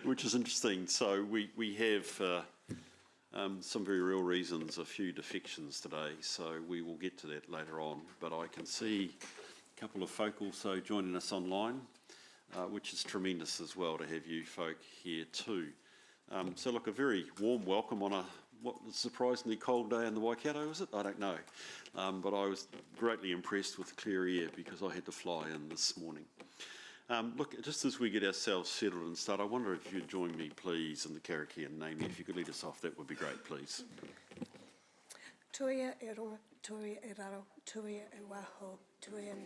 which is interesting. So we have some very real reasons, a few defections today, so we will get to that later on. But I can see a couple of folk also joining us online, which is tremendous as well to have you folk here too. So look, a very warm welcome on a surprisingly cold day in the Waikato, is it? I don't know. But I was greatly impressed with the clear air because I had to fly in this morning. Look, just as we get ourselves settled and start, I wonder if you'd join me, please, in the karakia, and Naomi, if you could lead us off, that would be great, please. Tuia e ronga, tuia e raro, tuia e waho, tuia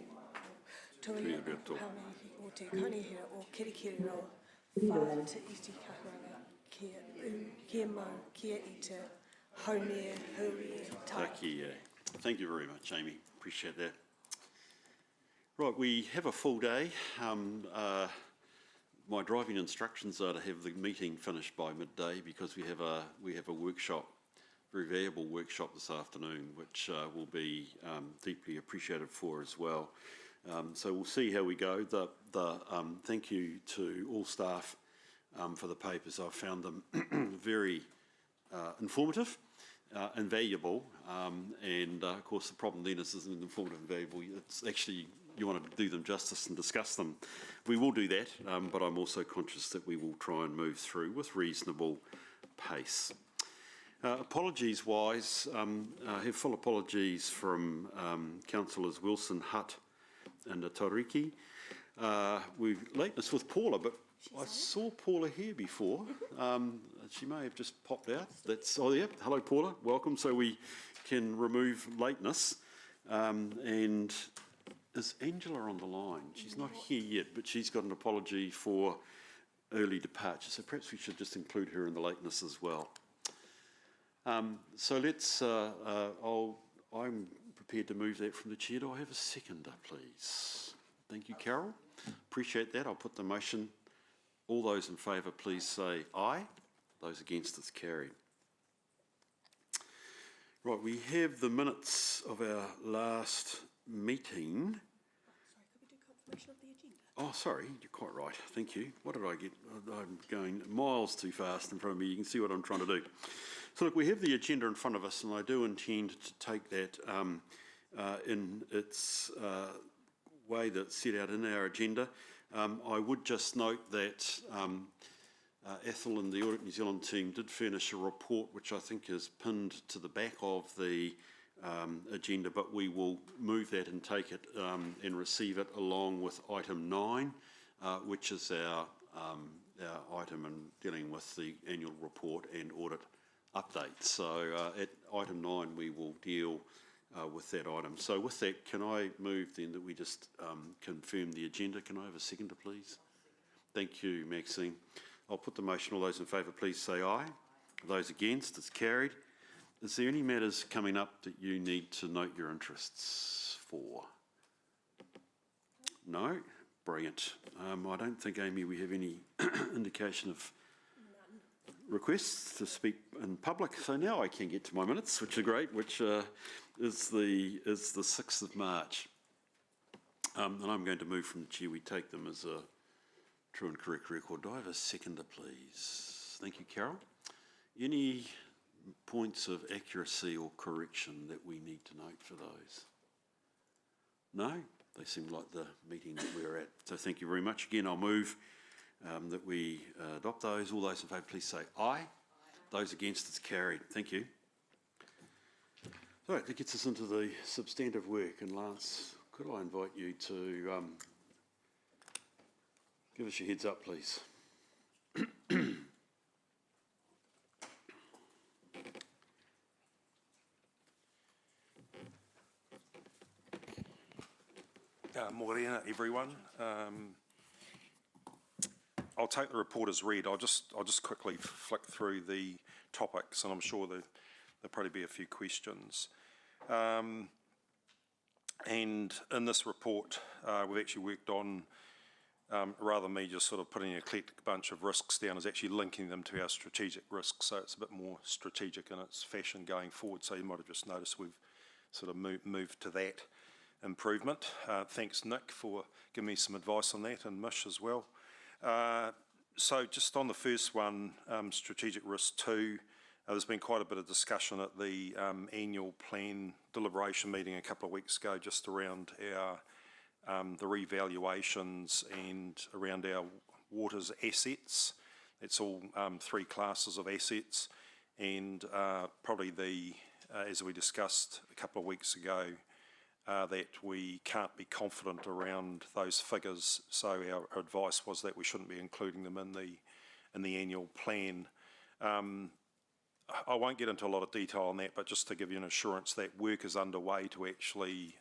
haunaki o te kanihira o kirikiri roa, wha te iti kakaranga, kia mau, kia i te haumea, hui, Taki. Thank you very much, Amy. Appreciate that. Right, we have a full day. My driving instructions are to have the meeting finished by midday because we have a workshop, very valuable workshop this afternoon, which will be deeply appreciated for as well. So we'll see how we go. Thank you to all staff for the papers. I've found them very informative. And valuable, and of course the problem then is isn't informative and valuable, it's actually you want to do them justice and discuss them. We will do that, but I'm also conscious that we will try and move through with reasonable pace. Apologies wise, I have full apologies from Councillors Wilson, Hutt and Tauriki. We've lateness with Paula, but I saw Paula here before. She may have just popped out. Hello Paula, welcome. So we can remove lateness. And is Angela on the line? She's not here yet, but she's got an apology for early departure. So perhaps we should just include her in the lateness as well. So let's, I'm prepared to move that from the chair. Do I have a seconder, please? Thank you, Carol. Appreciate that. I'll put the motion. All those in favour, please say aye. Those against, it's carried. Right, we have the minutes of our last meeting. Sorry, could we do confirmation of the agenda? Oh, sorry, you're quite right. Thank you. What did I get? I'm going miles too fast in front of me. You can see what I'm trying to do. So look, we have the agenda in front of us, and I do intend to take that in its way that's set out in our agenda. I would just note that Ethel and the Audit New Zealand team did furnish a report which I think is pinned to the back of the agenda, but we will move that and take it and receive it along with item 9, which is our item in dealing with the annual report and audit update. So at item 9 we will deal with that item. So with that, can I move then that we just confirm the agenda? Can I have a seconder, please? Thank you, Maxine. I'll put the motion. All those in favour, please say aye. Those against, it's carried. Is there any matters coming up that you need to note your interests for? No? Brilliant. I don't think, Amy, we have any indication of requests to speak in public. So now I can get to my minutes, which are great, which is the 6th of March. And I'm going to move from the chair. We take them as a true and correct record. Do I have a seconder, please? Thank you, Carol. Any points of accuracy or correction that we need to note for those? No? They seem like the meeting that we're at. So thank you very much. Again, I'll move that we adopt those. All those in favour, please say aye. Those against, it's carried. Thank you. So that gets us into the substantive work. And Lance, could I invite you to give us your heads up, please? Morena, everyone. I'll take the report as read. I'll just quickly flick through the topics, and I'm sure there'll probably be a few questions. And in this report, we've actually worked on, rather than me just sort of putting an eclectic bunch of risks down, is actually linking them to our strategic risks, so it's a bit more strategic in its fashion going forward. So you might have just noticed we've sort of moved to that improvement. Thanks, Nick, for giving me some advice on that, and Mish as well. So just on the first one, strategic risk 2, there's been quite a bit of discussion at the annual plan deliberation meeting a couple of weeks ago just around the revaluations and around our waters assets. It's all 3 classes of assets, and probably as we discussed a couple of weeks ago, that we can't be confident around those figures, so our advice was that we shouldn't be including them in the annual plan. I won't get into a lot of detail on that, but just to give you an assurance that work is underway to actually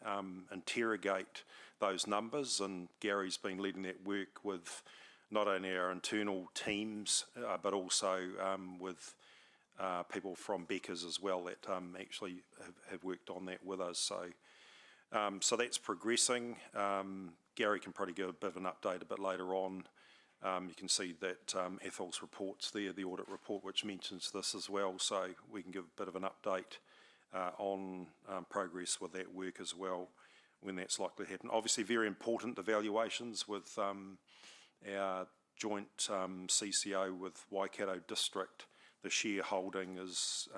interrogate those numbers, and Gary's been leading that work with not only our internal teams, but also with people from Beckers as well that actually have worked on that with us. So that's progressing. Gary can probably give a bit of an update a bit later on. You can see that Ethel's report's there, the audit report, which mentions this as well, so we can give a bit of an update on progress with that work as well when that's likely to happen. Obviously very important evaluations with our joint CCO with Waikato District. The shareholding is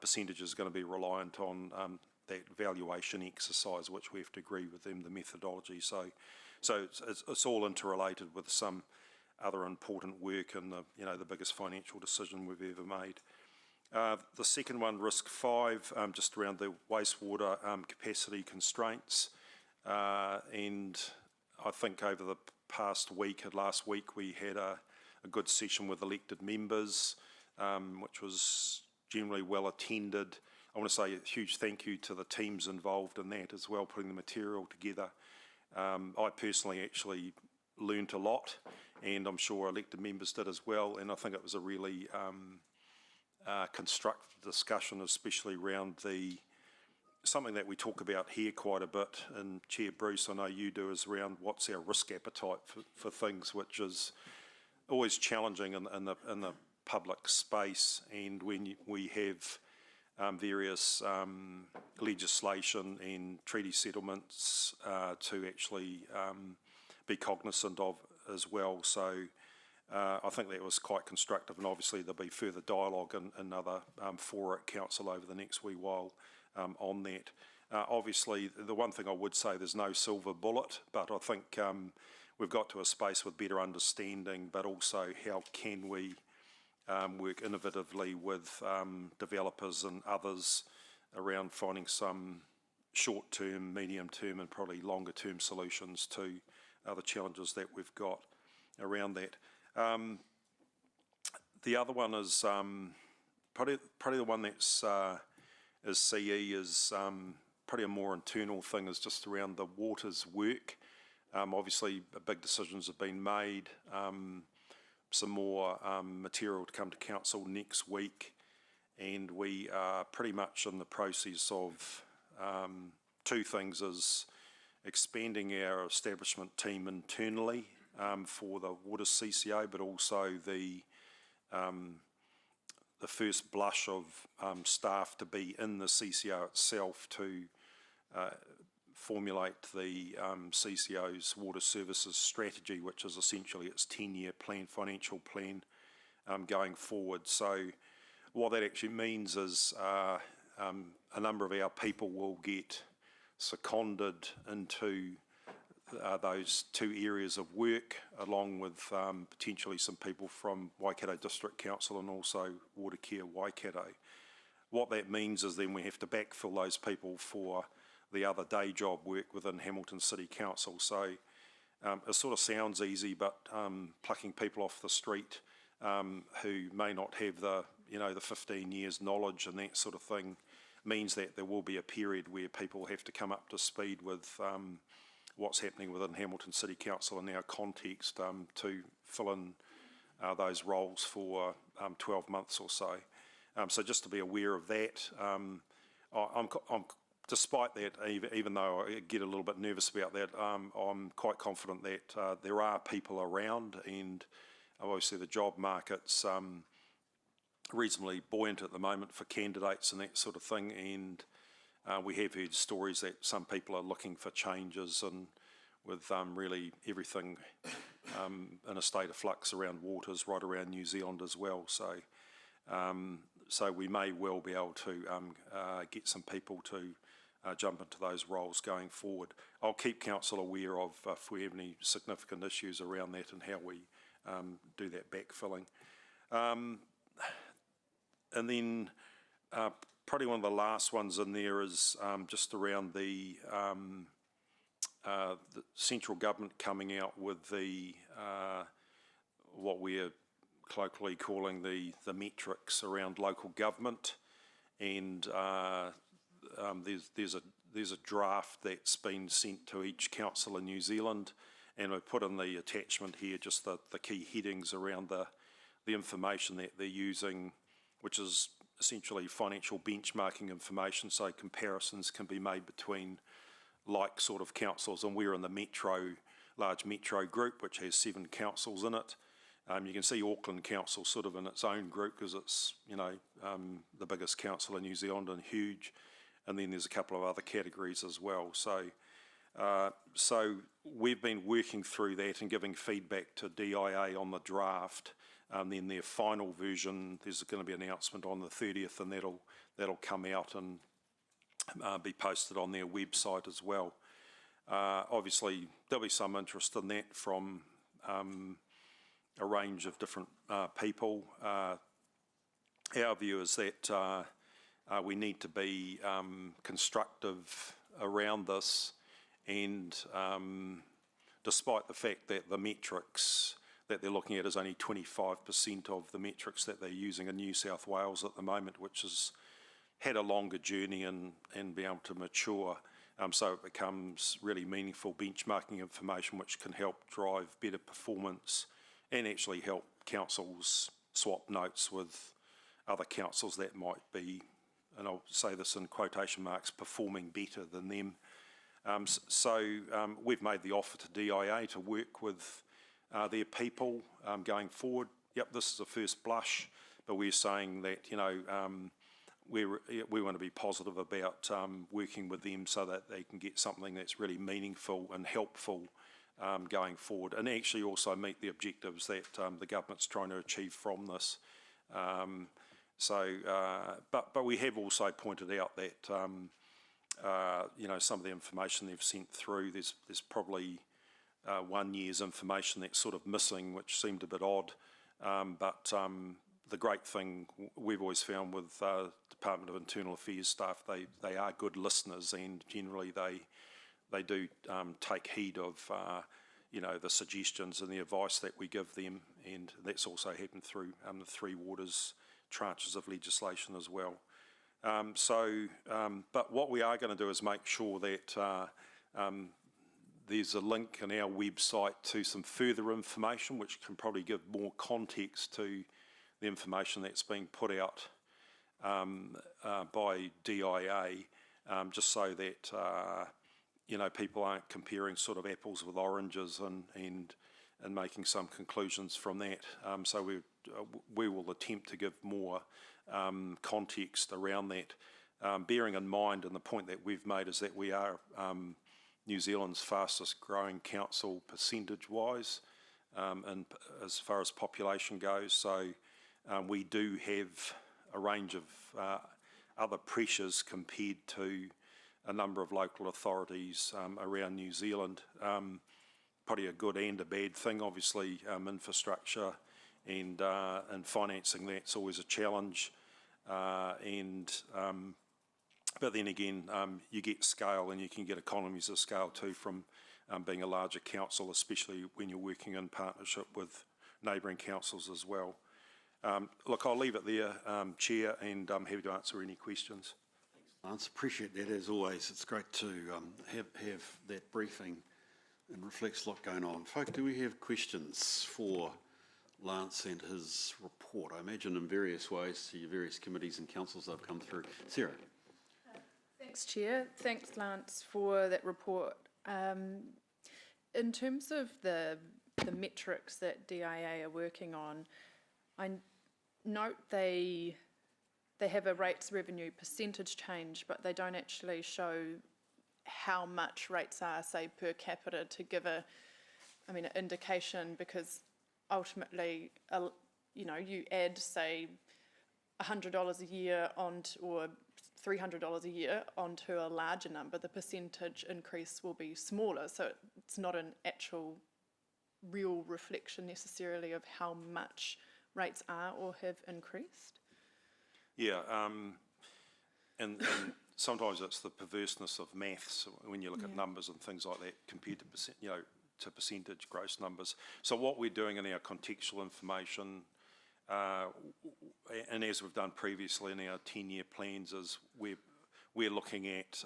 percentage is going to be reliant on that valuation exercise, which we have to agree with them, the methodology. So it's all interrelated with some other important work and the biggest financial decision we've ever made. The second one, risk 5, just around the wastewater capacity constraints, and I think over the past week, last week, we had a good session with elected members, which was generally well attended. I want to say a huge thank you to the teams involved in that as well, putting the material together. I personally actually learnt a lot, and I'm sure elected members did as well, and I think it was a really constructive discussion, especially around something that we talk about here quite a bit, and Chair Bruce, I know you do, is around what's our risk appetite for things, which is always challenging in the public space, and when we have various legislation and treaty settlements to actually be cognizant of as well. So I think that was quite constructive, and obviously there'll be further dialogue in other fora at Council over the next wee while on that. Obviously, the one thing I would say, there's no silver bullet, but I think we've got to a space with better understanding, but also how can we work innovatively with developers and others around finding some short-term, medium-term and probably longer-term solutions to the challenges that we've got around that. The other one is probably the one that's is CE is probably a more internal thing, is just around the waters work. Obviously big decisions have been made. Some more material to come to Council next week, and we are pretty much in the process of 2 things, is expanding our establishment team internally for the Waters CCO, but also the first blush of staff to be in the CCO itself to formulate the CCO's water services strategy, which is essentially its 10-year plan, financial plan going forward. So what that actually means is a number of our people will get seconded into those 2 areas of work, along with potentially some people from Waikato District Council and also Watercare Waikato. What that means is then we have to backfill those people for the other day job work within Hamilton City Council. So it sort of sounds easy, but plucking people off the street who may not have the 15 years knowledge and that sort of thing means that there will be a period where people have to come up to speed with what's happening within Hamilton City Council in our context to fill in those roles for 12 months or so. So just to be aware of that. Despite that, even though I get a little bit nervous about that, I'm quite confident that there are people around, and obviously the job market's reasonably buoyant at the moment for candidates and that sort of thing, and we have heard stories that some people are looking for changes, and really everything in a state of flux around waters right around New Zealand as well. So we may well be able to get some people to jump into those roles going forward. I'll keep council aware of if we have any significant issues around that and how we do that backfilling. And then probably one of the last ones in there is just around the central government coming out with the what we're colloquially calling the metrics around local government, and there's a draft that's been sent to each council in New Zealand, and we've put in the attachment here just the key headings around the information that they're using, which is essentially financial benchmarking information, so comparisons can be made between like sort of councils, and we're in the large metro group, which has 7 councils in it. You can see Auckland Council sort of in its own group because it's, the biggest council in New Zealand and huge, and then there's a couple of other categories as well. So we've been working through that and giving feedback to DIA on the draft. Then their final version, there's going to be an announcement on the 30th, and that'll come out and be posted on their website as well. Obviously, there'll be some interest in that from a range of different people. Our view is that we need to be constructive around this, and despite the fact that the metrics that they're looking at is only 25% of the metrics that they're using in New South Wales at the moment, which has had a longer journey and be able to mature, so it becomes really meaningful benchmarking information which can help drive better performance and actually help councils swap notes with other councils that might be, and I'll say this in quotation marks, performing better than them. We've made the offer to DIA to work with their people going forward. Yep, this is a first blush, but we're saying that, we want to be positive about working with them so that they can get something that's really meaningful and helpful going forward, and actually also meet the objectives that the government's trying to achieve from this. But we have also pointed out that some of the information they've sent through, there's probably 1 year's information that's sort of missing, which seemed a bit odd. But the great thing we've always found with Department of Internal Affairs staff, they are good listeners, and generally they do take heed of the suggestions and the advice that we give them, and that's also happened through the Three Waters tranches of legislation as well. But what we are going to do is make sure that there's a link in our website to some further information which can probably give more context to the information that's being put out by DIA, just so that people aren't comparing sort of apples with oranges and making some conclusions from that. So we will attempt to give more context around that, bearing in mind, and the point that we've made is that we are New Zealand's fastest growing council percentage-wise, and as far as population goes. So we do have a range of other pressures compared to a number of local authorities around New Zealand. Probably a good and a bad thing. Obviously, infrastructure and financing, that's always a challenge. But then again, you get scale, and you can get economies of scale too from being a larger council, especially when you're working in partnership with neighbouring councils as well. Look, I'll leave it there, Chair, and I'm happy to answer any questions. Lance, appreciate that as always. It's great to have that briefing and reflects a lot going on. Folk, do we have questions for Lance and his report? I imagine in various ways to your various committees and councils that have come through. Sarah. Thanks, Chair. Thanks, Lance, for that report. In terms of the metrics that DIA are working on, I note they have a rates revenue percentage change, but they don't actually show how much rates are, say, per capita, to give an indication, because ultimately, you add, say, $100 a year or $300 a year onto a larger number, the percentage increase will be smaller. So it's not an actual real reflection necessarily of how much rates are or have increased. Yeah, and sometimes it's the perverseness of maths when you look at numbers and things like that compared to to percentage gross numbers. So what we're doing in our contextual information, and as we've done previously in our 10-year plans, is we're looking at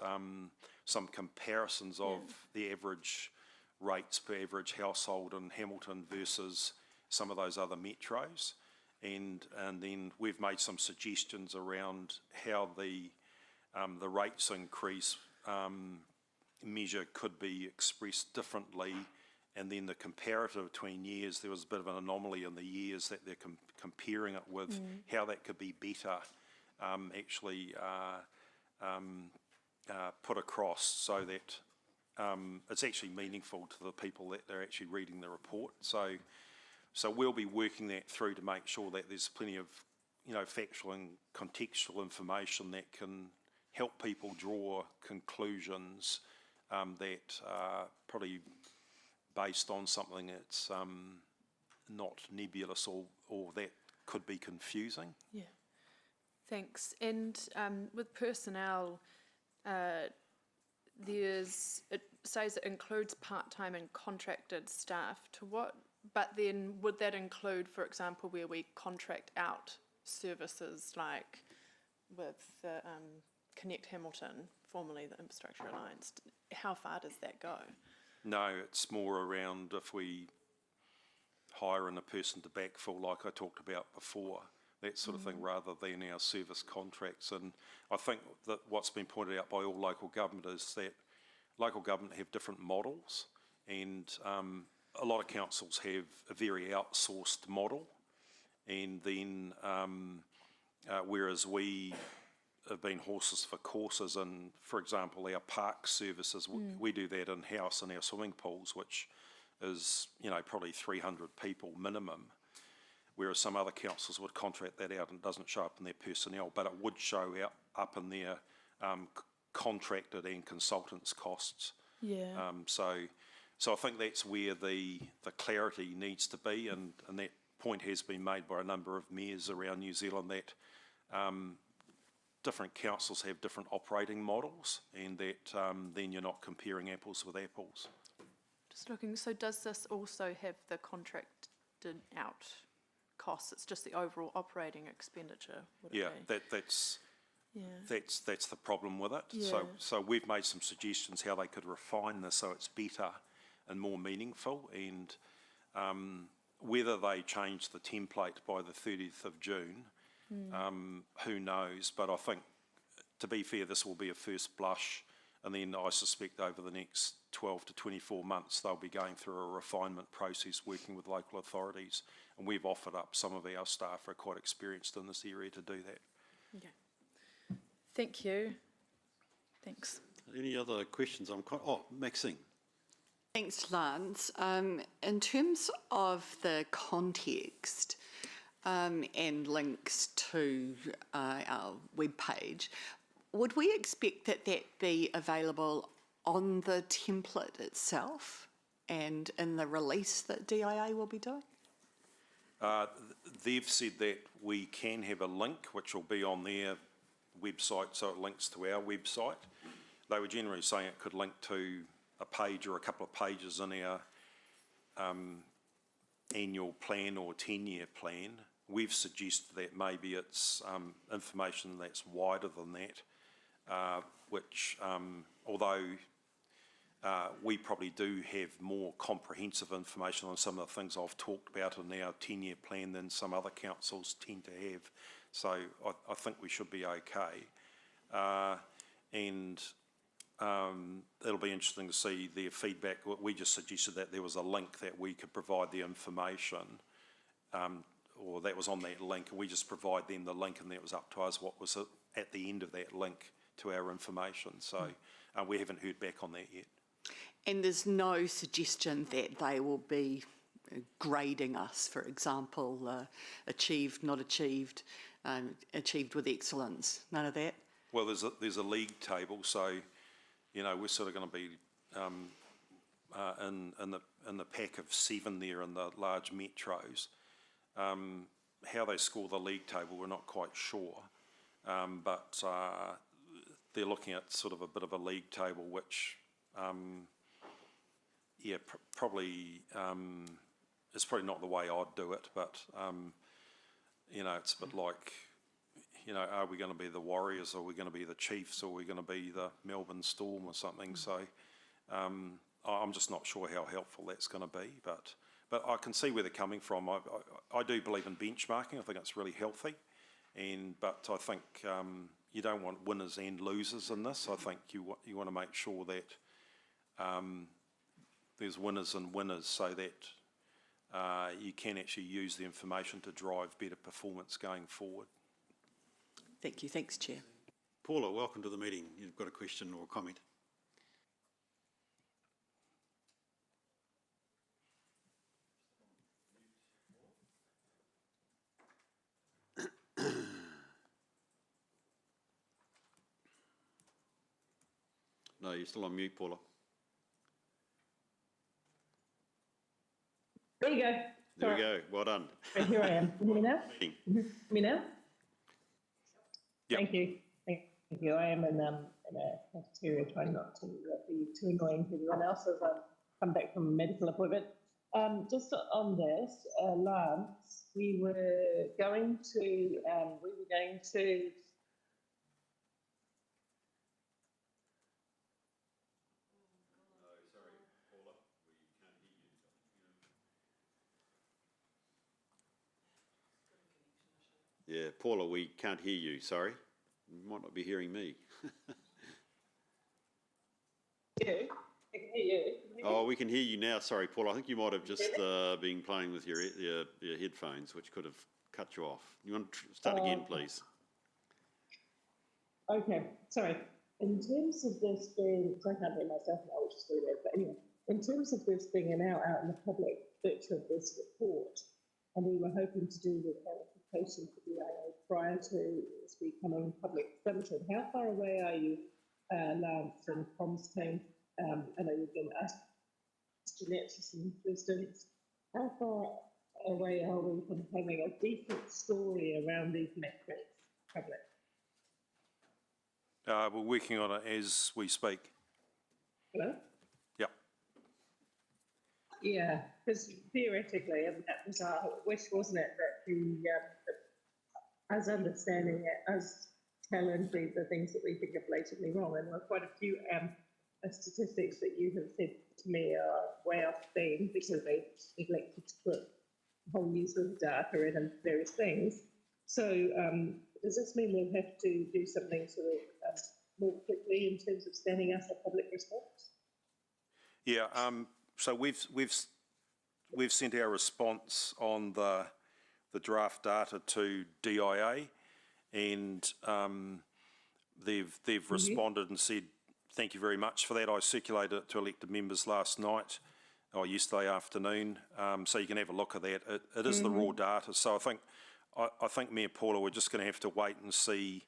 some comparisons of the average rates per average household in Hamilton versus some of those other metros, and then we've made some suggestions around how the rates increase measure could be expressed differently, and then the comparative between years, there was a bit of an anomaly in the years that they're comparing it with, how that could be better put across so that it's actually meaningful to the people that they're actually reading the report. So we'll be working that through to make sure that there's plenty of factual and contextual information that can help people draw conclusions that are probably based on something that's not nebulous or that could be confusing. Yeah, thanks. And with personnel, it says it includes part-time and contracted staff. But then would that include, for example, where we contract out services like with Connect Hamilton, formerly the Infrastructure Alliance? How far does that go? No, it's more around if we hire in a person to backfill, like I talked about before, that sort of thing, rather than our service contracts. And I think that what's been pointed out by all local government is that local government have different models, and a lot of councils have a very outsourced model, and then whereas we have been horses for courses, and for example our park services, we do that in-house in our swimming pools, which is probably 300 people minimum, whereas some other councils would contract that out and it doesn't show up in their personnel, but it would show up in their contracted and consultants costs. Yeah. So I think that's where the clarity needs to be, and that point has been made by a number of mayors around New Zealand, that different councils have different operating models, and that then you're not comparing apples with apples. Just looking, so does this also have the contracted out costs? It's just the overall operating expenditure, would it be? That's the problem with it. Yeah. So we've made some suggestions how they could refine this so it's better and more meaningful, and whether they change the template by the 30th of June, who knows, but I think, to be fair, this will be a first blush, and then I suspect over the next 12 to 24 months they'll be going through a refinement process working with local authorities, and we've offered up some of our staff who are quite experienced in this area to do that. Okay. Thank you. Thanks. Any other questions? Maxine. Thanks, Lance. In terms of the context and links to our webpage, would we expect that be available on the template itself and in the release that DIA will be doing? They've said that we can have a link which will be on their website, so it links to our website. They were generally saying it could link to a page or a couple of pages in our annual plan or 10-year plan. We've suggested that maybe it's information that's wider than that, which although we probably do have more comprehensive information on some of the things I've talked about in our 10-year plan than some other councils tend to have. So I think we should be okay. And it'll be interesting to see their feedback. We just suggested that there was a link that we could provide the information, or that was on that link, and we just provide them the link, and that was up to us what was at the end of that link to our information. So we haven't heard back on that yet. And there's no suggestion that they will be grading us, for example, achieved, not achieved, achieved with excellence, none of that? Well, there's a league table, so, you know, we're sort of going to be in the pack of 7 there in the large metros. How they score the league table, we're not quite sure, but they're looking at sort of a bit of a league table, which, probably it's probably not the way I'd do it, but you know, it's a bit like, you know, are we going to be the Warriors, or are we going to be the Chiefs, or are we going to be the Melbourne Storm or something? So I'm just not sure how helpful that's going to be, but I can see where they're coming from. I do believe in benchmarking. I think it's really healthy, but I think you don't want winners and losers in this. I think you want to make sure that there's winners and winners, so that you can actually use the information to drive better performance going forward. Thank you. Thanks, Chair. Paula, welcome to the meeting. You've got a question or a comment? No, you're still on mute, Paula. There you go. There we go. Well done. Right, here I am. Can you hear me now? Meeting. Can you hear me now? Yep. Thank you. Thank you. I am in a cafeteria trying not to be too annoying to everyone else as I come back from a medical appointment. Just on this, Lance, we were going to Yeah, Paula, we can't hear you, sorry. You might not be hearing me. I can hear you. Oh, we can hear you now. Sorry, Paula. I think you might have just been playing with your headphones, which could have cut you off. You want to start again, please? Okay, sorry. In terms of this being, I can't hear myself now, which is really weird, but anyway, in terms of this being out in the public picture of this report, and we were hoping to do the qualification for the IA prior to this becoming public consumption, how far away are you, Lance and Comms team? I know you've been asked Jeanette for some distance. How far away are we from having a decent story around these metrics public? We're working on it as we speak. Hello? Yep. Yeah, because theoretically, and that was our wish, wasn't it, that as understanding it, as telling the things that we think are blatantly wrong, and there are quite a few statistics that you have said to me are way off theme because they neglected to put whole user data in and various things. So does this mean we'll have to do something sort of more quickly in terms of standing us a public response? Yeah. So we've sent our response on the draft data to DIA, and they've responded and said thank you very much for that. I circulated it to elected members last night or yesterday afternoon, so you can have a look at that. It is the raw data, so I think me and Paula, we're just going to have to wait and see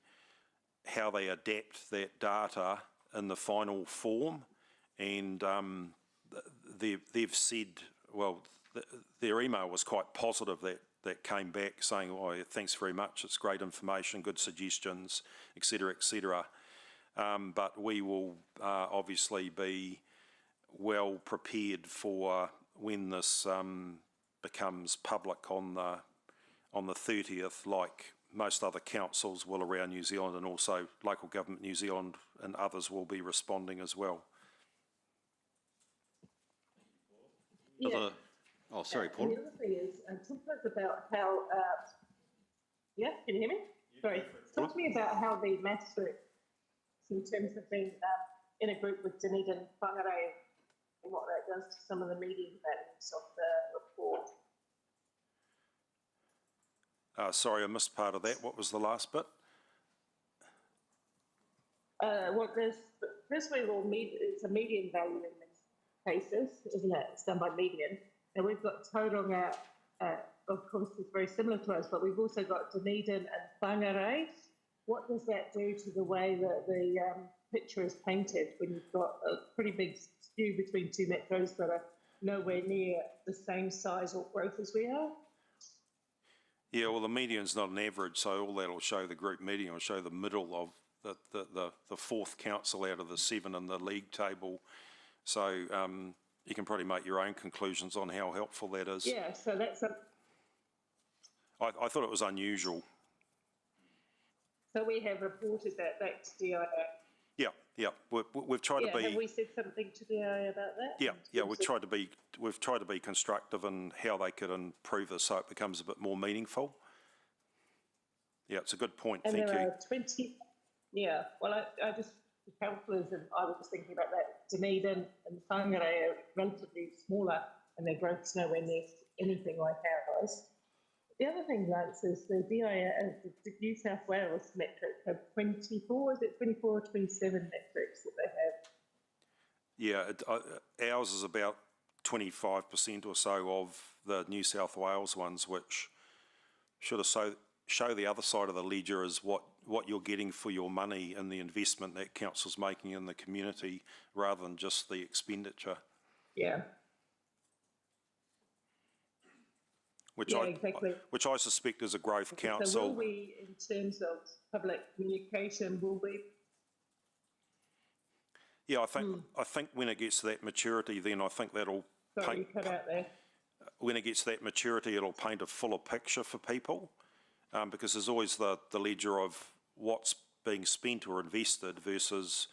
how they adapt that data in the final form, and they've said, well, their email was quite positive that came back saying, oh, thanks very much, it's great information, good suggestions, etc., etc. But we will obviously be well prepared for when this becomes public on the 30th, like most other councils will around New Zealand, and also Local Government New Zealand and others will be responding as well. Yeah. Oh, sorry, Paul. And the other thing is, talk to us about how, yeah, can you hear me? Sorry. Talk to me about how the metrics in terms of being in a group with Dunedin Whangarei and what that does to some of the median values of the report. Sorry, I missed part of that. What was the last bit? What this way will meet, it's a median value in this cases, isn't it? It's done by median. And we've got Tauranga, of course, is very similar to us, but we've also got Dunedin and Whangarei. What does that do to the way that the picture is painted when you've got a pretty big skew between two metros that are nowhere near the same size or growth as we are? Yeah, well, the median's not an average, so all that'll show, the group median will show the middle of the fourth council out of the 7 in the league table. So you can probably make your own conclusions on how helpful that is. Yeah, so that's a. I thought it was unusual. So we have reported that back to DIA. Yeah. We've tried to be. Have we said something to DIA about that? Yeah. We've tried to be constructive in how they could improve this so it becomes a bit more meaningful. Yeah, it's a good point. And Thank there you. are 20. Yeah. Well, I just the councillors and I was just thinking about that. Dunedin and Whangarei are relatively smaller, and their growth's nowhere near anything like ours. The other thing, Lance, is the DIA, the New South Wales metrics have 24, is it 24 or 27 metrics that they have? Yeah, ours is about 25% or so of the New South Wales ones, which should show the other side of the ledger is what you're getting for your money and the investment that council's making in the community rather than just the expenditure. Yeah. Exactly. Which I suspect is a growth council. So will we, in terms of public communication, will we? Yeah, I think when it gets to that maturity, then I think that'll Sorry, you cut out there. When it gets to that maturity, it'll paint a fuller picture for people, because there's always the ledger of what's being spent or invested versus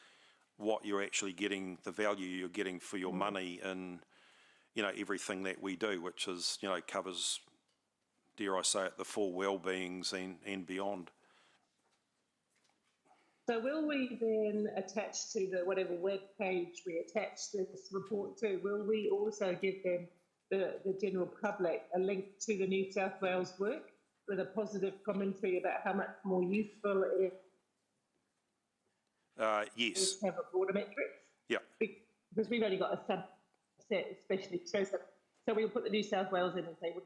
what you're actually getting, the value you're getting for your money in, everything that we do, which is, covers, dare I say it, the full well-beings and beyond. So will we then attach to the whatever web page we attach this report to, will we also give them, the general public, a link to the New South Wales work with a positive commentary about how much more useful it Yes. is to have a broader metric? Yeah. Because we've only got a subset, especially. So we'll put the New South Wales in and say, well,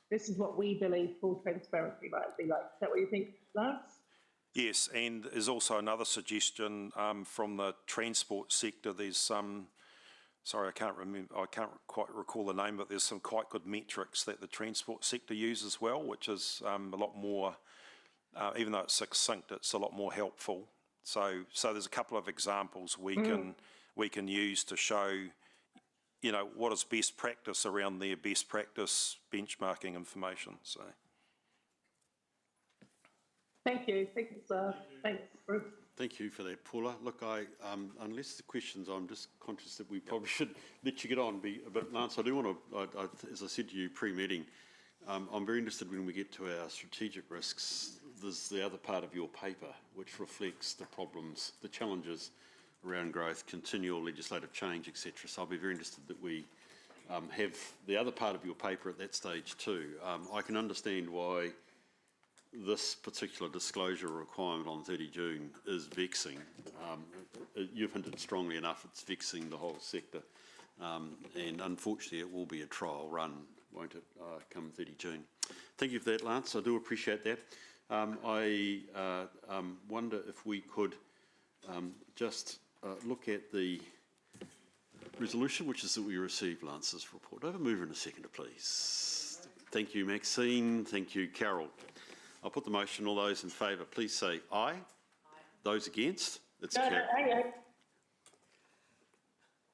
this is what we believe full transparency might be like. Is that what you think, Lance? Yes, and there's also another suggestion from the transport sector. There's some, sorry, I can't quite recall the name, but there's some quite good metrics that the transport sector use as well, which is a lot more, even though it's succinct, it's a lot more helpful. So there's a couple of examples we can use to show, what is best practice around their best practice benchmarking information. So. Thank you. Thanks, Bruce. Thank you for that, Paula. Look, unless the questions, I'm just conscious that we probably should let you get on. But Lance, I do want to, as I said to you pre-meeting, I'm very interested when we get to our strategic risks. There's the other part of your paper, which reflects the problems, the challenges around growth, continual legislative change, etc. So I'll be very interested that we have the other part of your paper at that stage too. I can understand why this particular disclosure requirement on 30 June is vexing. You've hinted strongly enough it's vexing the whole sector. And unfortunately it will be a trial run, won't it, come 30 June. Thank you for that, Lance. I do appreciate that. I wonder if we could just look at the resolution, which is that we received Lance's report. Over mover and a seconder, please. Thank you, Maxine. Thank you, Carol. I'll put the motion. All those in favour, please say aye. Aye. Those against? It's carried. I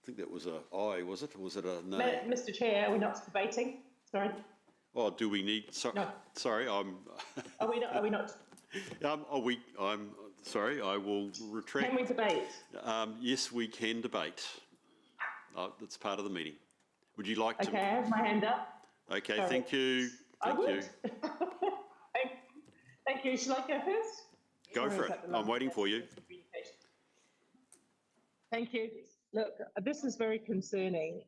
think that was a aye, was it? Or was it a nay? Mr. Chair, are we not debating? Sorry. Oh, do we need? No. Sorry, I'm. Are we not? Are we not? I'm sorry. I will retract. Can we debate? Yes, we can debate. That's part of the meeting. Would you like to? Okay, I have my hand up. Okay, Sorry. thank you. Thank you. Thank you. Shall I go first? Go for it. I'm waiting for you. Thank you. Look, this is very concerning.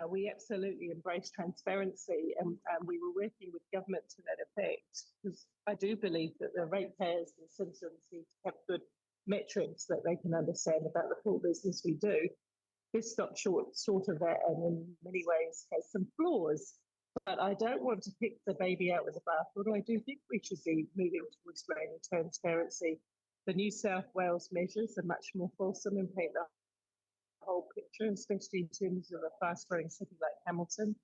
We absolutely embrace transparency, and we were working with government to that effect, because I do believe that the ratepayers and citizens need to have good metrics that they can understand about the full business we do. This stops short of that, and in many ways has some flaws. But I don't want to pick the baby out with the bathwater. I do think we should be moving towards greater transparency. The New South Wales measures are much more fulsome and paint the whole picture, especially in terms of a fast-growing city like Hamilton.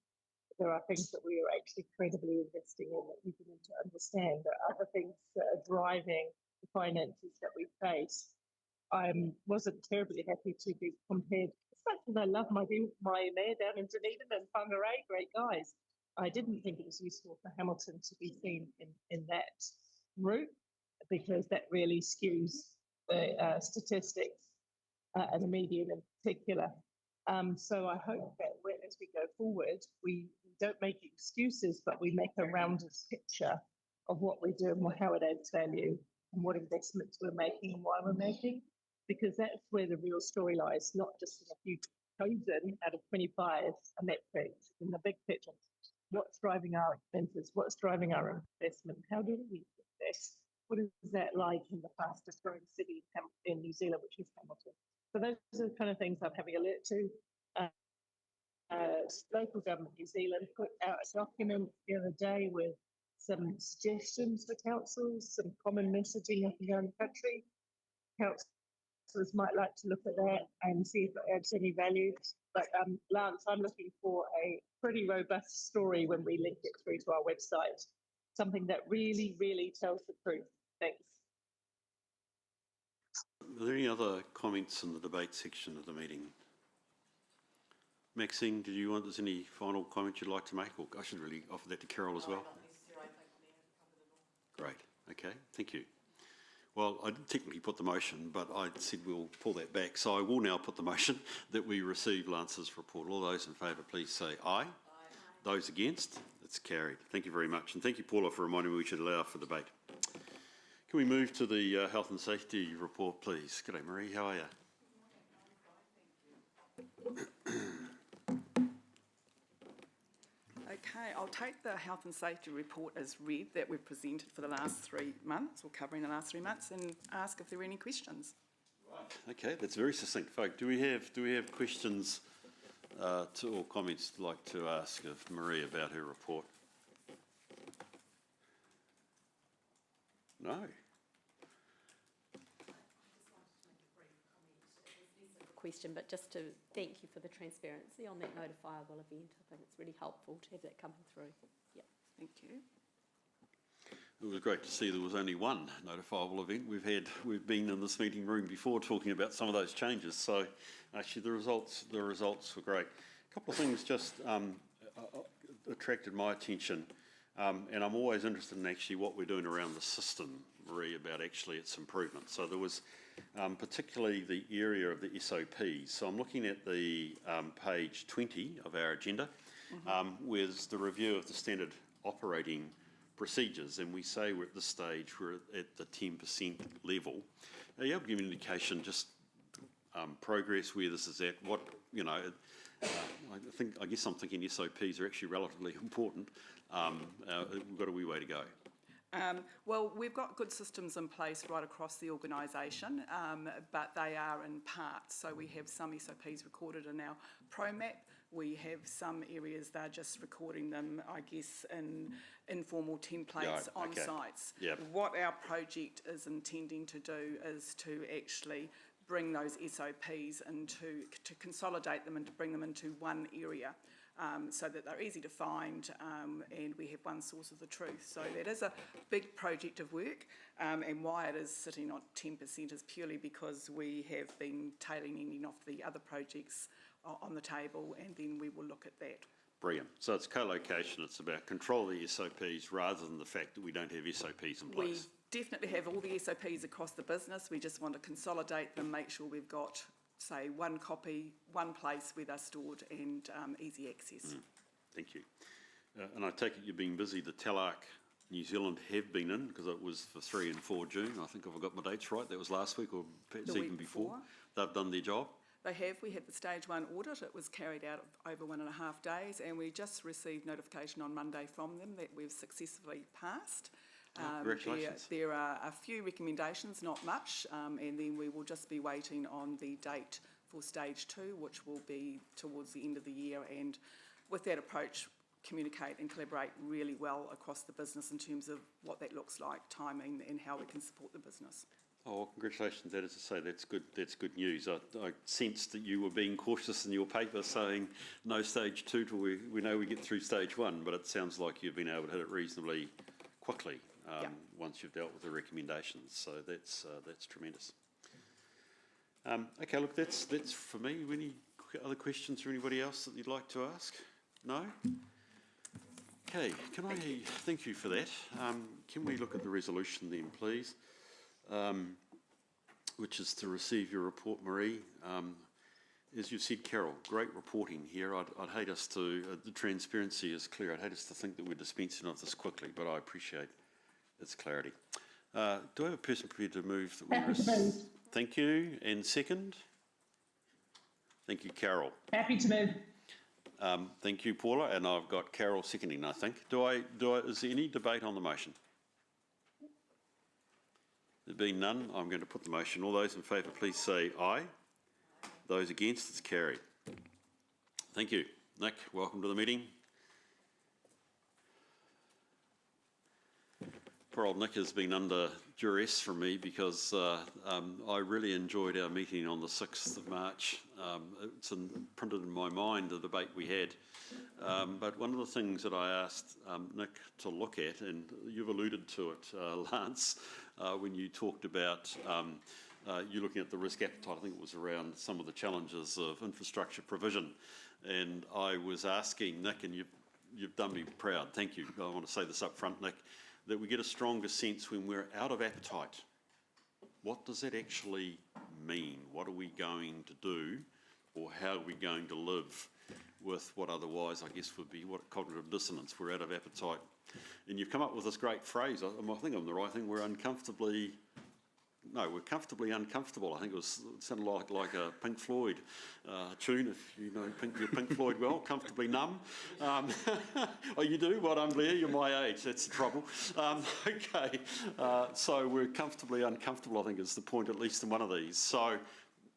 There are things that we are actually incredibly investing in that we need to understand. There are other things that are driving the finances that we face. I wasn't terribly happy to be compared. As much as I love my mayor down in Dunedin and Whangarei, great guys, I didn't think it was useful for Hamilton to be seen in that route, because that really skews the statistics and the media in particular. So I hope that as we go forward, we don't make excuses, but we make a rounded picture of what we do and how it adds value and what investments we're making and why we're making, because that's where the real story lies, not just in a few chosen out of 25 metrics in the big picture. What's driving our expenses? What's driving our investment? How do we invest? What is that like in the fastest growing city in New Zealand, which is Hamilton? So those are the kind of things I'm having alert to. Local government New Zealand put out a document the other day with some suggestions for councils, some common messaging up and down the country. Councillors might like to look at that and see if it adds any value. But Lance, I'm looking for a pretty robust story when we link it through to our website. Something that really, really tells the truth. Thanks. Are there any other comments in the debate section of the meeting? Maxine, there's any final comments you'd like to make? Or I should really offer that to Carol as well. Great, okay, thank you. Well, I didn't technically put the motion, but I said we'll pull that back. So I will now put the motion that we receive Lance's report. All those in favour, please say aye. Aye. Those against? It's carried. Thank you very much. And thank you, Paula, for reminding me we should allow for debate. Can we move to the health and safety report, please? G'day, Marie, how are you? Okay, I'll take the health and safety report as read that we've presented for the last 3 months, or covering the last 3 months, and ask if there are any questions. Right. Okay, that's very succinct, folk. Do we have questions or comments you'd like to ask of Marie about her report? No. Question, but just to thank you for the transparency on that notifiable event. I think it's really helpful to have that coming through. Yeah. Thank you. It was great to see there was only one notifiable event. We've been in this meeting room before talking about some of those changes. So actually the results were great. A couple of things just attracted my attention, and I'm always interested in actually what we're doing around the system, Marie, about actually its improvement. So there was particularly the area of the SOPs. So I'm looking at the page 20 of our agenda, with the review of the standard operating procedures, and we say we're at this stage, we're at the 10% level. Are you able to give an indication, just progress, where this is at? What, I guess I'm thinking SOPs are actually relatively important. We've got a wee way to go. Well, we've got good systems in place right across the organisation, but they are in parts. So we have some SOPs recorded in our ProMap. We have some areas they're just recording them, I guess, in informal templates on sites. Yep. What our project is intending to do is to actually bring those SOPs to consolidate them and to bring them into one area. So that they're easy to find, and we have one source of the truth. So that is a big project of work, and why it is sitting on 10% is purely because we have been tailing off the other projects on the table, and then we will look at that. Brilliant. So it's co-location, it's about control of the SOPs rather than the fact that we don't have SOPs in place. We definitely have all the SOPs across the business. We just want to consolidate them, make sure we've got, say, one copy, one place where they're stored, and easy access. Thank you. And I take it you've been busy. The TELARC New Zealand have been in, because it was for 3 and 4 June. I think if I got my dates right, that was last week or perhaps even before. They've done their job. They have. We had the stage 1 audit. It was carried out over 1.5 days, and we just received notification on Monday from them that we've successfully passed. Congratulations. There are a few recommendations, not much, and then we will just be waiting on the date for stage 2, which will be towards the end of the year. And with that approach, communicate and collaborate really well across the business in terms of what that looks like, timing, and how we can support the business. Oh, well, congratulations. That is to say, that's good. That's good news. I sensed that you were being cautious in your paper, saying no stage 2 till we know we get through stage 1. But it sounds like you've been able to hit it reasonably quickly once you've dealt with the recommendations. So that's tremendous. Okay, look, that's for me. Any other questions from anybody else that you'd like to ask? No. Okay, thank you for that. Can we look at the resolution then, please? Which is to receive your report, Marie. As you said, Carol, great reporting here. I'd hate us to, the transparency is clear. I'd hate us to think that we're dispensing of this quickly, but I appreciate its clarity. Do I have a person prepared to move that we Thank you. And second? Thank you, Carol. Happy to move. Thank you, Paula, and I've got Carol seconding, I think. Is there any debate on the motion? There being none, I'm going to put the motion. All those in favour, please say aye. Those against, it's carried. Thank you. Nick, welcome to the meeting. Poor old Nick has been under duress from me because I really enjoyed our meeting on the 6th of March. It's printed in my mind, the debate we had. But one of the things that I asked Nick to look at, and you've alluded to it, Lance, when you talked about you looking at the risk appetite, I think it was around some of the challenges of infrastructure provision. And I was asking Nick, and you've done me proud, thank you. I want to say this up front, Nick, that we get a stronger sense when we're out of appetite. What does that actually mean? What are we going to do, or how are we going to live with what otherwise, I guess, would be what cognitive dissonance? We're out of appetite. And you've come up with this great phrase, I think I'm the right thing, we're comfortably uncomfortable. I think it sounded like a Pink Floyd tune, if you know your Pink Floyd well, comfortably numb. Oh, you do? Well done, Blair, you're my age, that's the trouble. Okay, so we're comfortably uncomfortable, I think is the point, at least in one of these. So,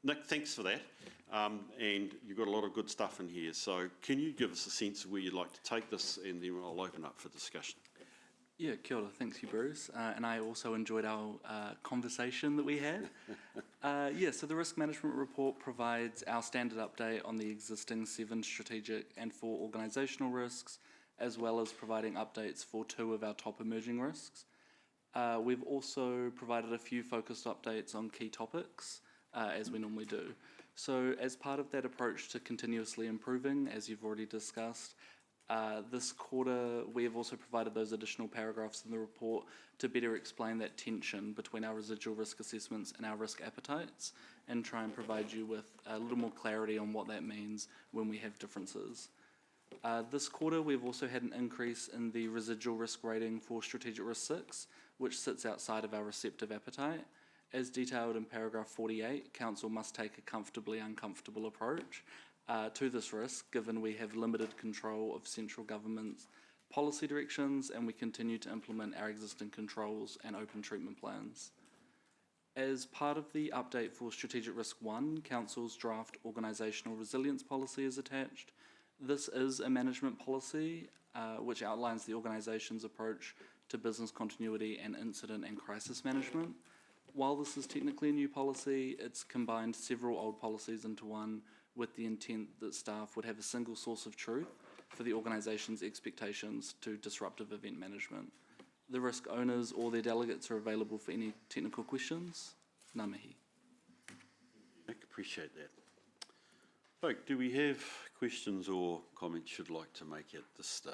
Nick, thanks for that. And you've got a lot of good stuff in here. So can you give us a sense of where you'd like to take this, and then I'll open up for discussion. Yeah, kia ora, thanks you, Bruce. And I also enjoyed our conversation that we had. So the Risk Management Report provides our standard update on the existing 7 strategic and 4 organisational risks, as well as providing updates for 2 of our top emerging risks. We've also provided a few focused updates on key topics, as we normally do. So as part of that approach to continuously improving, as you've already discussed, this quarter, we have also provided those additional paragraphs in the report to better explain that tension between our residual risk assessments and our risk appetites, and try and provide you with a little more clarity on what that means when we have differences. This quarter, we've also had an increase in the residual risk rating for Strategic Risk 6, which sits outside of our receptive appetite. As detailed in paragraph 48, Council must take a comfortably uncomfortable approach to this risk, given we have limited control of central government's policy directions and we continue to implement our existing controls and open treatment plans. As part of the update for Strategic Risk 1, Council's draft organisational resilience policy is attached. This is a management policy which outlines the organisation's approach to business continuity and incident and crisis management. While this is technically a new policy, it's combined several old policies into one, with the intent that staff would have a single source of truth for the organisation's expectations to disruptive event management. The risk owners or their delegates are available for any technical questions. Ngā mihi. Nick, appreciate that. Folk, do we have questions or comments you'd like to make at this stage?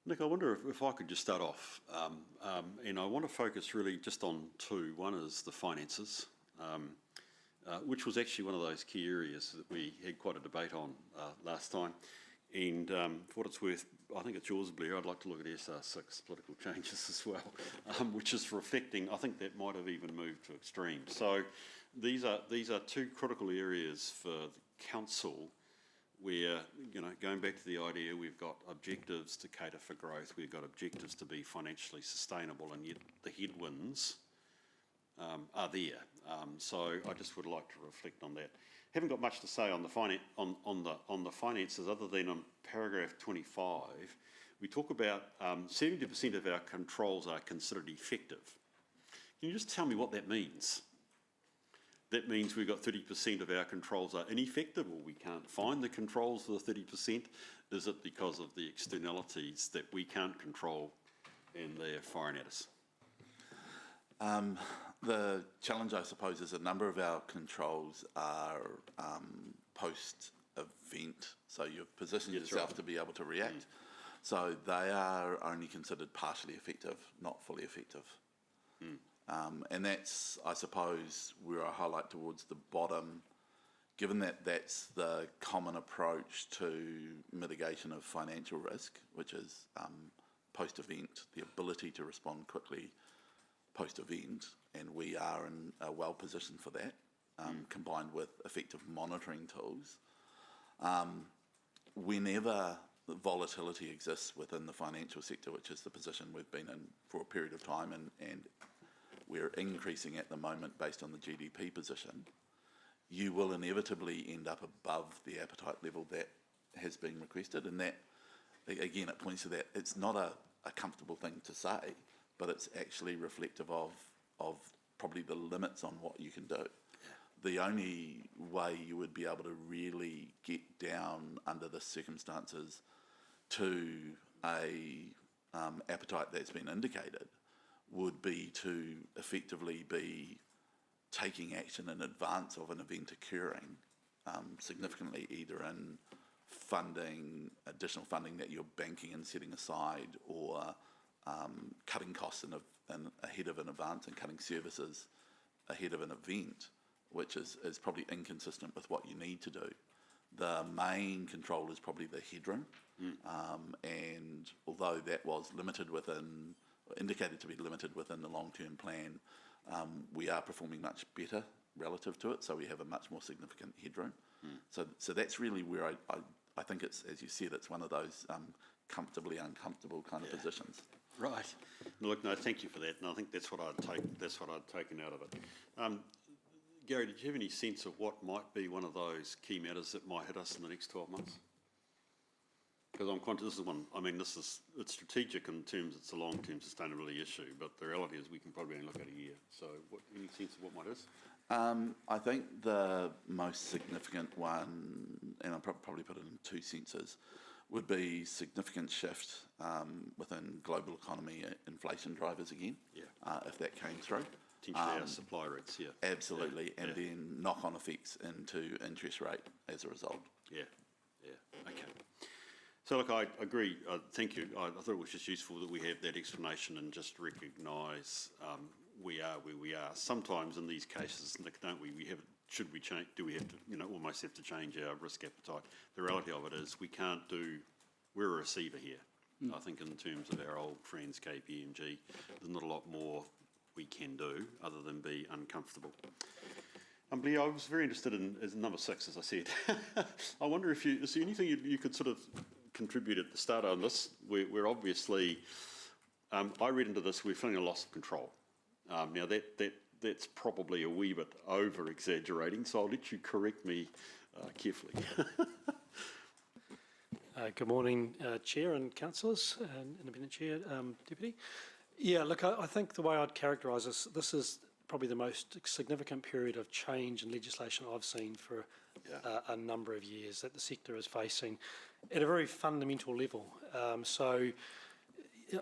Nick, I wonder if I could just start off, and I want to focus really just on 2. One is the finances, which was actually one of those key areas that we had quite a debate on last time. And for what it's worth, I think it's yours, Blair. I'd like to look at SR6 political changes as well, which is reflecting, I think that might have even moved to extremes. So these are 2 critical areas for the council where, going back to the idea, we've got objectives to cater for growth, we've got objectives to be financially sustainable, and yet the headwinds are there. So I just would like to reflect on that. Haven't got much to say on the finances, other than on paragraph 25, we talk about 70% of our controls are considered effective. Can you just tell me what that means? That means we've got 30% of our controls are ineffective, or we can't find the controls for the 30%? Is it because of the externalities that we can't control and they're firing at us? The challenge, I suppose, is a number of our controls are post-event, so you've positioned yourself to be able to react. So they are only considered partially effective, not fully effective. And that's, I suppose, where I highlight towards the bottom, given that that's the common approach to mitigation of financial risk, which is post-event, the ability to respond quickly post-event, and we are well positioned for that, combined with effective monitoring tools. Whenever volatility exists within the financial sector, which is the position we've been in for a period of time, and we're increasing at the moment based on the GDP position, you will inevitably end up above the appetite level that has been requested. And that, again, it points to that it's not a comfortable thing to say, but it's actually reflective of probably the limits on what you can do. The only way you would be able to really get down under the circumstances to a appetite that's been indicated would be to effectively be taking action in advance of an event occurring, significantly either in funding, additional funding that you're banking and setting aside, or cutting costs ahead of an event and cutting services ahead of an event, which is probably inconsistent with what you need to do. The main control is probably the headroom, and although that was indicated to be limited within the long-term plan, we are performing much better relative to it, so we have a much more significant headroom. So that's really where I think it's, as you said, it's one of those comfortably uncomfortable kind of positions. Right. Look, no, thank you for that, and I think that's what I'd taken out of it. Gary, did you have any sense of what might be one of those key matters that might hit us in the next 12 months? Because I'm conscious, it's strategic in terms it's a long-term sustainability issue, but the reality is we can probably only look at a year. So any sense of what might is? I think the most significant one, and I'll probably put it in two senses, would be significant shift within global economy inflation drivers again, if that came through. Potentially our supply rates, Absolutely, and then knock-on effects into interest rate as a result. Okay. So look, I agree, thank you. I thought it was just useful that we have that explanation and just recognise we are where we are. Sometimes in these cases, Nick, don't we? Do we have to, almost have to change our risk appetite? The reality of it is we're a receiver here. I think in terms of our old friends, KPMG, there's not a lot more we can do other than be uncomfortable. Leah, I was very interested in number 6, as I said. I wonder is there anything you could sort of contribute at the start on this? We're obviously, I read into this, we're feeling a loss of control. Now that's probably a wee bit over-exaggerating, so I'll let you correct me carefully. Good morning, Chair and Councillors, and Independent Chair, Deputy. Yeah, look, I think the way I'd characterise this is probably the most significant period of change in legislation I've seen for a number of years that the sector is facing at a very fundamental level. So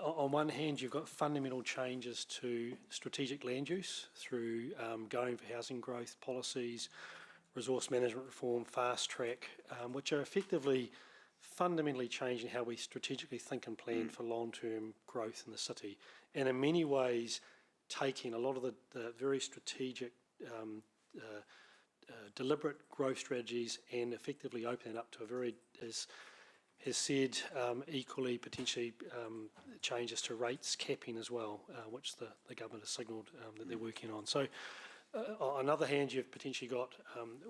on one hand, you've got fundamental changes to strategic land use through going for housing growth policies, resource management reform, fast track, which are effectively fundamentally changing how we strategically think and plan for long-term growth in the city. And in many ways, taking a lot of the very strategic, deliberate growth strategies and effectively opening up to a very, as has said, equally potentially changes to rates capping as well, which the government has signalled that they're working on. So on the other hand, you've potentially got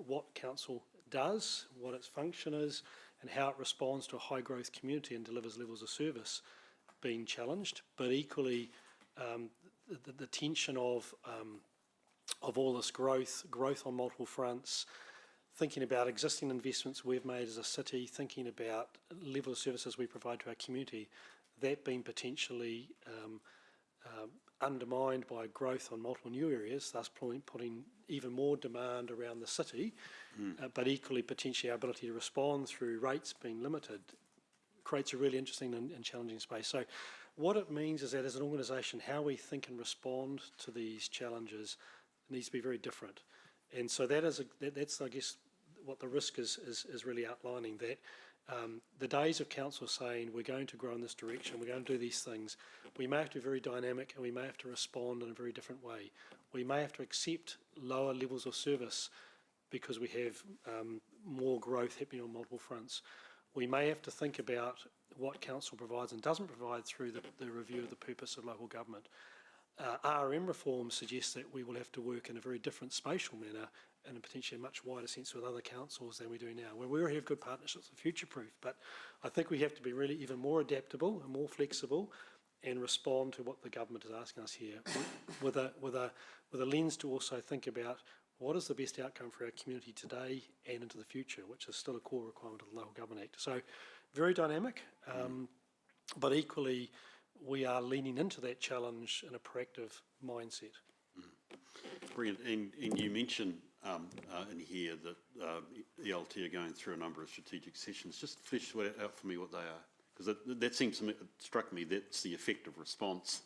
what council does, what its function is, and how it responds to a high-growth community and delivers levels of service being challenged. But equally, the tension of all this growth on multiple fronts, thinking about existing investments we've made as a city, thinking about level of services we provide to our community, that being potentially undermined by growth on multiple new areas, thus putting even more demand around the city, but equally potentially our ability to respond through rates being limited, creates a really interesting and challenging space. So what it means is that as an organisation, how we think and respond to these challenges needs to be very different. And so that's, I guess, what the risk is really outlining, that the days of council saying we're going to grow in this direction, we're going to do these things, we may have to be very dynamic and we may have to respond in a very different way. We may have to accept lower levels of service because we have more growth happening on multiple fronts. We may have to think about what council provides and doesn't provide through the review of the purpose of local government. RM reform suggests that we will have to work in a very different spatial manner in a potentially much wider sense with other councils than we do now. We already have good partnerships and future-proof, but I think we have to be really even more adaptable and more flexible and respond to what the government is asking us here with a lens to also think about what is the best outcome for our community today and into the future, which is still a core requirement of the Local Government Act. So very dynamic, but equally we are leaning into that challenge in a proactive mindset. Brilliant. And you mentioned in here that ELT are going through a number of strategic sessions. Just flesh out for me what they are, because that seems to me, it struck me that's the effective response,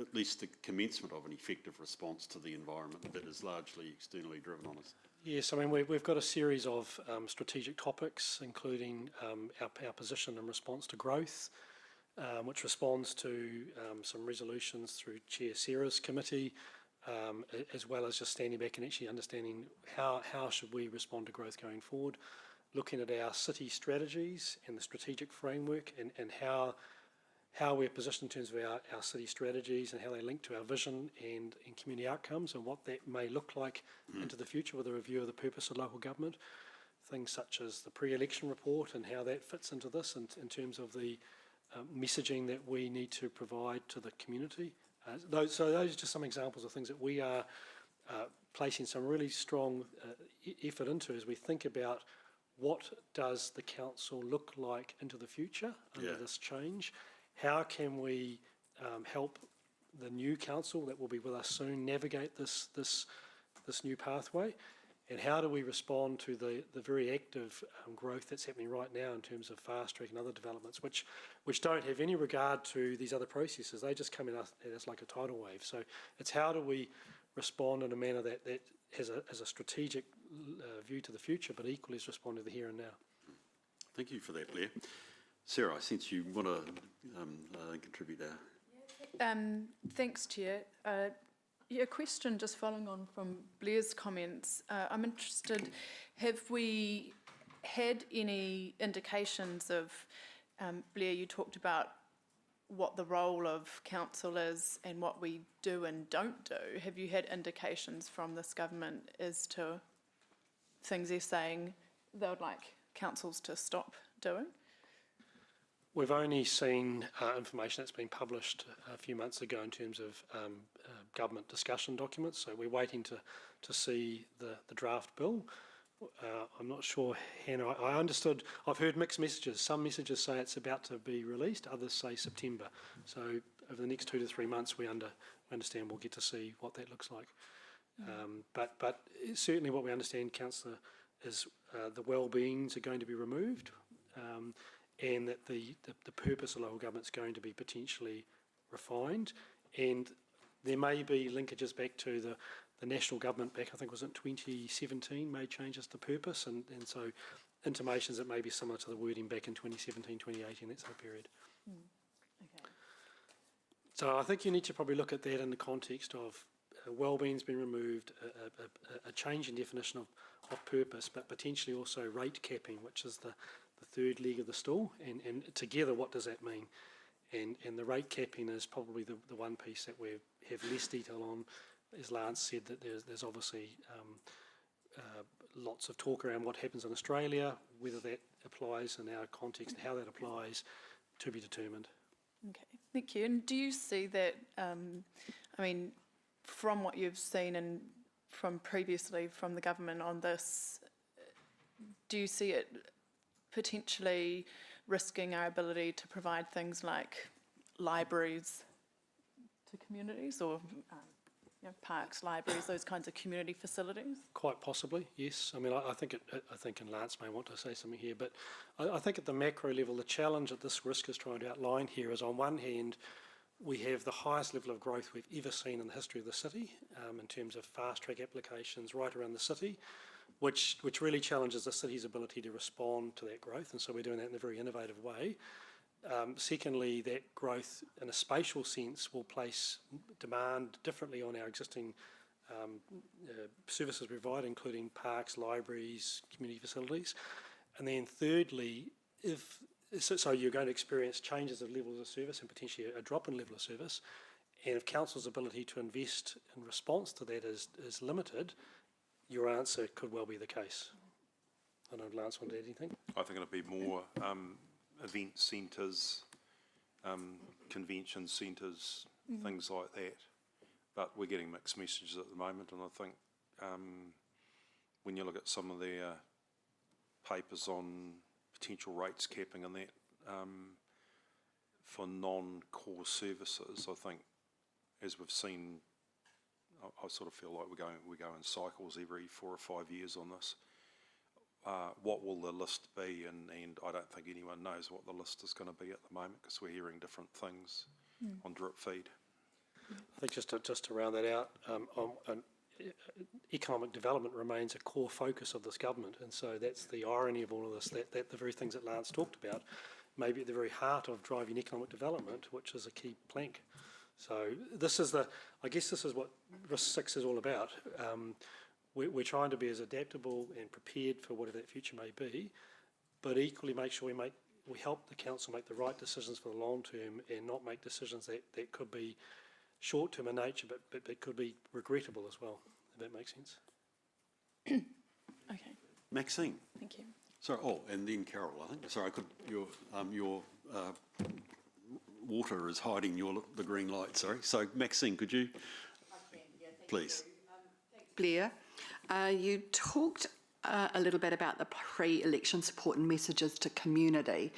at least the commencement of an effective response to the environment that is largely externally driven on us. Yes, I mean, we've got a series of strategic topics, including our position in response to growth, which responds to some resolutions through Chair Sarah's committee, as well as just standing back and actually understanding how should we respond to growth going forward, looking at our city strategies and the strategic framework and how we're positioned in terms of our city strategies and how they link to our vision and community outcomes and what that may look like into the future with a review of the purpose of local government. Things such as the pre-election report and how that fits into this in terms of the messaging that we need to provide to the community. Those are just some examples of things that we are placing some really strong effort into as we think about what does the council look like into the future under this change. How can we help the new council that will be with us soon navigate this new pathway? And how do we respond to the very active growth that's happening right now in terms of fast track and other developments, which don't have any regard to these other processes. They just come at us like a tidal wave. So it's how do we respond in a manner that has a strategic view to the future, but equally is responding to the here and now. Thank you for that, Blair. Sarah, I sense you want to contribute there. Thanks, Chair. A question just following on from Blair's comments. I'm interested, have we had any indications of, Blair, you talked about what the role of council is and what we do and don't do. Have you had indications from this government as to things they're saying they would like councils to stop doing? We've only seen information that's been published a few months ago in terms of government discussion documents, so we're waiting to see the draft bill. I'm not sure, Hannah, I've heard mixed messages. Some messages say it's about to be released, others say September. So over the next 2 to 3 months we understand we'll get to see what that looks like. But certainly what we understand, Councillor, is the well-beings are going to be removed, and that the purpose of local government is going to be potentially refined, and there may be linkages back to the national government back, I think was in 2017, made changes to purpose, and so intimations that may be similar to the wording back in 2017, 2018, that sort of period. Okay. So I think you need to probably look at that in the context of wellbeing's been removed, a change in definition of purpose, but potentially also rate capping, which is the third leg of the stool, and together what does that mean? And the rate capping is probably the one piece that we have less detail on. As Lance said, that there's obviously lots of talk around what happens in Australia, whether that applies in our context and how that applies, to be determined. Okay, thank you. And do you see that, I mean, from what you've seen and from previously from the government on this, do you see it potentially risking our ability to provide things like libraries to communities, or parks, libraries, those kinds of community facilities? Quite possibly, yes. I mean, I think and Lance may want to say something here, but I think at the macro level, the challenge that this risk is trying to outline here is, on one hand, we have the highest level of growth we've ever seen in the history of the city, in terms of fast-track applications right around the city, which really challenges the city's ability to respond to that growth, and so we're doing that in a very innovative way. Secondly, that growth in a spatial sense will place demand differently on our existing services we provide, including parks, libraries, community facilities. And then thirdly, so you're going to experience changes of levels of service and potentially a drop in level of service, and if council's ability to invest in response to that is limited, your answer could well be the case. I don't know if Lance wanted to add anything. I think it'll be more event centres, convention centres, things like that. But we're getting mixed messages at the moment, and I think when you look at some of their papers on potential rates capping and that for non-core services, I think, as we've seen, I sort of feel like we go in cycles every 4 or 5 years on this. What will the list be? And I don't think anyone knows what the list is going to be at the moment, because we're hearing different things on drip feed. I think just to round that out, economic development remains a core focus of this government, and so that's the irony of all of this, that the very things that Lance talked about may be at the very heart of driving economic development, which is a key plank. So I guess this is what Risk 6 is all about. We're trying to be as adaptable and prepared for whatever that future may be, but equally make sure we help the council make the right decisions for the long term, and not make decisions that could be short term in nature, but could be regrettable as well, if that makes sense. Okay, Maxine. thank you. Sorry, and then Carol, I think. Sorry, your water is hiding the green light, sorry. So Maxine, could you, please? Blair, you talked a little bit about the pre-election support and messages to community.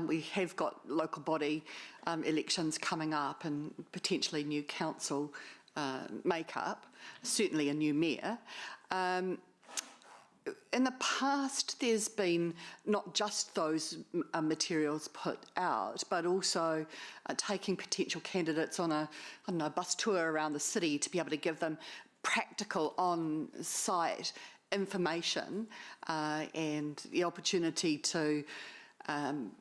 We have got local body elections coming up, and potentially new council makeup, certainly a new mayor. In the past, there's been not just those materials put out, but also taking potential candidates on a bus tour around the city to be able to give them practical on-site information and the opportunity to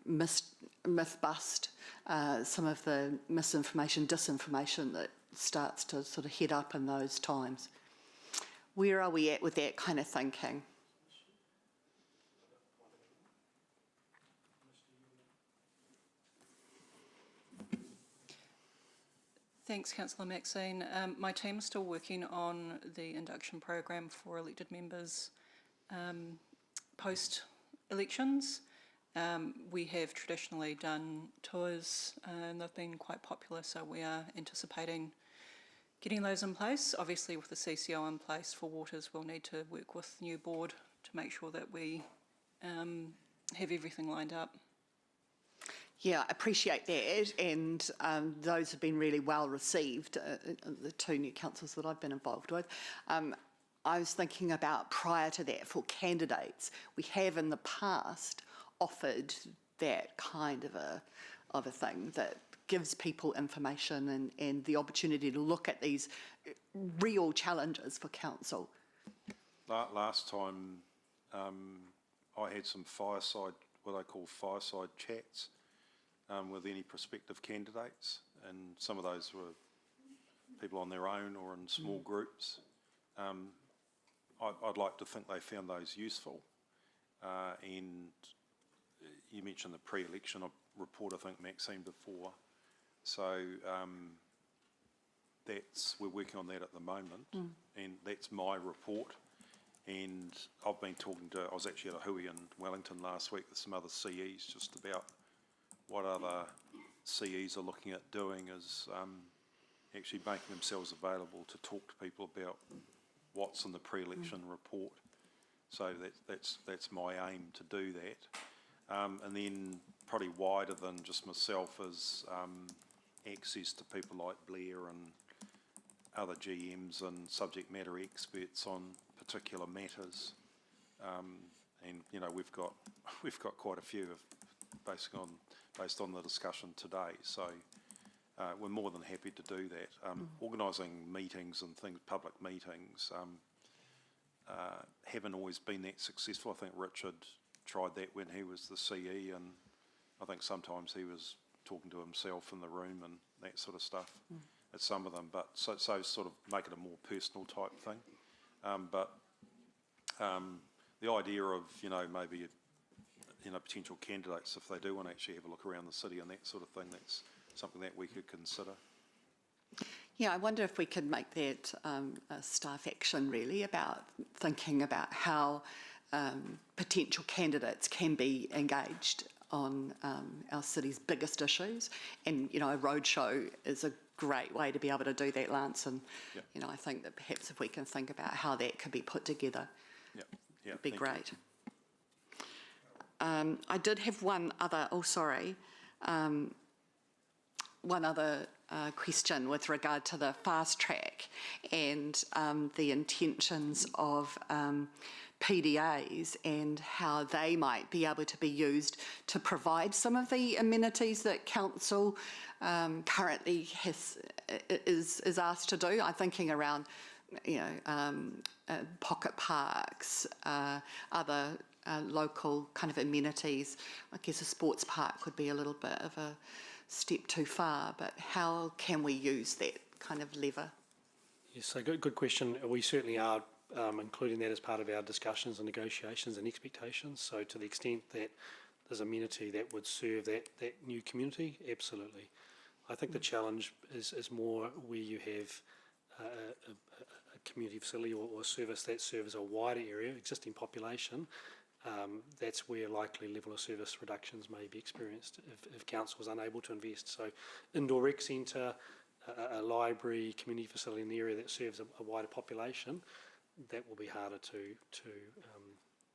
myth bust some of the misinformation, disinformation that starts to sort of head up in those times. Where are we at with that kind of thinking? Thanks, Councillor Maxine. My team is still working on the induction program for elected members post-elections. We have traditionally done tours and they've been quite popular, so we are anticipating getting those in place. Obviously, with the CCO in place for Waters, we'll need to work with the new board to make sure that we have everything lined up. Yeah, I appreciate that, and those have been really well received, the 2 new councils that I've been involved with. I was thinking about prior to that for candidates, we have in the past offered that kind of a thing that gives people information and the opportunity to look at these real challenges for council. Last time I had some what I call fireside chats with any prospective candidates, and some of those were people on their own or in small groups. I'd like to think they found those useful. And you mentioned the pre-election report, I think, Maxine, before. So we're working on that at the moment, and that's my report. And I've been talking to, I was actually at a hui in Wellington last week with some other CEs just about what other CEs are looking at doing is actually making themselves available to talk to people about what's in the pre-election report. So that's my aim to do that. And then probably wider than just myself is access to people like Blair and other GMs and subject matter experts on particular matters. And you know, we've got quite a few of based on the discussion today. So we're more than happy to do that. Organising meetings and things, public meetings, haven't always been that successful. I think Richard tried that when he was the CE, and I think sometimes he was talking to himself in the room and that sort of stuff at some of them. But so sort of make it a more personal type thing. But the idea of, you know, maybe, you know, potential candidates, if they do want to actually have a look around the city and that sort of thing, that's something that we could consider. Yeah, I wonder if we could make that a staff action, really, about thinking about how potential candidates can be engaged on our city's biggest issues. And, you know, a roadshow is a great way to be able to do that, Lance. And, you know, I think that perhaps if we can think about how that could be put together, it'd be great. I did have one other, one other question with regard to the fast track and the intentions of PDAs and how they might be able to be used to provide some of the amenities that council currently is asked to do. I'm thinking around, you know, pocket parks, other local kind of amenities. I guess a sports park would be a little bit of a step too far, but how can we use that kind of lever? Yes, so good question. We certainly are including that as part of our discussions and negotiations and expectations. So to the extent that there's amenity that would serve that new community, absolutely. I think the challenge is more where you have a community facility or service that serves a wider area, existing population. That's where likely level of service reductions may be experienced if council is unable to invest. So indoor rec centre, a library, community facility in the area that serves a wider population, that will be harder to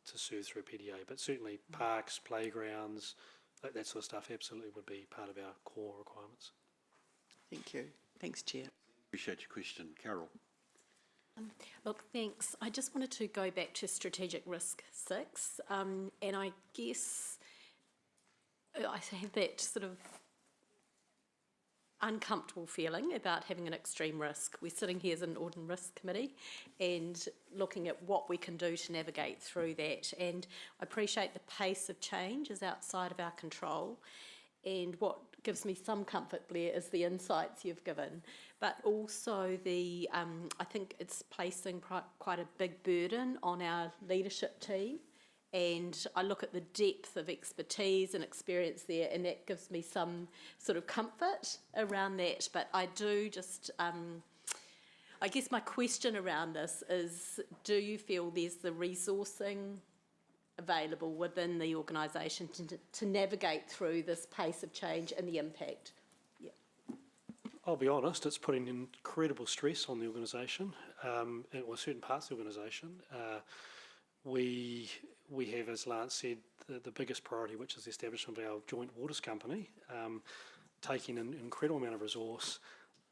serve through PDA. But certainly parks, playgrounds, that sort of stuff absolutely would be part of our core requirements. Thank you. Thanks, Chair. Appreciate your question. Carol. Look, thanks. I just wanted to go back to Strategic Risk 6, and I guess I have that sort of uncomfortable feeling about having an extreme risk. We're sitting here as an Ordnance Risk Committee and looking at what we can do to navigate through that. And I appreciate the pace of change is outside of our control. And what gives me some comfort, Blair, is the insights you've given, but also the, I think it's placing quite a big burden on our leadership team. And I look at the depth of expertise and experience there, and that gives me some sort of comfort around that. But I do just, I guess my question around this is, do you feel there's the resourcing available within the organisation to navigate through this pace of change and the impact? Yeah. I'll be honest, it's putting incredible stress on the organisation, or certain parts of the organisation. We have, as Lance said, the biggest priority, which is the establishment of our joint waters company, taking an incredible amount of resource,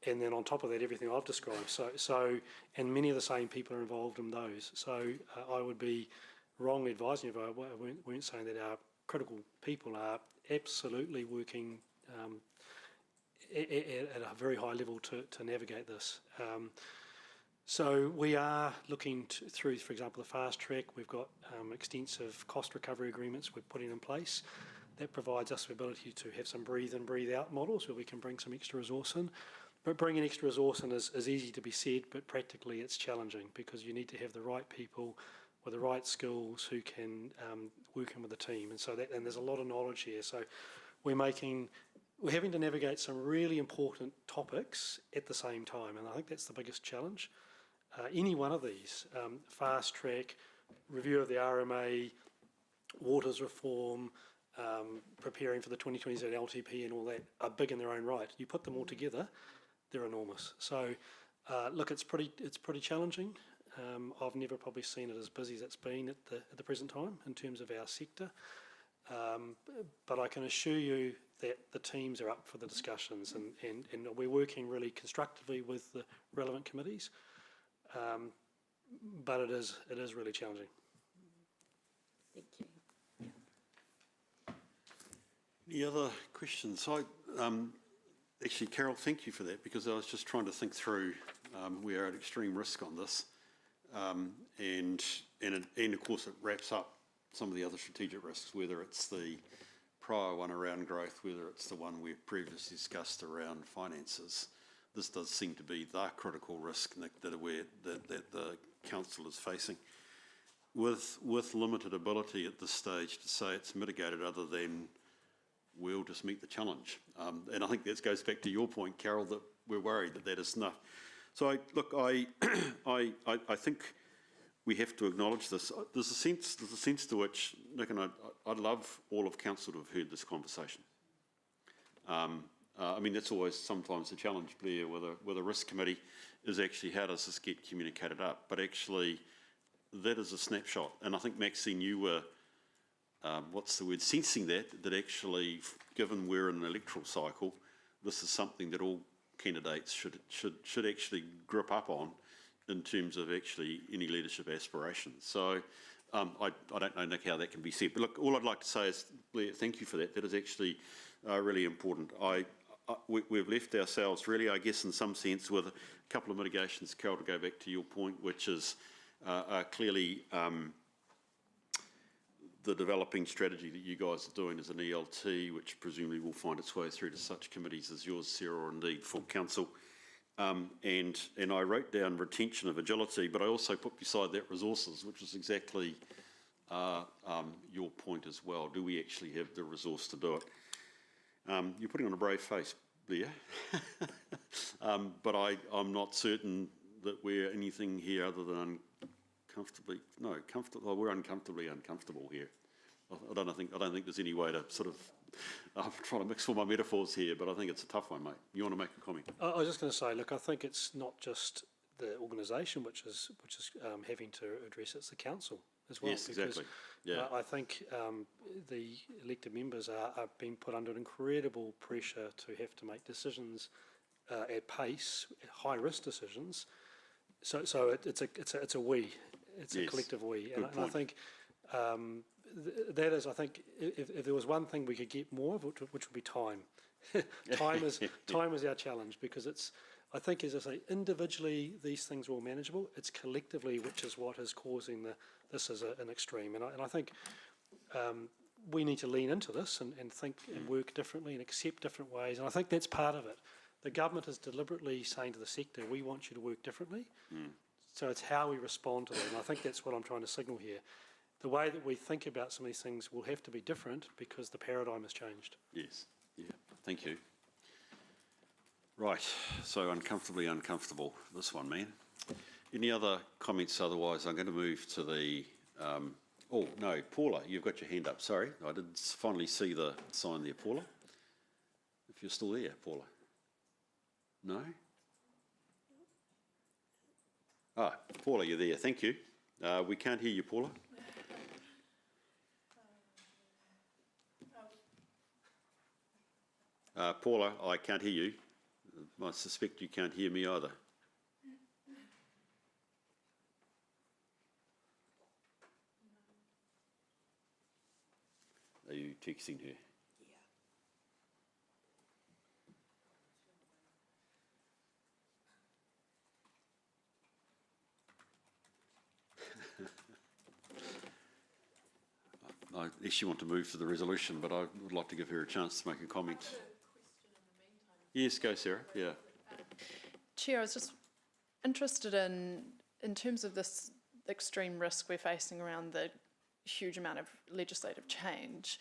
and then on top of that, everything I've described. So, and many of the same people are involved in those. So I would be wrong advising if I weren't saying that our critical people are absolutely working at a very high level to navigate this. So we are looking through, for example, the fast track. We've got extensive cost recovery agreements we're putting in place. That provides us the ability to have some breathe in, breathe out models where we can bring some extra resource in. But bringing extra resource in is easy to be said, but practically it's challenging because you need to have the right people with the right skills who can work in with the team. And so and there's a lot of knowledge here. So we're having to navigate some really important topics at the same time. And I think that's the biggest challenge. any one of these, fast track, review of the RMA, waters reform, preparing for the 2020 LTP and all that, are big in their own right. You put them all together, they're enormous. So, look, it's pretty challenging. I've never probably seen it as busy as it's been at the present time in terms of our sector. But I can assure you that the teams are up for the discussions, and we're working really constructively with the relevant committees. But it is really challenging. Thank you. Any other questions? Actually, Carol, thank you for that, because I was just trying to think through, we are at extreme risk on this. And of course it wraps up some of the other strategic risks, whether it's the prior one around growth, whether it's the one we've previously discussed around finances. This does seem to be the critical risk that the council is facing, with limited ability at this stage to say it's mitigated, other than we'll just meet the challenge. And I think that goes back to your point, Carol, that we're worried that is enough. So I think we have to acknowledge this. There's a sense to which, Nick, and I'd love all of council to have heard this conversation. I mean, that's always sometimes the challenge, Blair, with a risk committee, is actually how does this get communicated up? But actually, that is a snapshot. And I think, Maxine, you were, sensing that actually, given we're in an electoral cycle, this is something that all candidates should actually grip up on in terms of actually any leadership aspirations. So I don't know, Nick, how that can be said. But look, all I'd like to say is, Blair, thank you for that. That is actually really important. We've left ourselves really, I guess, in some sense, with a couple of mitigations, Carol, to go back to your point, which is clearly the developing strategy that you guys are doing as an ELT, which presumably will find its way through to such committees as yours, Sarah, or indeed full council. And I wrote down retention of agility, but I also put beside that resources, which is exactly your point as well. Do we actually have the resource to do it? You're putting on a brave face, Blair, but I'm not certain that we're anything here other than comfortable. We're uncomfortably uncomfortable here. I don't think there's any way to sort of. I'm trying to mix all my metaphors here, but I think it's a tough one, mate. You want to make a comment? I was just going to say, look, I think it's not just the organisation which is having to address, it's the council as well. Yes, exactly. Yeah. I think the elected members are being put under incredible pressure to have to make decisions at pace, high risk decisions. So it's a we. It's a collective we, and I think that is. I think if there was one thing we could get more of, which would be time. Time is our challenge, because it's. I think, as I say, individually these things are all manageable. It's collectively which is what is causing this as an extreme, and I think we need to lean into this and think and work differently and accept different ways, and I think that's part of it. The government is deliberately saying to the sector, we want you to work differently. So it's how we respond to that, and I think that's what I'm trying to signal here. The way that we think about some of these things will have to be different because the paradigm has changed. Yes, yeah, thank you. Right, so uncomfortably uncomfortable, this one, man. Any other comments? Otherwise, I'm going to move to the, oh no, Paula, you've got your hand up, sorry. I did finally see the sign there, Paula. If you're still there, Paula. No? Ah, Paula, you're there, thank you. We can't hear you, Paula. Paula, I can't hear you. I suspect you can't hear me either. Are you texting her? I actually want to move to the resolution, but I would like to give her a chance to make a comment. Yes, go Sarah, yeah. Chair, I was just interested in terms of this extreme risk we're facing around the huge amount of legislative change,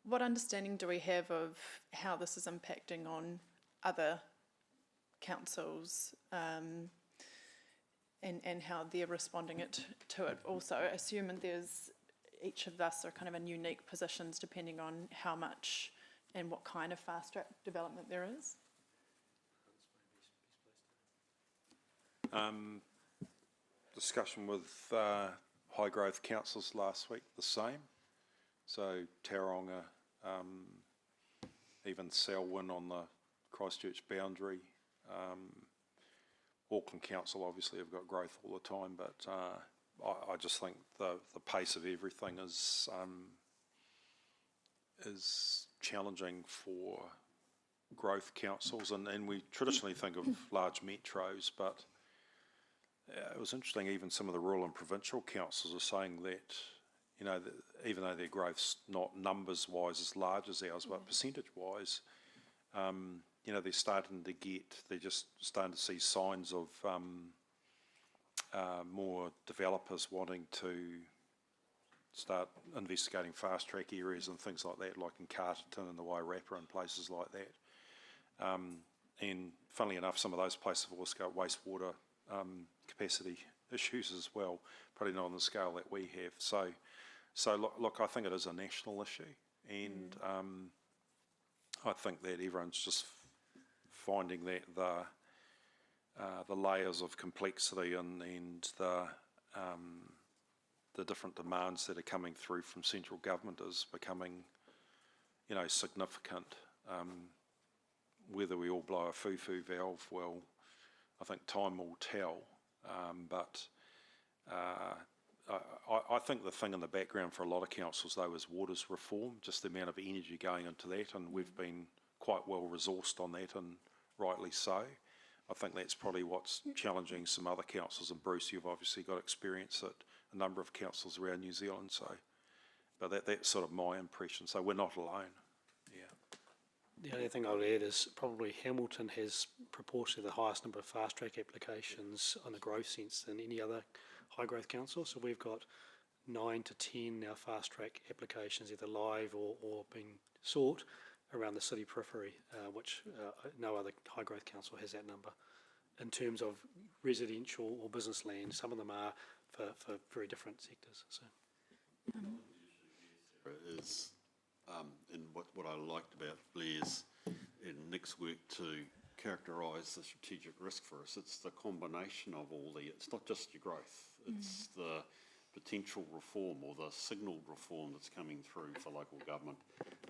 what understanding do we have of how this is impacting on other councils? and how they're responding to it also, assuming each of us are kind of in unique positions depending on how much and what kind of fast track development there is. Discussion with high growth councils last week, the same. So Tauranga, even Selwyn on the Christchurch boundary. Auckland Council obviously have got growth all the time, but I just think the pace of everything is challenging for growth councils, and we traditionally think of large metros, but it was interesting, even some of the rural and provincial councils are saying that, you know, that even though their growth's not numbers-wise as large as ours, but percentage-wise, you know, they're just starting to see signs of more developers wanting to start investigating fast-track areas and things like that, like in Carterton and the Wairarapa and places like that. And funnily enough, some of those places have also got wastewater capacity issues as well, probably not on the scale that we have. So look, I think it is a national issue, and I think that everyone's just finding that the layers of complexity and the different demands that are coming through from central government is becoming, you know, significant. Whether we all blow a foo-foo valve, well, I think time will tell. But I think the thing in the background for a lot of councils, though, is waters reform, just the amount of energy going into that, and we've been quite well resourced on that, and rightly so. I think that's probably what's challenging some other councils, and Bruce, you've obviously got experience at a number of councils around New Zealand, so, but that's sort of my impression, so we're not alone, yeah. The only thing I would add is probably Hamilton has proportionally the highest number of fast track applications on a growth sense than any other high growth council, so we've got 9 to 10 now fast track applications either live or being sought around the city periphery, which no other high growth council has that number. In terms of residential or business land, some of them are for very different sectors. So. Is, and what I liked about Blair's and Nick's work to characterise the strategic risk for us, it's the combination of all it's not just your growth, it's the potential reform or the signalled reform that's coming through for local government,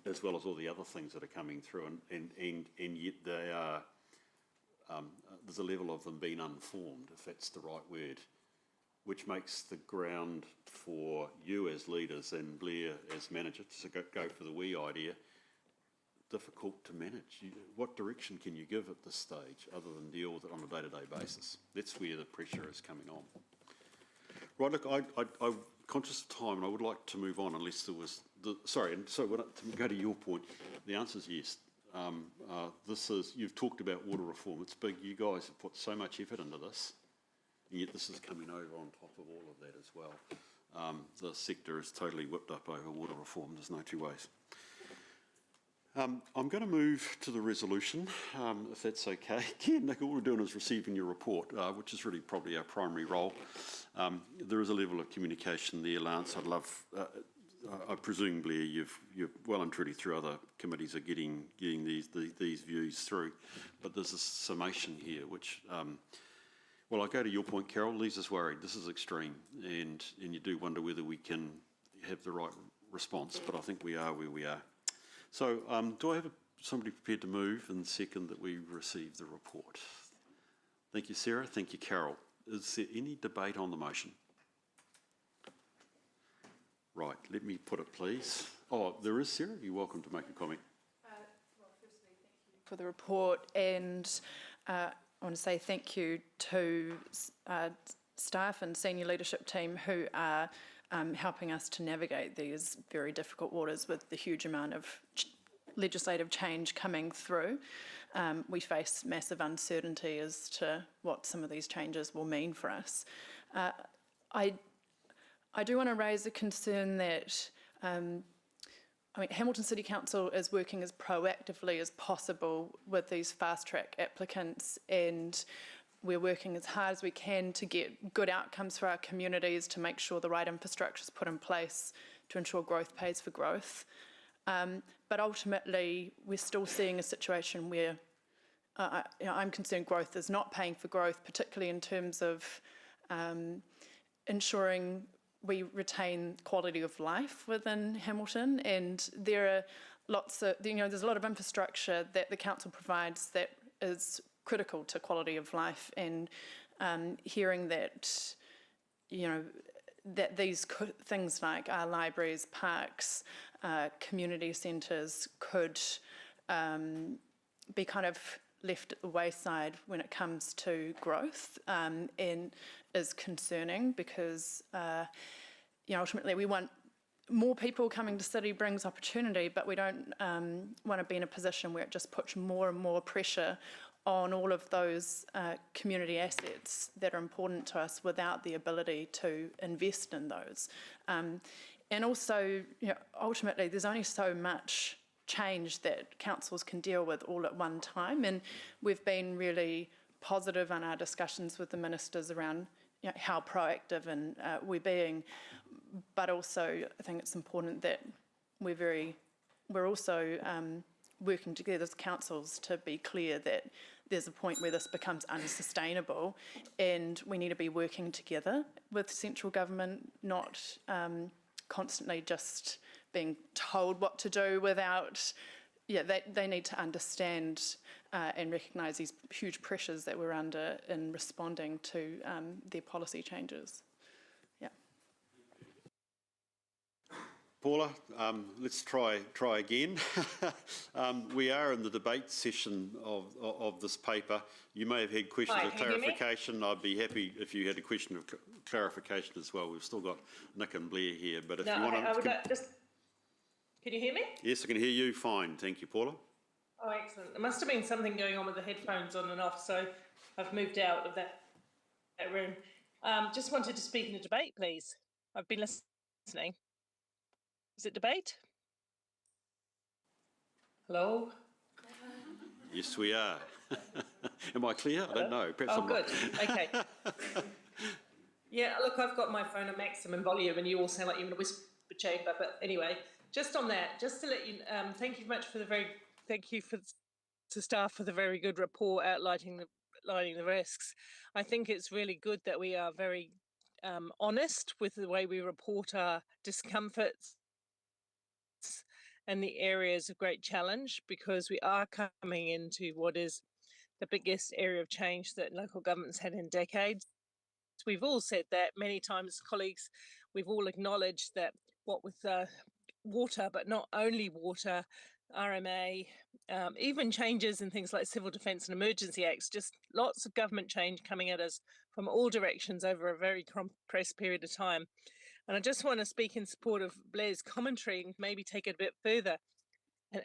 as well as all the other things that are coming through, and yet they are, there's a level of them being unformed, if that's the right word, which makes the ground for you as leaders and Blair as manager to go for the we idea difficult to manage. What direction can you give at this stage other than deal with it on a day-to-day basis? That's where the pressure is coming on. Right, look, I'm conscious of time and I would like to move on unless there was, to go to your point, the answer is yes. You've talked about water reform, it's big, you guys have put so much effort into this, and yet this is coming over on top of all of that as well. The sector is totally whipped up over water reform, there's no two ways. I'm going to move to the resolution, if that's okay. Again, Nick, all we're doing is receiving your report, which is really probably our primary role. There is a level of communication there, Lance. I'd love, I presume, Blair, you're well and truly through other committees are getting these views through, but there's a summation here, which, well, I go to your point, Carol, leaves us worried. This is extreme, and you do wonder whether we can have the right response, but I think we are where we are. So do I have somebody prepared to move and second that we receive the report? Thank you, Sarah. Thank you, Carol. Is there any debate on the motion? Right, let me put it, please. Oh, there is, Sarah. You're welcome to make a comment. Well, firstly, thank you for the report, and I want to say thank you to staff and senior leadership team who are helping us to navigate these very difficult waters with the huge amount of legislative change coming through. We face massive uncertainty as to what some of these changes will mean for us. I do want to raise a concern that Hamilton City Council is working as proactively as possible with these fast-track applicants, and we're working as hard as we can to get good outcomes for our communities, to make sure the right infrastructure is put in place to ensure growth pays for growth. But ultimately, we're still seeing a situation where I'm concerned growth is not paying for growth, particularly in terms of ensuring we retain quality of life within Hamilton. And there are lots of, there's a lot of infrastructure that the council provides that is critical to quality of life, and hearing that, that these things like our libraries, parks, community centres could be kind of left at the wayside when it comes to growth, and is concerning, because ultimately we want more people coming to city brings opportunity, but we don't want to be in a position where it just puts more and more pressure on all of those community assets that are important to us without the ability to invest in those. And also, ultimately, there's only so much change that councils can deal with all at one time, and we've been really positive in our discussions with the ministers around how proactive and we're being, but also I think it's important that we're also working together as councils to be clear that there's a point where this becomes unsustainable, and we need to be working together with central government, not constantly just being told what to do without, they need to understand and recognise these huge pressures that we're under in responding to their policy changes. Paula, let's try again. We are in the debate session of this paper. You may have had questions of clarification. I'd be happy if you had a question of clarification as well. We've still got Nick and Blair here, but if you want to... Can you hear me? Yes, I can hear you fine. Thank you, Paula. Oh, excellent. There must have been something going on with the headphones on and off, so I've moved out of that room. Just wanted to speak in a debate, please. I've been listening. Is it debate? Hello? Yes, we are. Am I clear? I don't know. Perhaps I'm good. not. Okay. Yeah, look, I've got my phone at maximum volume and you all sound like you're in a whisper chamber, but anyway, just on that, just to let you, thank you much for to staff for the very good report outlining the risks. I think it's really good that we are very honest with the way we report our discomforts and the areas of great challenge, because we are coming into what is the biggest area of change that local governments had in decades. We've all said that many times, colleagues. We've all acknowledged that what with water, but not only water, RMA, even changes in things like Civil Defence and Emergency Acts, just lots of government change coming at us from all directions over a very compressed period of time. And I just want to speak in support of Blair's commentary and maybe take it a bit further.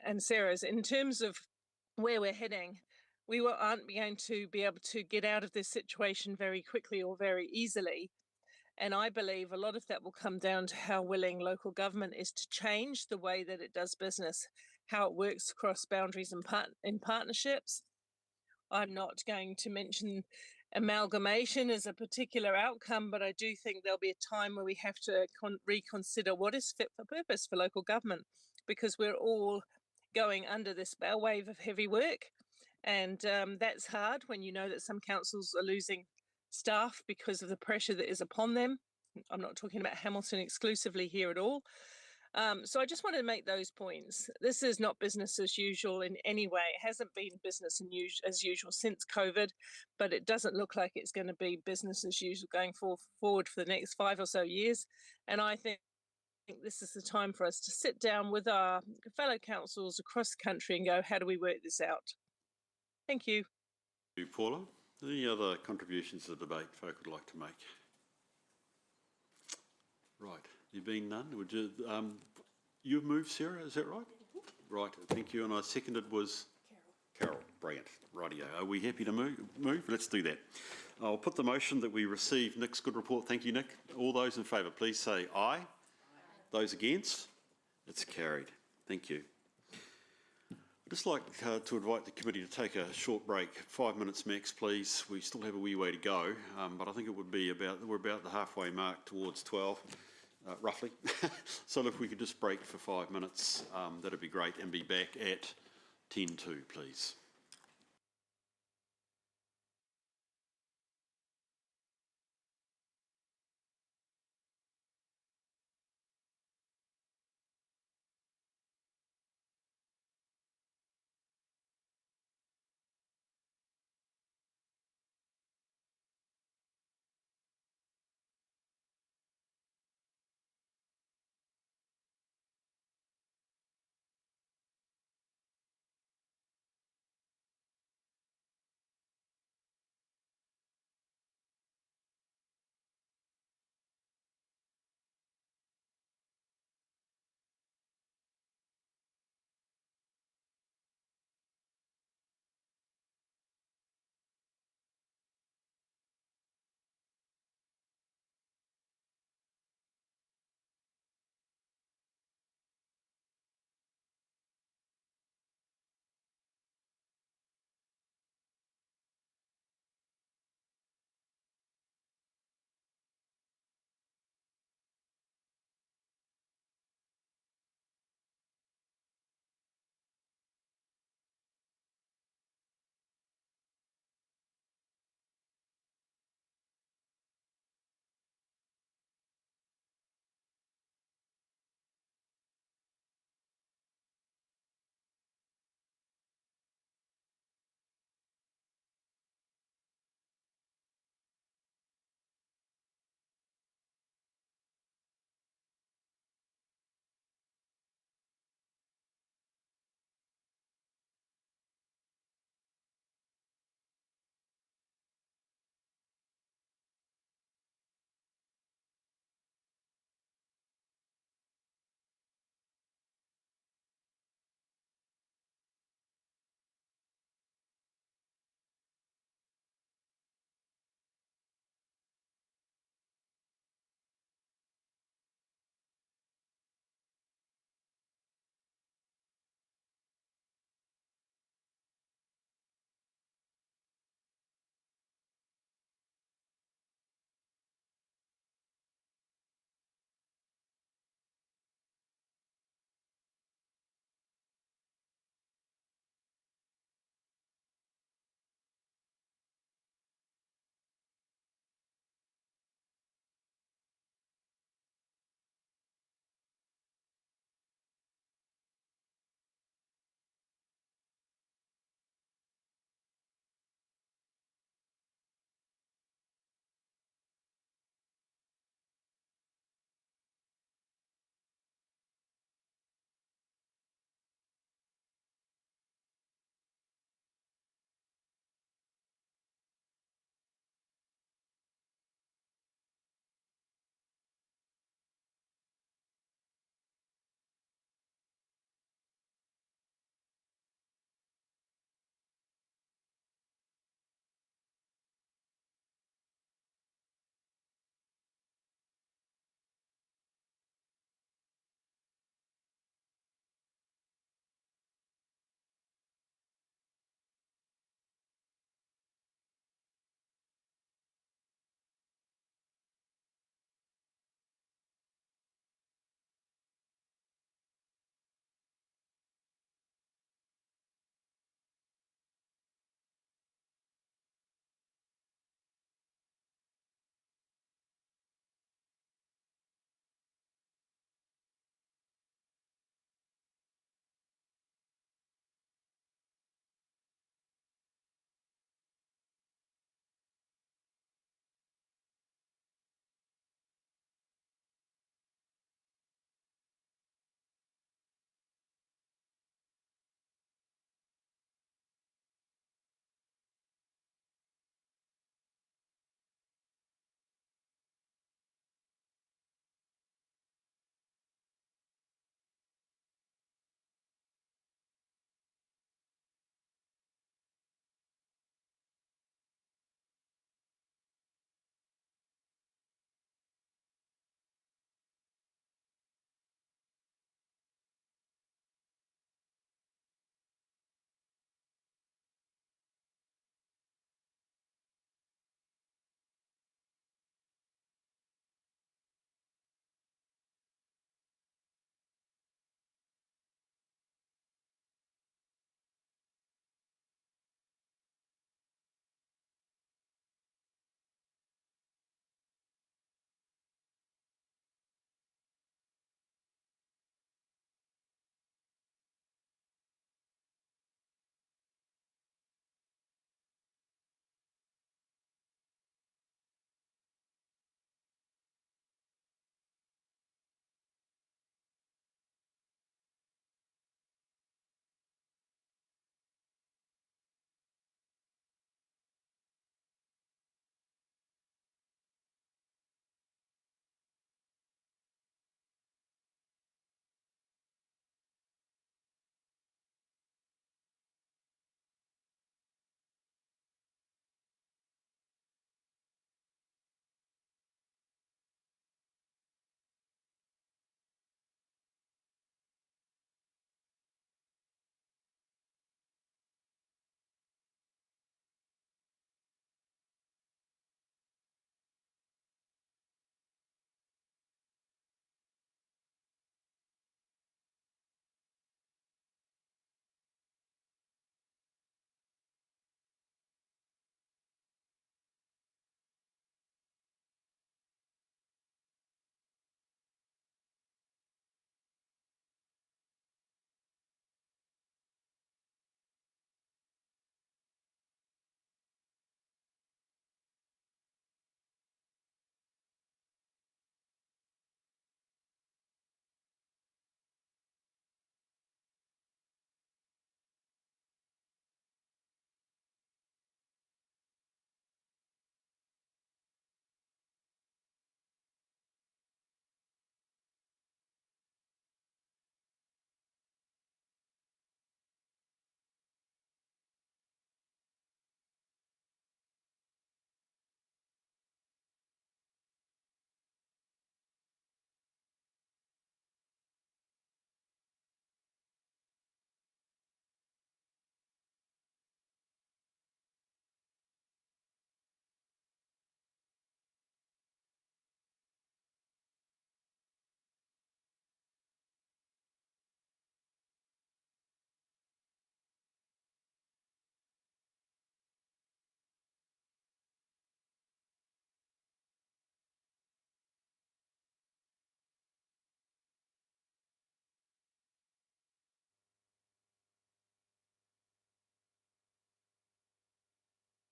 And Sarah's, in terms of where we're heading, we aren't going to be able to get out of this situation very quickly or very easily. And I believe a lot of that will come down to how willing local government is to change the way that it does business, how it works across boundaries and in partnerships. I'm not going to mention amalgamation as a particular outcome, but I do think there'll be a time where we have to reconsider what is fit for purpose for local government, because we're all going under this bow wave of heavy work. And that's hard when you know that some councils are losing staff because of the pressure that is upon them. I'm not talking about Hamilton exclusively here at all. So I just wanted to make those points. This is not business as usual in any way. It hasn't been business as usual since COVID, but it doesn't look like it's going to be business as usual going forward for the next 5 or so years. And I think this is the time for us to sit down with our fellow councils across the country and go, how do we work this out? Thank you. Thank you, Paula. Any other contributions to the debate folk would like to make? Right, there been none. Would you, you moved, Sarah, is that right? Right, thank you. And I seconded was? Carol. Brilliant. Rightio. Are we happy to move? Let's do that. I'll put the motion that we receive Nick's good report. Thank you, Nick. All those in favour, please say aye. Those against? It's carried. Thank you. I'd just like to invite the committee to take a short break, 5 minutes max, please. We still have a wee way to go, but I think it would be we're about the halfway mark towards 12, roughly. So if we could just break for 5 minutes, that'd be great, and be back at 10:02, please.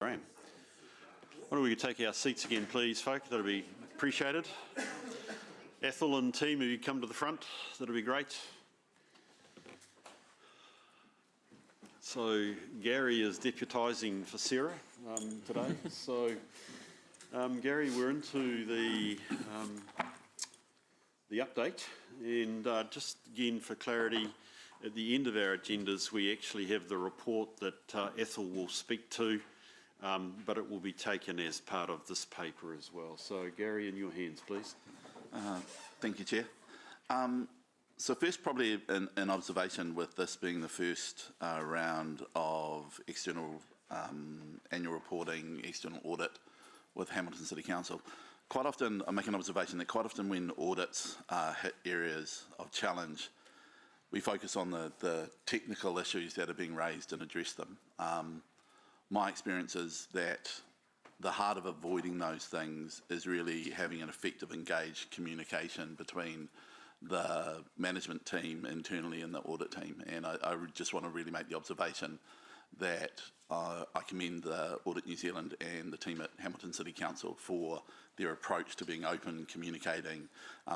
Graham. Why don't we take our seats again, please, folk? That'll be appreciated. Ethel and team, if you come to the front, that'll be great. So Gary is deputising for Sarah today. So Gary, we're into the update, and just again for clarity, at the end of our agendas we actually have the report that Ethel will speak to, but it will be taken as part of this paper as well. So Gary, in your hands, please. Thank you, Chair. So first, probably an observation with this being the first round of external annual reporting, external audit with Hamilton City Council. Quite often, I make an observation that quite often when audits hit areas of challenge, we focus on the technical issues that are being raised and address them. My experience is that the heart of avoiding those things is really having an effective, engaged communication between the management team internally and the audit team. And I just want to really make the observation that I commend the Audit New Zealand and the team at Hamilton City Council for their approach to being open, communicating,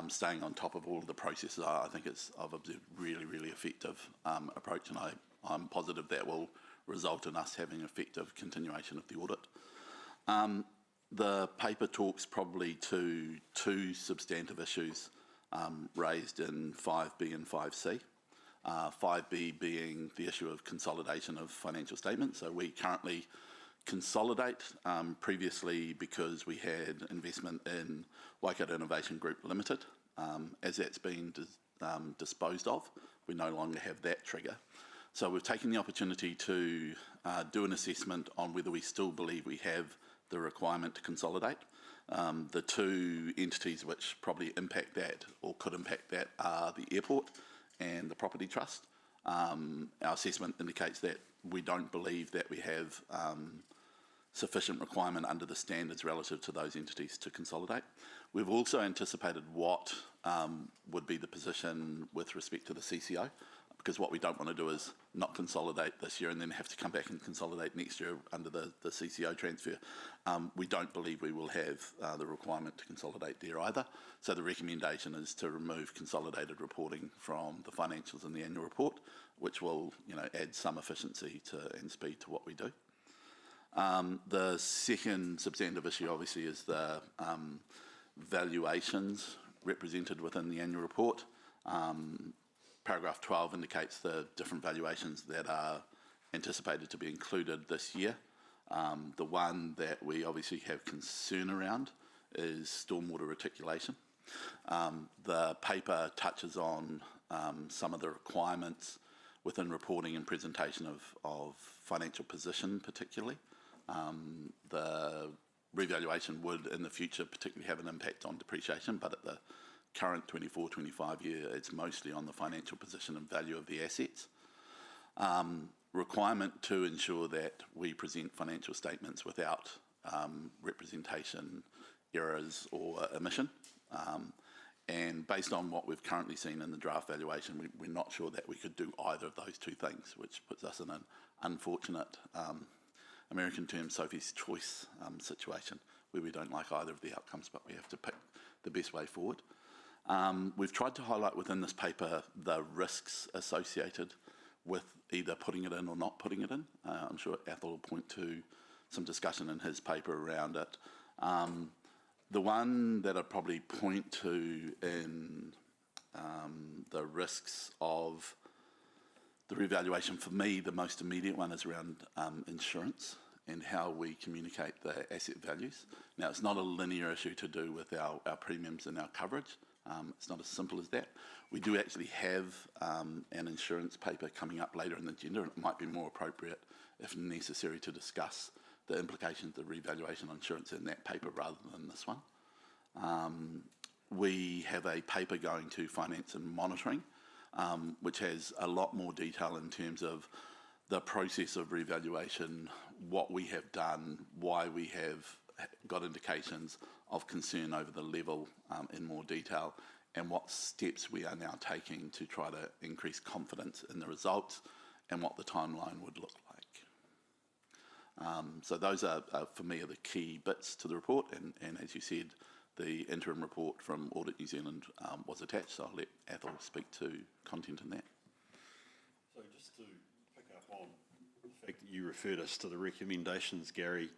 staying on top of all of the processes. I think I've observed really, really effective approach, and I'm positive that will result in us having effective continuation of the audit. The paper talks probably to two substantive issues raised in 5B and 5C. 5B being the issue of consolidation of financial statements. So we currently consolidate, previously because we had investment in Waikato Innovation Group Limited. As that's been disposed of, we no longer have that trigger. So we've taken the opportunity to do an assessment on whether we still believe we have the requirement to consolidate. The two entities which probably impact that or could impact that are the airport and the property trust. Our assessment indicates that we don't believe that we have sufficient requirement under the standards relative to those entities to consolidate. We've also anticipated what would be the position with respect to the CCO, because what we don't want to do is not consolidate this year and then have to come back and consolidate next year under the CCO transfer. We don't believe we will have the requirement to consolidate there either. So the recommendation is to remove consolidated reporting from the financials in the annual report, which will, add some efficiency and speed to what we do. The second substantive issue obviously is the valuations represented within the annual report. Paragraph 12 indicates the different valuations that are anticipated to be included this year. The one that we obviously have concern around is stormwater reticulation. The paper touches on some of the requirements within reporting and presentation of financial position particularly. The revaluation would in the future particularly have an impact on depreciation, but at the current 24-25 year, it's mostly on the financial position and value of the assets. Requirement to ensure that we present financial statements without representation errors or omission. And based on what we've currently seen in the draft valuation, we're not sure that we could do either of those two things, which puts us in an unfortunate American term Sophie's choice situation, where we don't like either of the outcomes, but we have to pick the best way forward. We've tried to highlight within this paper the risks associated with either putting it in or not putting it in. I'm sure Athol will point to some discussion in his paper around it. The one that I'd probably point to in the risks of the revaluation, for me, the most immediate one is around insurance and how we communicate the asset values. Now, it's not a linear issue to do with our premiums and our coverage. It's not as simple as that. We do actually have an insurance paper coming up later in the agenda, and it might be more appropriate, if necessary, to discuss the implications of revaluation on insurance in that paper rather than this one. We have a paper going to Finance and Monitoring, which has a lot more detail in terms of the process of revaluation, what we have done, why we have got indications of concern over the level in more detail, and what steps we are now taking to try to increase confidence in the results and what the timeline would look So those are, for me, are the key bits to the report, and as you said, the interim report from Audit New Zealand was attached, so I'll let Athol speak to content in that. So just to pick up on the fact that you referred us to the recommendations, Gary,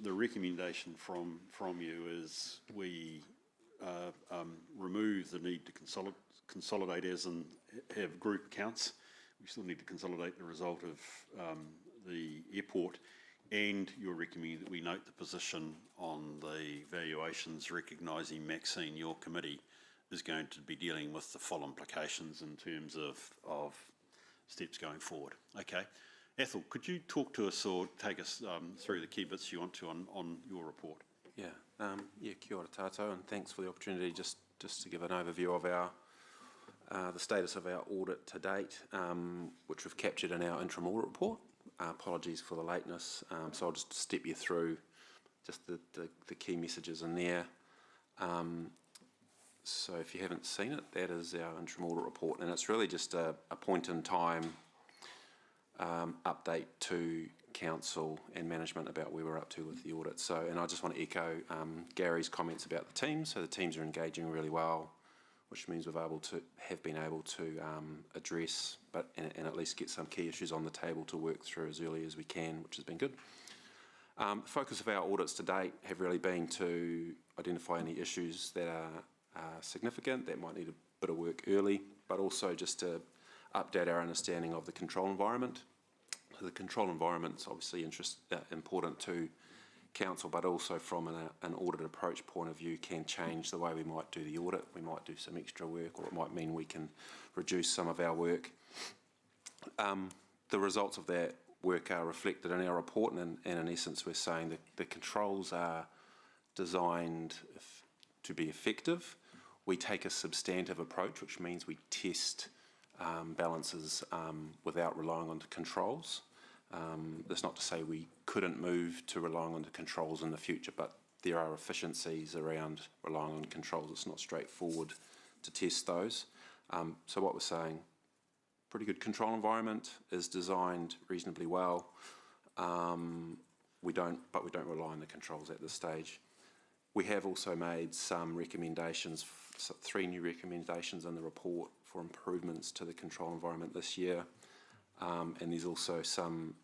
the recommendation from you is we remove the need to consolidate as in have group accounts. We still need to consolidate the result of the airport, and you're recommending that we note the position on the valuations, recognising, Maxine, your committee is going to be dealing with the full implications in terms of steps going forward. Okay. Athol, could you talk to us or take us through the key bits you want to on your report? Yeah, kia ora tātou, and thanks for the opportunity just to give an overview of our the status of our audit to date, which we've captured in our interim audit report. Apologies for the lateness, so I'll just step you through just the key messages in there. So if you haven't seen it, that is our interim audit report, and it's really just a point in time update to council and management about where we're up to with the audit. So, and I just want to echo Gary's comments about the teams. So the teams are engaging really well, which means we've been able to address and at least get some key issues on the table to work through as early as we can, which has been good. The focus of our audits to date have really been to identify any issues that are significant, that might need a bit of work early, but also just to update our understanding of the control environment. So the control environment's obviously important to council, but also from an audit approach point of view can change the way we might do the audit. We might do some extra work, or it might mean we can reduce some of our work. The results of that work are reflected in our report, and in essence we're saying that the controls are designed to be effective. We take a substantive approach, which means we test balances without relying on the controls. That's not to say we couldn't move to relying on the controls in the future, but there are efficiencies around relying on controls. It's not straightforward to test those. So what we're saying, pretty good control environment, is designed reasonably well. But we don't rely on the controls at this stage. We have also made some recommendations, 3 new recommendations in the report for improvements to the control environment this year. And there's also some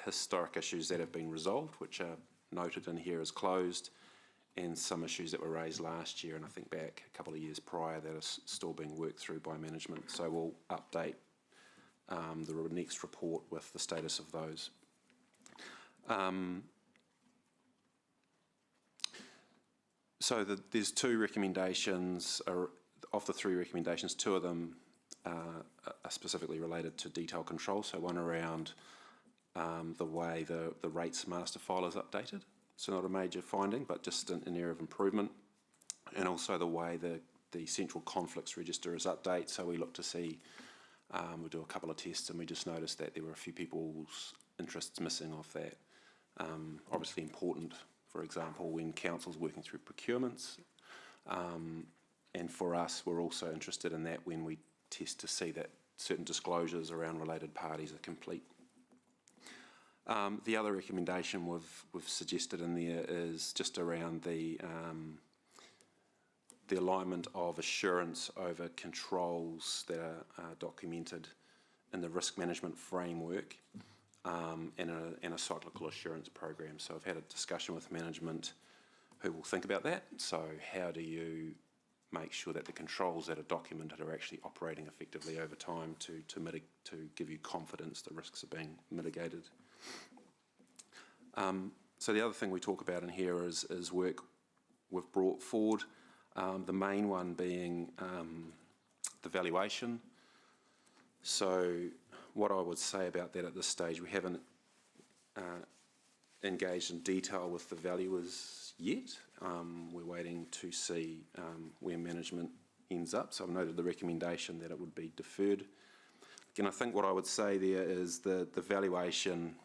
historic issues that have been resolved, which are noted in here as closed, and some issues that were raised last year and I think back a couple of years prior that are still being worked through by management. So we'll update the next report with the status of those. So there's 2 recommendations. Of the 3 recommendations, 2 of them are specifically related to detail control. So one around the way the rates master file is updated. So not a major finding, but just an area of improvement. And also the way the central conflicts register is updated. So we look to see, we do a couple of tests and we just noticed that there were a few people's interests missing off that. Obviously important, for example, when council's working through procurements. And for us, we're also interested in that when we test to see that certain disclosures around related parties are complete. The other recommendation we've suggested in there is just around the alignment of assurance over controls that are documented in the risk management framework and a cyclical assurance program. So I've had a discussion with management who will think about that. So how do you make sure that the controls that are documented are actually operating effectively over time to give you confidence the risks are being mitigated. So the other thing we talk about in here is work we've brought forward, the main one being the valuation. So what I would say about that at this stage, we haven't engaged in detail with the valuers yet. We're waiting to see where management ends up. So I've noted the recommendation that it would be deferred. Again, I think what I would say there is the valuation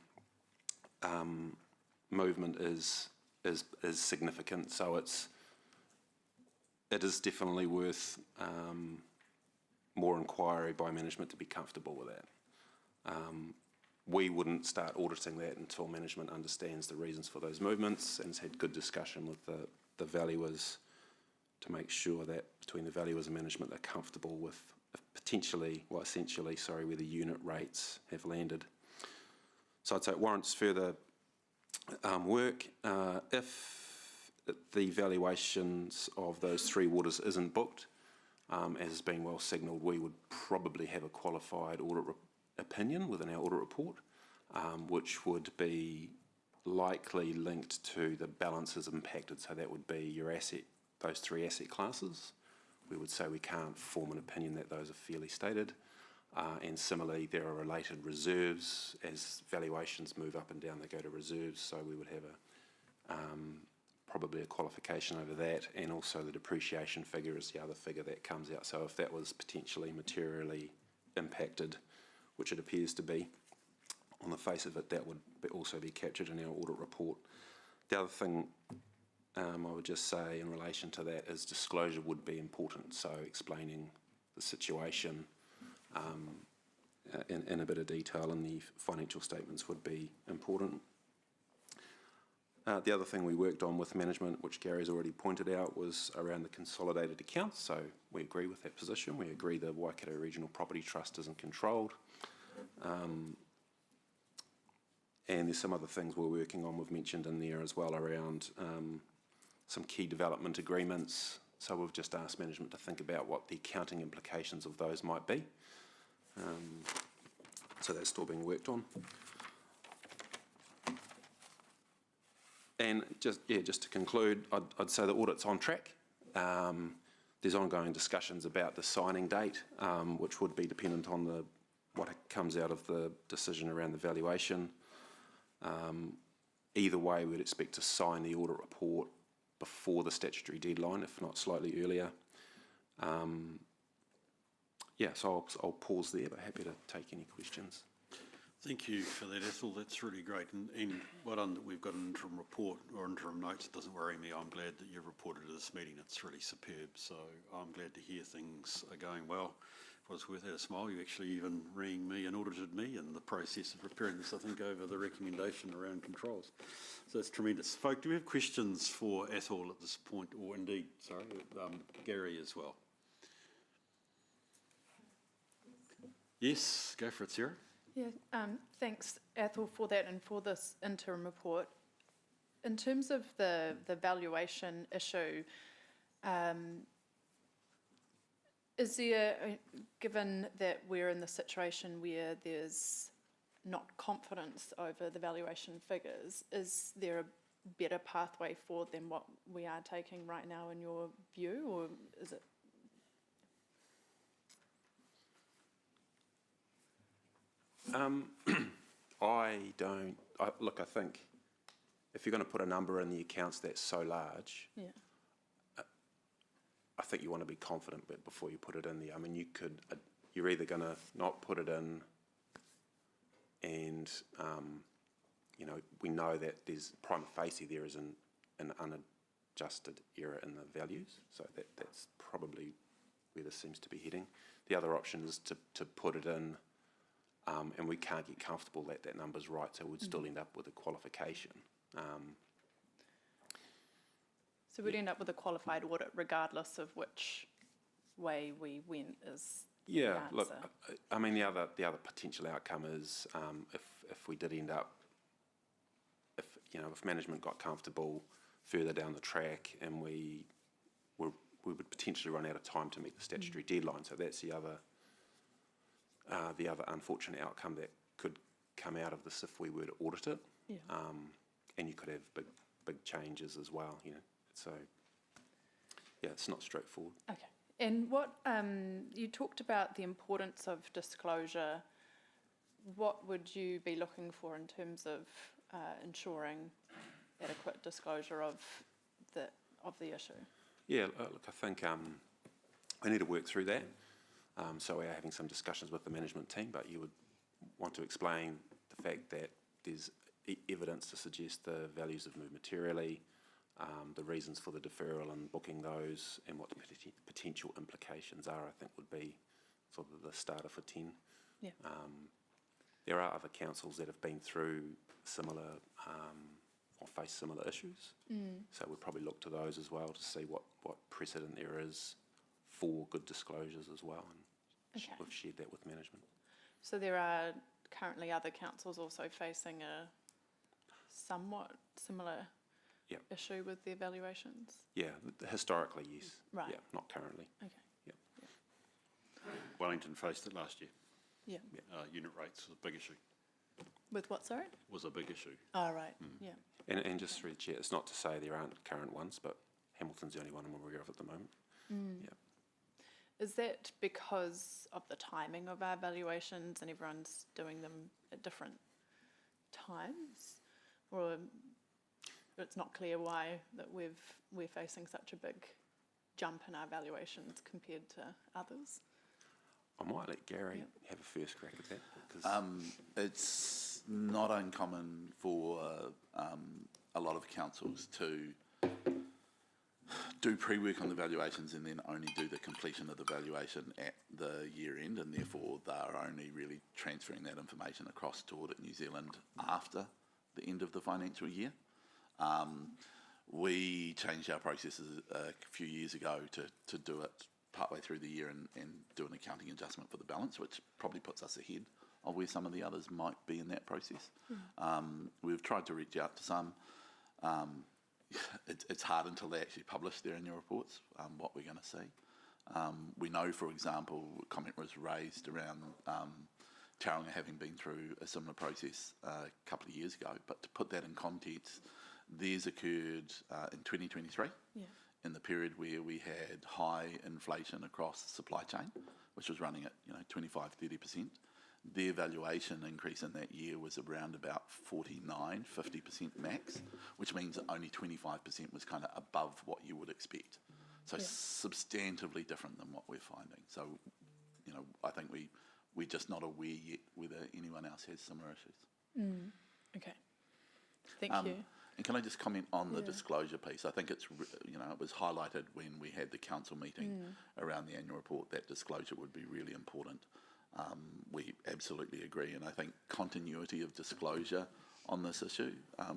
movement is significant. So it is definitely worth more inquiry by management to be comfortable with that. we wouldn't start auditing that until management understands the reasons for those movements and has had good discussion with the valuers to make sure that between the valuers and management they're comfortable with essentially where the unit rates have landed. So I'd say it warrants further work. If the valuations of those three waters isn't booked, as has been well signalled, we would probably have a qualified audit opinion within our audit report, which would be likely linked to the balances impacted. So that would be your asset, those three asset classes. We would say we can't form an opinion that those are fairly stated. And similarly, there are related reserves. As valuations move up and down, they go to reserves. So we would have probably a qualification over that. And also the depreciation figure is the other figure that comes out. So if that was potentially materially impacted, which it appears to be, on the face of it, that would also be captured in our audit report. The other thing I would just say in relation to that is disclosure would be important. So explaining the situation in a bit of detail in the financial statements would be important. The other thing we worked on with management, which Gary's already pointed out, was around the consolidated accounts. So we agree with that position. We agree the Waikato Regional Property Trust isn't controlled. And there's some other things we're working on, we've mentioned in there as well, around some key development agreements. So we've just asked management to think about what the accounting implications of those might be. So that's still being worked on. And just to conclude, I'd say the audit's on track. There's ongoing discussions about the signing date, which would be dependent on what comes out of the decision around the valuation. Either way, we'd expect to sign the audit report before the statutory deadline, if not slightly earlier. So I'll pause there, but happy to take any questions. Thank you for that, Ethel. That's really great. And well done that we've got an interim report or interim notes. It doesn't worry me. I'm glad that you've reported at this meeting. It's really superb. So I'm glad to hear things are going well. If I was worth a smile, you actually even rang me and audited me in the process of preparing this, I think, over the recommendation around controls. So that's tremendous. Folk, do we have questions for Ethel at this point, or indeed, sorry, Gary as well? Yes, go for it, Sarah. Yeah, thanks, Ethel, for that and for this interim report. In terms of the valuation issue, is there, given that we're in the situation where there's not confidence over the valuation figures, is there a better pathway forward than what we are taking right now in your view, or is it? I think if you're going to put a number in the accounts that's so large, I think you want to be confident before you put it in there. I mean, you're either going to not put it in and, we know that there's prima facie there is an unadjusted error in the values. So that's probably where this seems to be heading. The other option is to put it in and we can't get comfortable that that number's right, so we'd still end up with a qualification. So we'd end up with a qualified audit regardless of which way we went is the answer. Look, I mean, the other potential outcome is if we did end up, if management got comfortable further down the track and we would potentially run out of time to meet the statutory deadline. So that's the other unfortunate outcome that could come out of this if we were to audit it. And you could have big changes as well, So, it's not straightforward. Okay. And what, you talked about the importance of disclosure. What would you be looking for in terms of ensuring adequate disclosure of the issue? Look, I think we need to work through that. So we are having some discussions with the management team, but you would want to explain the fact that there's evidence to suggest the values have moved materially, the reasons for the deferral and booking those, and what the potential implications are, I think would be sort of the starter for 10. There are other councils that have been through similar or face similar issues. So we'd probably look to those as well to see what precedent there is for good disclosures as well. And Okay. we've shared that with management. So there are currently other councils also facing a somewhat similar Yep. issue with their valuations? Yeah, historically, yes. Right. Yeah, not currently. Okay. Wellington faced it last year. Yeah. Unit rates was a big issue. With what, sorry? Was a big issue. Oh, right, yeah. And just through the chair, it's not to say there aren't current ones, but Hamilton's the only one I'm aware of at the moment. Yeah. Is that because of the timing of our valuations and everyone's doing them at different times? Or it's not clear why that we're facing such a big jump in our valuations compared to others? I might let Gary have a first crack at that. 'Cause It's not uncommon for a lot of councils to do pre-work on the valuations and then only do the completion of the valuation at the year end, and therefore they're only really transferring that information across to Audit New Zealand after the end of the financial year. We changed our processes a few years ago to do it partway through the year and do an accounting adjustment for the balance, which probably puts us ahead of where some of the others might be in that process. We've tried to reach out to some. It's hard until they actually publish their annual reports, what we're going to see. We know, for example, a comment was raised around Tauranga having been through a similar process a couple of years ago, but to put that in context, theirs occurred in 2023. Yeah. In the period where we had high inflation across the supply chain, which was running at 25-30%. Their valuation increase in that year was around about 49-50% max, which means that only 25% was kind of above what you would expect. So substantively different than what we're finding. So, I think we're just not aware yet whether anyone else has similar issues. Okay. Thank you. And can I just comment on the disclosure piece? I think it's, it was highlighted when we had the council meeting around the annual report, that disclosure would be really important. We absolutely agree, and I think continuity of disclosure on this issue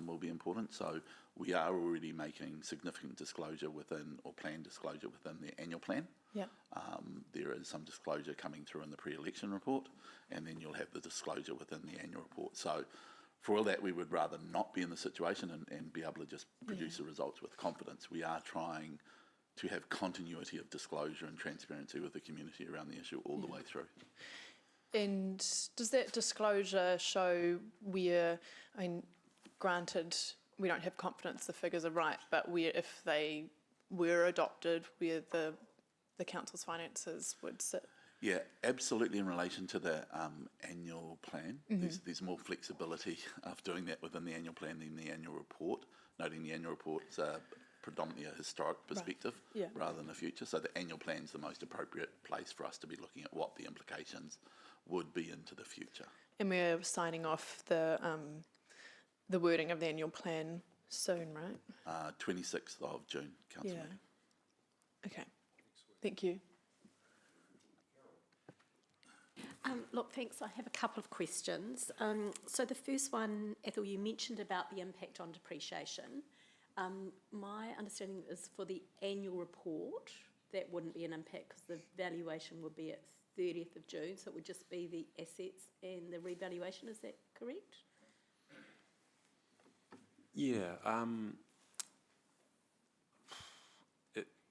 will be important. So we are already making significant disclosure within, or planned disclosure within the annual plan. Yeah. There is some disclosure coming through in the pre-election report, and then you'll have the disclosure within the annual report. So for all that, we would rather not be in the situation and be able to just produce the results with confidence. We are trying to have continuity of disclosure and transparency with the community around the issue all the way through. And does that disclosure show where, granted, we don't have confidence the figures are right, but where if they were adopted, where the council's finances would sit? Yeah, absolutely. In relation to the annual plan, there's more flexibility of doing that within the annual plan than the annual report, noting the annual report's predominantly a historic perspective rather than a future. So the annual plan's the most appropriate place for us to be looking at what the implications would be into the future. And we're signing off the wording of the annual plan soon, right? 26th of June, Council meeting. Okay. Thank you. Look, thanks. I have a couple of questions. So the first one, Ethel, you mentioned about the impact on depreciation. My understanding is for the annual report, that wouldn't be an impact because the valuation would be at 30th of June, so it would just be the assets and the revaluation. Is that correct? Yeah.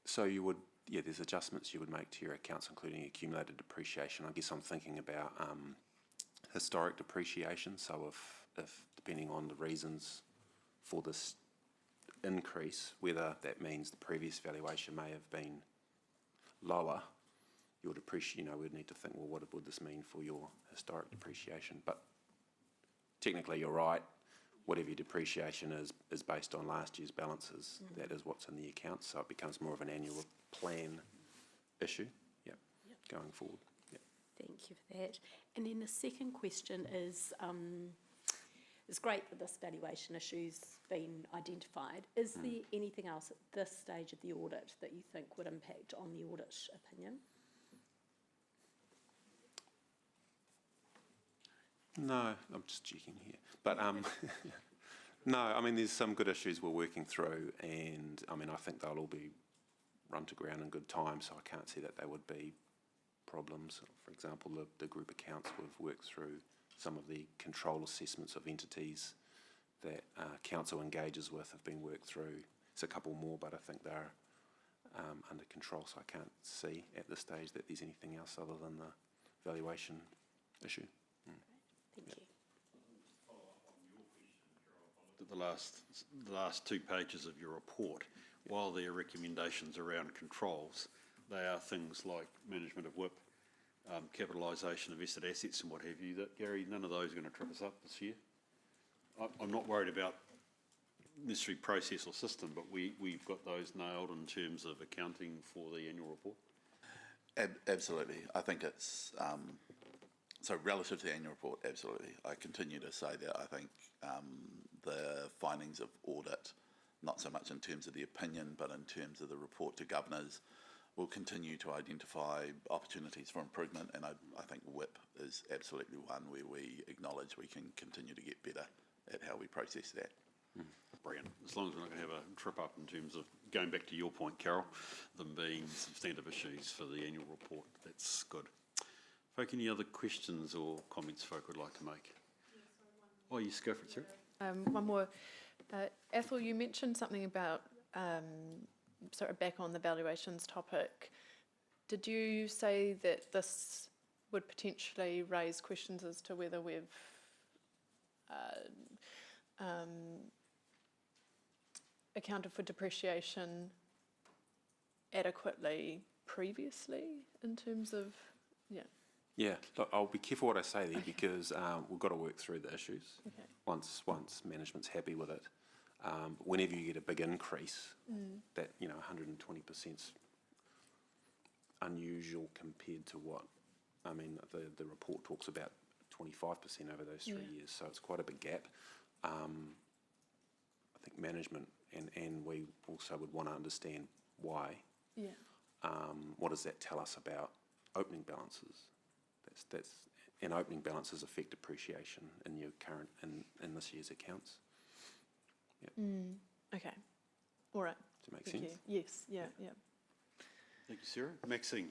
So you would, there's adjustments you would make to your accounts, including accumulated depreciation. I guess I'm thinking about historic depreciation. So if depending on the reasons for this increase, whether that means the previous valuation may have been lower, your depreciation, we'd need to think, well, what would this mean for your historic depreciation? But technically, you're right. Whatever your depreciation is based on last year's balances. That is what's in the accounts. So it becomes more of an annual plan issue. Going forward. Thank you for that. And then the second question is, it's great that this valuation issue's been identified. Is there anything else at this stage of the audit that you think would impact on the audit opinion? No, I'm just checking here. But no, I mean, there's some good issues we're working through, and I mean, I think they'll all be run to ground in good time, so I can't see that they would be problems. For example, the group accounts, we've worked through some of the control assessments of entities that council engages with have been worked through. There's a couple more, but I think they're under control, so I can't see at this stage that there's anything else other than the valuation issue. Thank you. The last 2 pages of your report, while there are recommendations around controls, they are things like management of WIP, capitalisation of vested assets and what have you, that, Gary, none of those are going to trip us up this year. I'm not worried about necessary process or system, but we've got those nailed in terms of accounting for the annual report. Absolutely. I think it's, so relative to the annual report, absolutely. I continue to say that I think the findings of audit, not so much in terms of the opinion, but in terms of the report to governors, will continue to identify opportunities for improvement, and I think WIP is absolutely one where we acknowledge we can continue to get better at how we process that. Brilliant. As long as we're not going to have a trip up in terms of, going back to your point, Carol, them being substantive issues for the annual report, that's good. Folk, any other questions or comments folk would like to make? Oh, yes, go for it, Sarah. One more. Ethel, you mentioned something about, sort of back on the valuations topic. Did you say that this would potentially raise questions as to whether we've accounted for depreciation adequately previously in terms of, Yeah, look, I'll be careful what I say there because we've got to work through the issues once management's happy with it. Whenever you get a big increase, that 120%'s unusual compared to what, I mean, the report talks about 25% over those 3 years, so it's quite a big gap. I think management and we also would want to understand why. What does that tell us about opening balances? And opening balances affect depreciation in your current in this year's accounts. Okay. All right. Does that make Thank sense? you. Yes. Yeah. Thank you, Sarah. Maxine.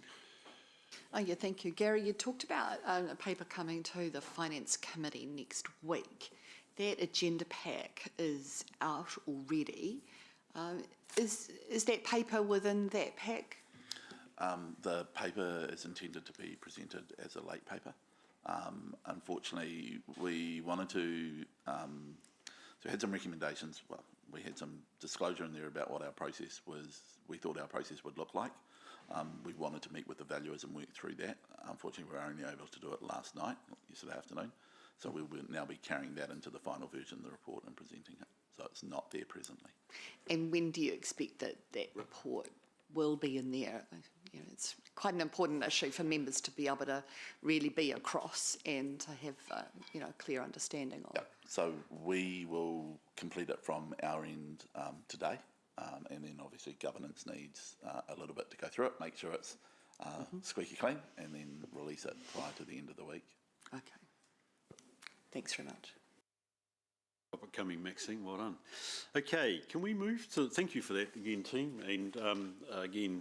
Oh, yeah, thank you. Gary, you talked about a paper coming to the Finance Committee next week. That agenda pack is out already. Is that paper within that pack? The paper is intended to be presented as a late paper. Unfortunately, we wanted to, so we had some recommendations. Well, we had some disclosure in there about what our process was, we thought our process would look like. We wanted to meet with the valuers and work through that. Unfortunately, we were only able to do it last night, yesterday afternoon. So we will now be carrying that into the final version of the report and presenting it. So it's not there presently. And when do you expect that report will be in there? It's quite an important issue for members to be able to really be across and to have a clear understanding of. So we will complete it from our end today, and then obviously governance needs a little bit to go through it, make sure it's squeaky clean, and then release it prior to the end of the week. Okay. Thanks very much. Coming, Maxine, well done. Okay, can we move to, thank you for that again, team, and again,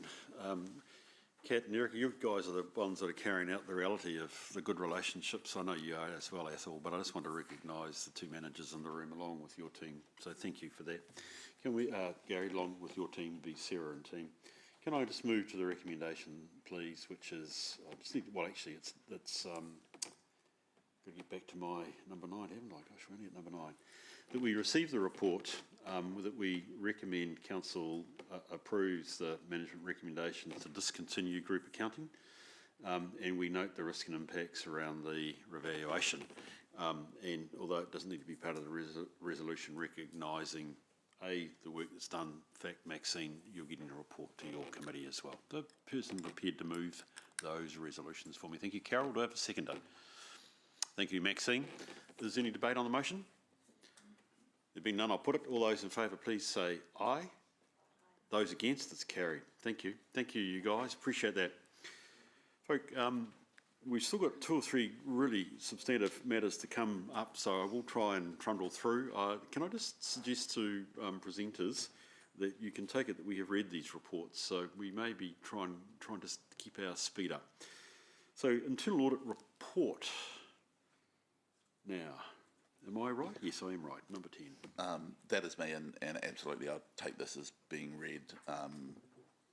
Kat and Erica, you guys are the ones that are carrying out the reality of the good relationships. I know you are as well, Ethel, but I just want to recognise the two managers in the room along with your team, so thank you for that. Can we, Gary, along with your team, be Sarah and team. Can I just move to the recommendation, please, which is, I just need, well, actually, it's got to get back to my number 9, haven't I? Gosh, we're only at number 9. That we receive the report, that we recommend Council approves the management recommendations to discontinue group accounting, and we note the risk and impacts around the revaluation. And although it doesn't need to be part of the resolution, recognising the work that's done. In fact, Maxine, you're getting a report to your committee as well. The person prepared to move those resolutions for me. Thank you, Carol. Do I have a seconder? Thank you, Maxine. Is there any debate on the motion? There being none, I'll put it. All those in favour, please say aye. Those against, it's carried. Thank you. Thank you, you guys. Appreciate that. Folk, We've still got 2 or 3 really substantive matters to come up, so I will try and trundle through. Can I just suggest to presenters that you can take it that we have read these reports, so we may be trying to keep our speed up. So, internal audit report. Now, am I right? Yes, I am right. Number 10. That is me, and absolutely I'll take this as being read.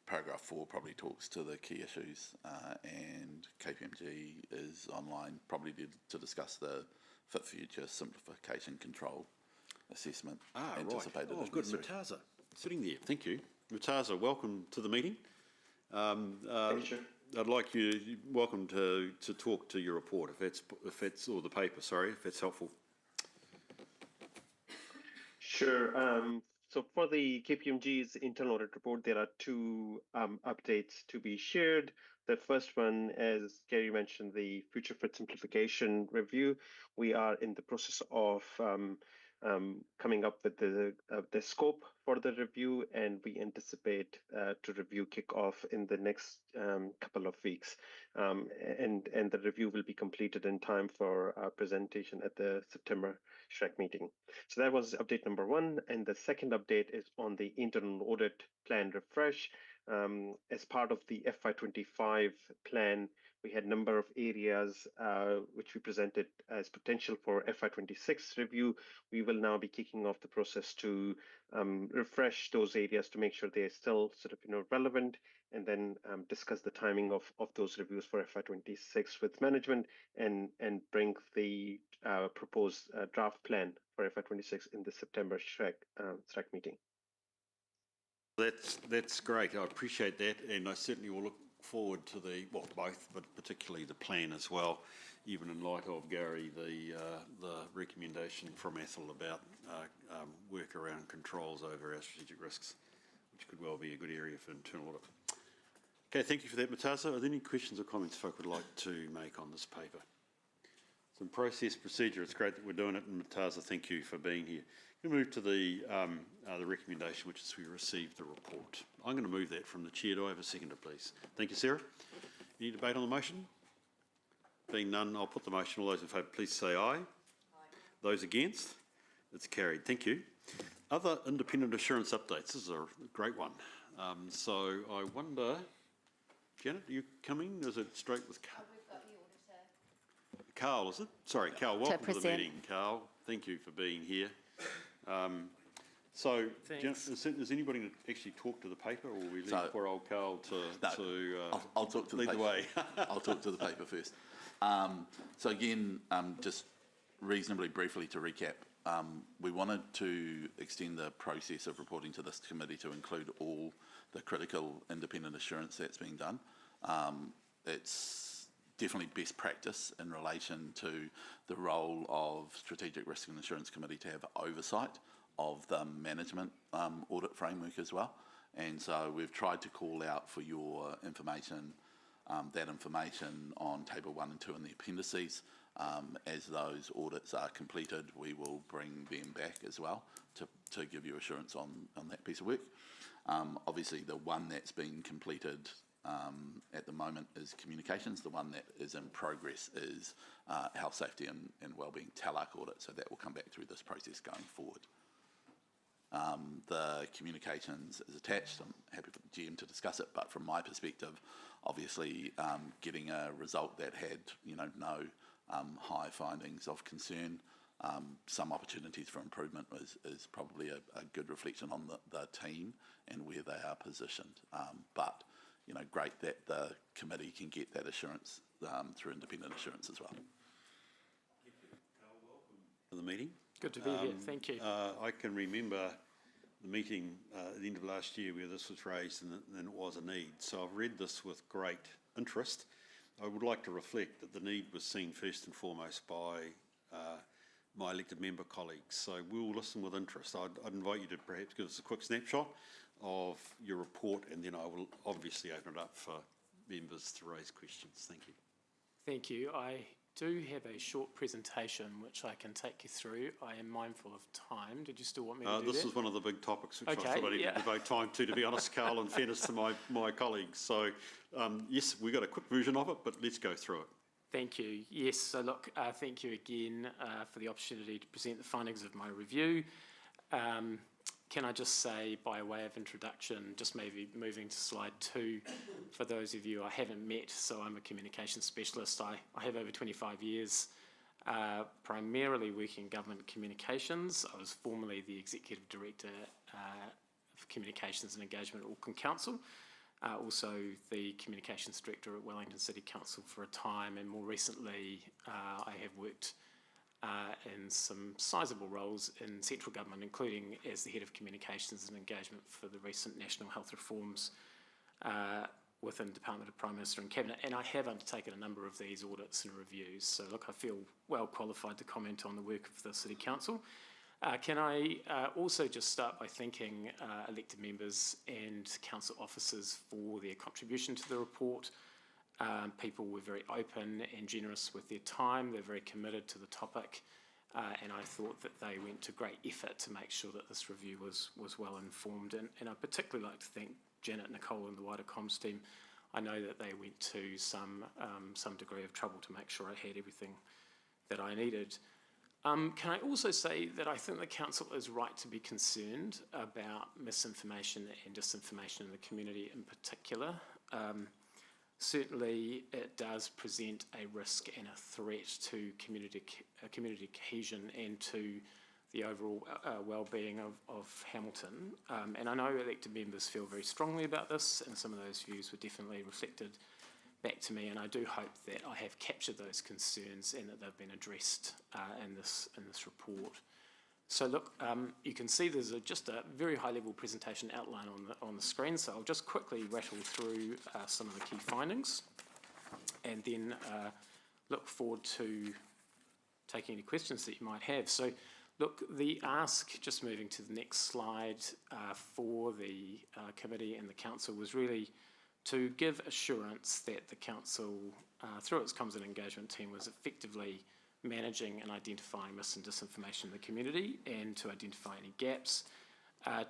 Paragraph 4 probably talks to the key issues, and KPMG is online probably to discuss the Fit Future Simplification Control Assessment anticipated. Right. Oh, good. Mataza, sitting there. Thank you. Mataza, welcome to the meeting. I'd like you, welcome to talk to your report, if that's or the paper, sorry, if that's helpful. Sure. So for the KPMG's internal audit report, there are 2 updates to be shared. The first one, as Gary mentioned, the Future Fit Simplification review. We are in the process of coming up with the scope for the review, and we anticipate to review kick off in the next couple of weeks. And the review will be completed in time for our presentation at the September SHREC meeting. So that was update number 1. And the second update is on the internal audit plan refresh. As part of the FY25 plan, we had a number of areas which we presented as potential for FY26 review. We will now be kicking off the process to refresh those areas to make sure they are still sort of relevant, and then discuss the timing of those reviews for FY26 with management, and bring the proposed draft plan for FY26 in the September SHREC meeting. That's great. I appreciate that, and I certainly will look forward to both, but particularly the plan as well, even in light of, Gary, the recommendation from Ethel about work around controls over our strategic risks, which could well be a good area for internal audit. Okay, thank you for that, Mataza. Are there any questions or comments folk would like to make on this paper? Some process procedure. It's great that we're doing it, and Mataza, thank you for being here. We'll move to the recommendation, which is we received the report. I'm going to move that from the chair. Do I have a seconder, please? Thank you, Sarah. Any debate on the motion? Being none, I'll put the motion. All those in favour, please say aye. Aye. Those against? It's carried. Thank you. Other independent assurance updates. This is a great one. So I wonder, Janet, are you coming? Is it straight with Carl? We've got the auditor. Carl, is it? Sorry, Carl, welcome to the meeting. Carl, thank you for being here. So, Janet, is anybody going to actually talk to the paper, or will we leave poor old Carl I'll talk to lead the way? I'll talk to the paper first. So again, just reasonably briefly to recap, we wanted to extend the process of reporting to this committee to include all the critical independent assurance that's being done. It's definitely best practice in relation to the role of Strategic Risk and Assurance Committee to have oversight of the management audit framework as well. And so we've tried to call out for your information that information on Table 1 and 2 in the appendices. As those audits are completed, we will bring them back as well to give you assurance on that piece of work. Obviously, the one that's been completed at the moment is communications. The one that is in progress is health, safety and wellbeing TALAC audit, so that will come back through this process going forward. The communications is attached. I'm happy for the GM to discuss it, but from my perspective, obviously getting a result that had no high findings of concern, some opportunities for improvement is probably a good reflection on the team and where they are positioned. But great that the committee can get that assurance through independent assurance as well. Thank you. Carl, welcome to the meeting. Good to be here, thank you. I can remember the meeting at the end of last year where this was raised and it was a need. So I've read this with great interest. I would like to reflect that the need was seen first and foremost by my elected member colleagues. So we'll listen with interest. I'd invite you to perhaps give us a quick snapshot of your report, and then I will obviously open it up for members to raise questions. Thank you. Thank you. I do have a short presentation which I can take you through. I am mindful of time. Did you still want me to do that? This is one of the big topics which okay, I thought I needed to devote time to be honest, Carl, in fairness to my colleagues. So, yes, we've got a quick version of it, but let's go through it. Thank you. Yes, so look, thank you again for the opportunity to present the findings of my review. Can I just say, by way of introduction, just maybe moving to slide 2, for those of you I haven't met, so I'm a communications specialist. I have over 25 years primarily working in government communications. I was formerly the Executive Director of Communications and Engagement at Auckland Council, also the Communications Director at Wellington City Council for a time, and more recently I have worked in some sizable roles in central government, including as the Head of Communications and Engagement for the recent national health reforms within Department of Prime Minister and Cabinet, and I have undertaken a number of these audits and reviews. So look, I feel well qualified to comment on the work of the City Council. Can I also just start by thanking elected members and council officers for their contribution to the report. People were very open and generous with their time. They're very committed to the topic, and I thought that they went to great effort to make sure that this review was well informed. And I'd particularly like to thank Janet, Nicole and the wider comms team. I know that they went to some degree of trouble to make sure I had everything that I needed. Can I also say that I think the council is right to be concerned about misinformation and disinformation in the community in particular. Certainly it does present a risk and a threat to community cohesion and to the overall well-being of Hamilton. And I know elected members feel very strongly about this, and some of those views were definitely reflected back to me, and I do hope that I have captured those concerns and that they've been addressed in this report. So look, you can see there's just a very high-level presentation outline on the screen, so I'll just quickly rattle through some of the key findings, and then look forward to taking any questions that you might have. So look, the ask, just moving to the next slide, for the committee and the council was really to give assurance that the council, through its comms and engagement team, was effectively managing and identifying mis and disinformation in the community, and to identify any gaps,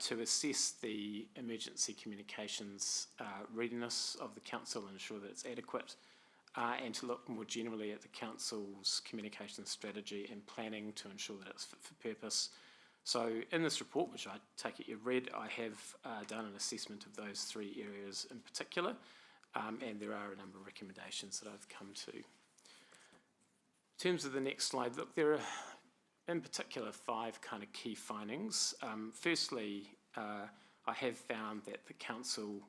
to assess the emergency communications readiness of the council and ensure that it's adequate, and to look more generally at the council's communications strategy and planning to ensure that it's fit for purpose. So in this report, which I take it you've read, I have done an assessment of those 3 areas in particular, and there are a number of recommendations that I've come to. In terms of the next slide, look, there are in particular 5 kind of key findings. Firstly, I have found that the council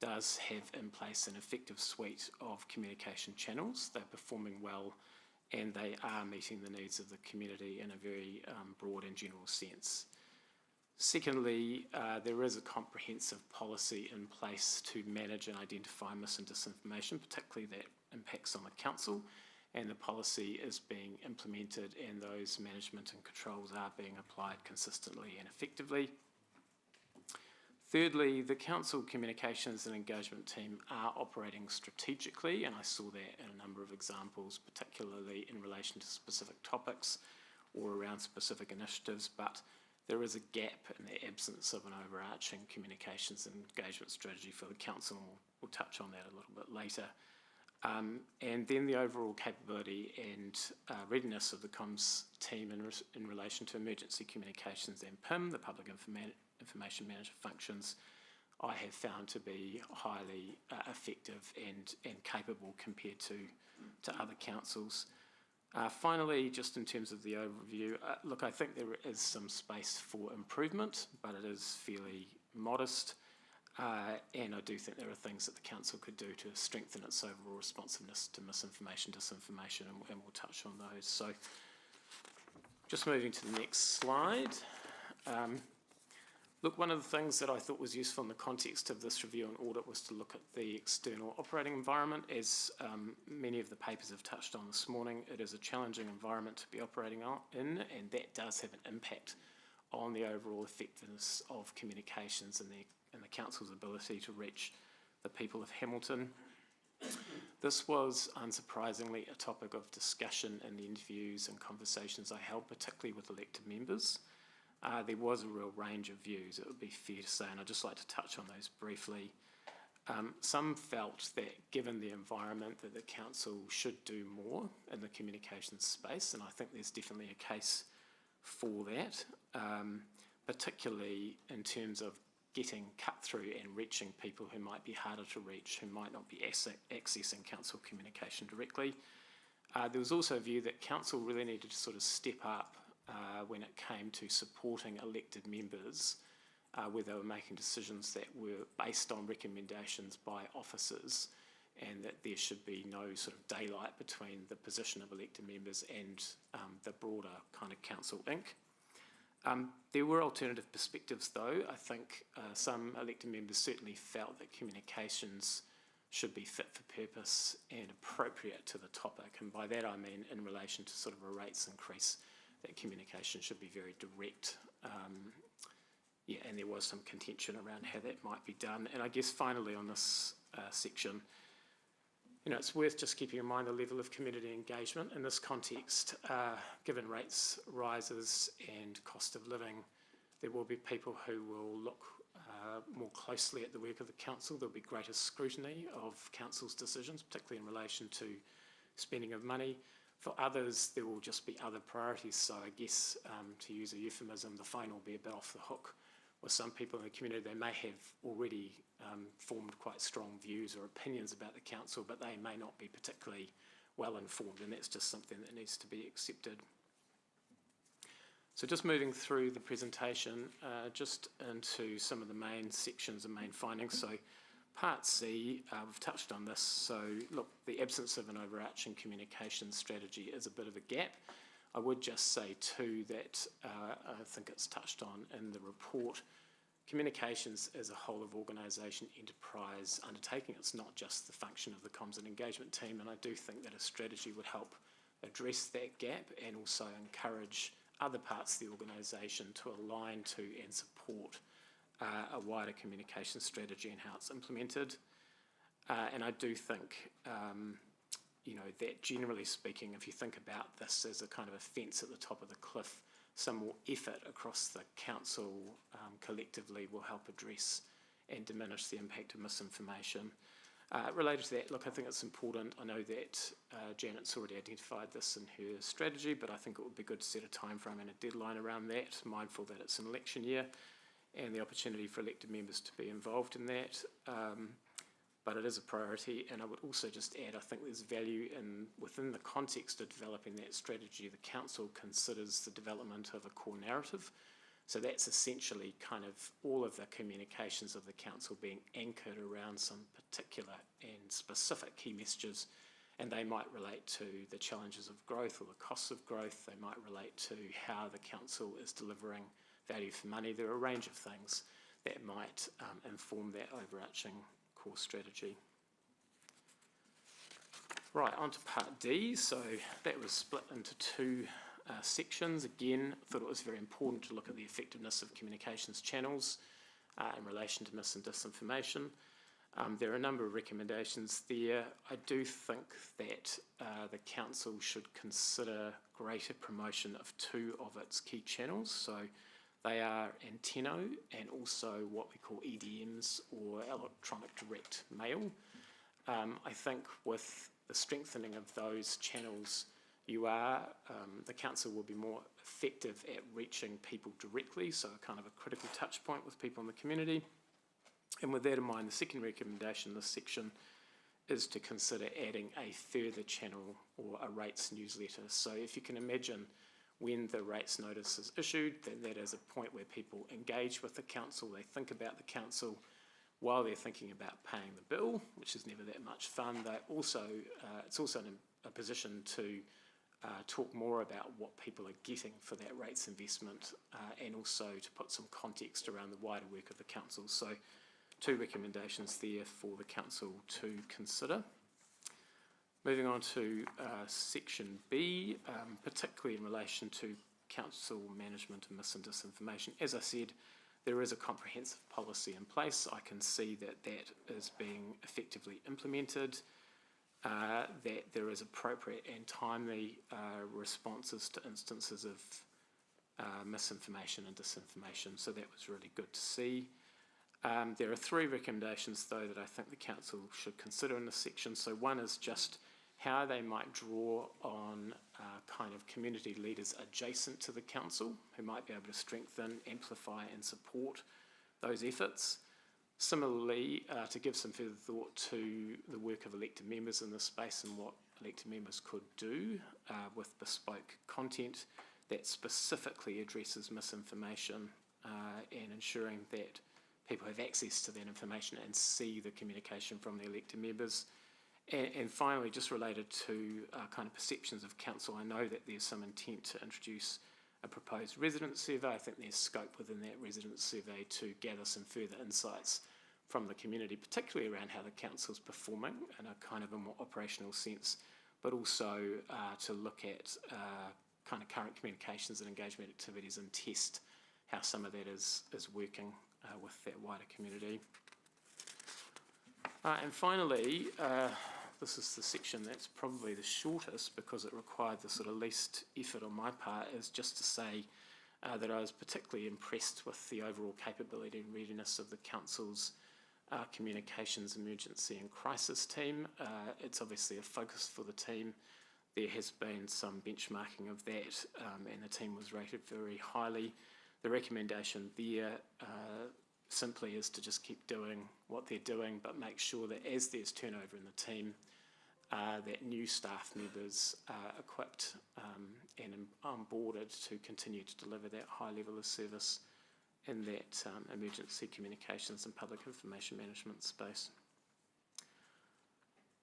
does have in place an effective suite of communication channels. They're performing well, and they are meeting the needs of the community in a very broad and general sense. Secondly, there is a comprehensive policy in place to manage and identify mis and disinformation, particularly that impacts on the council, and the policy is being implemented and those management and controls are being applied consistently and effectively. Thirdly, the council communications and engagement team are operating strategically, and I saw that in a number of examples, particularly in relation to specific topics or around specific initiatives, but there is a gap in the absence of an overarching communications and engagement strategy for the council, and we'll touch on that a little bit later. And then the overall capability and readiness of the comms team in relation to emergency communications and PIM, the public information management functions, I have found to be highly effective and capable compared to other councils. Finally, just in terms of the overview, look, I think there is some space for improvement, but it is fairly modest. And I do think there are things that the council could do to strengthen its overall responsiveness to misinformation, disinformation, and we'll touch on those. So just moving to the next slide. Look, one of the things that I thought was useful in the context of this review and audit was to look at the external operating environment. As many of the papers have touched on this morning, it is a challenging environment to be operating in, and that does have an impact on the overall effectiveness of communications and the council's ability to reach the people of Hamilton. This was unsurprisingly a topic of discussion in the interviews and conversations I held, particularly with elected members. There was a real range of views, it would be fair to say, and I'd just like to touch on those briefly. Some felt that given the environment that the council should do more in the communications space, and I think there's definitely a case for that, particularly in terms of getting cut through and reaching people who might be harder to reach, who might not be accessing council communication directly. There was also a view that council really needed to sort of step up when it came to supporting elected members where they were making decisions that were based on recommendations by officers, and that there should be no sort of daylight between the position of elected members and the broader kind of council inc. There were alternative perspectives though. I think some elected members certainly felt that communications should be fit for purpose and appropriate to the topic, and by that I mean in relation to sort of a rates increase, that communication should be very direct. And there was some contention around how that might be done. And I guess finally on this section, it's worth just keeping in mind the level of community engagement in this context. Given rates rises and cost of living, there will be people who will look more closely at the work of the council. There'll be greater scrutiny of council's decisions, particularly in relation to spending of money. For others, there will just be other priorities. So I guess, to use a euphemism, the phone will be a bit off the hook. With some people in the community, they may have already formed quite strong views or opinions about the council, but they may not be particularly well informed, and that's just something that needs to be accepted. So just moving through the presentation, just into some of the main sections and main findings. So Part C, we've touched on this. So look, the absence of an overarching communication strategy is a bit of a gap. I would just say too that I think it's touched on in the report, communications as a whole of organisation enterprise undertaking. It's not just the function of the comms and engagement team, and I do think that a strategy would help address that gap and also encourage other parts of the organisation to align to and support a wider communication strategy and how it's implemented. And I do think that generally speaking, if you think about this as a kind of a fence at the top of the cliff, some more effort across the council collectively will help address and diminish the impact of misinformation. Related to that, look, I think it's important. I know that Janet's already identified this in her strategy, but I think it would be good to set a time frame and a deadline around that, mindful that it's an election year and the opportunity for elected members to be involved in that. But it is a priority, and I would also just add, I think there's value in, within the context of developing that strategy, the council considers the development of a core narrative. So that's essentially kind of all of the communications of the council being anchored around some particular and specific key messages, and they might relate to the challenges of growth or the costs of growth. They might relate to how the council is delivering value for money. There are a range of things that might inform that overarching core strategy. Right, on to Part D. So that was split into two sections. Again, I thought it was very important to look at the effectiveness of communications channels in relation to mis and disinformation. There are a number of recommendations there. I do think that the council should consider greater promotion of two of its key channels. So they are Antenno and also what we call EDMs, or electronic direct mail. I think with the strengthening of those channels, the council will be more effective at reaching people directly, so kind of a critical touch point with people in the community. And with that in mind, the second recommendation in this section is to consider adding a further channel or a rates newsletter. So if you can imagine, when the rates notice is issued, then that is a point where people engage with the council, they think about the council while they're thinking about paying the bill, which is never that much fun. It's also in a position to talk more about what people are getting for that rates investment, and also to put some context around the wider work of the council. So two recommendations there for the council to consider. Moving on to section B, particularly in relation to council management of mis and disinformation. As I said, there is a comprehensive policy in place. I can see that that is being effectively implemented, that there is appropriate and timely responses to instances of misinformation and disinformation. So that was really good to see. There are 3 recommendations, though, that I think the council should consider in this section. So one is just how they might draw on kind of community leaders adjacent to the council who might be able to strengthen, amplify and support those efforts. Similarly, to give some further thought to the work of elected members in this space and what elected members could do with bespoke content that specifically addresses misinformation and ensuring that people have access to that information and see the communication from the elected members. And finally, just related to kind of perceptions of council, I know that there's some intent to introduce a proposed resident survey. I think there's scope within that resident survey to gather some further insights from the community, particularly around how the council's performing in a kind of a more operational sense, but also to look at kind of current communications and engagement activities and test how some of that is working with that wider community. And finally, this is the section that's probably the shortest because it required the sort of least effort on my part, is just to say that I was particularly impressed with the overall capability and readiness of the council's communications, emergency and crisis team. It's obviously a focus for the team. There has been some benchmarking of that and the team was rated very highly. The recommendation there simply is to just keep doing what they're doing, but make sure that as there's turnover in the team, that new staff members are equipped and onboarded to continue to deliver that high level of service in that emergency communications and public information management space.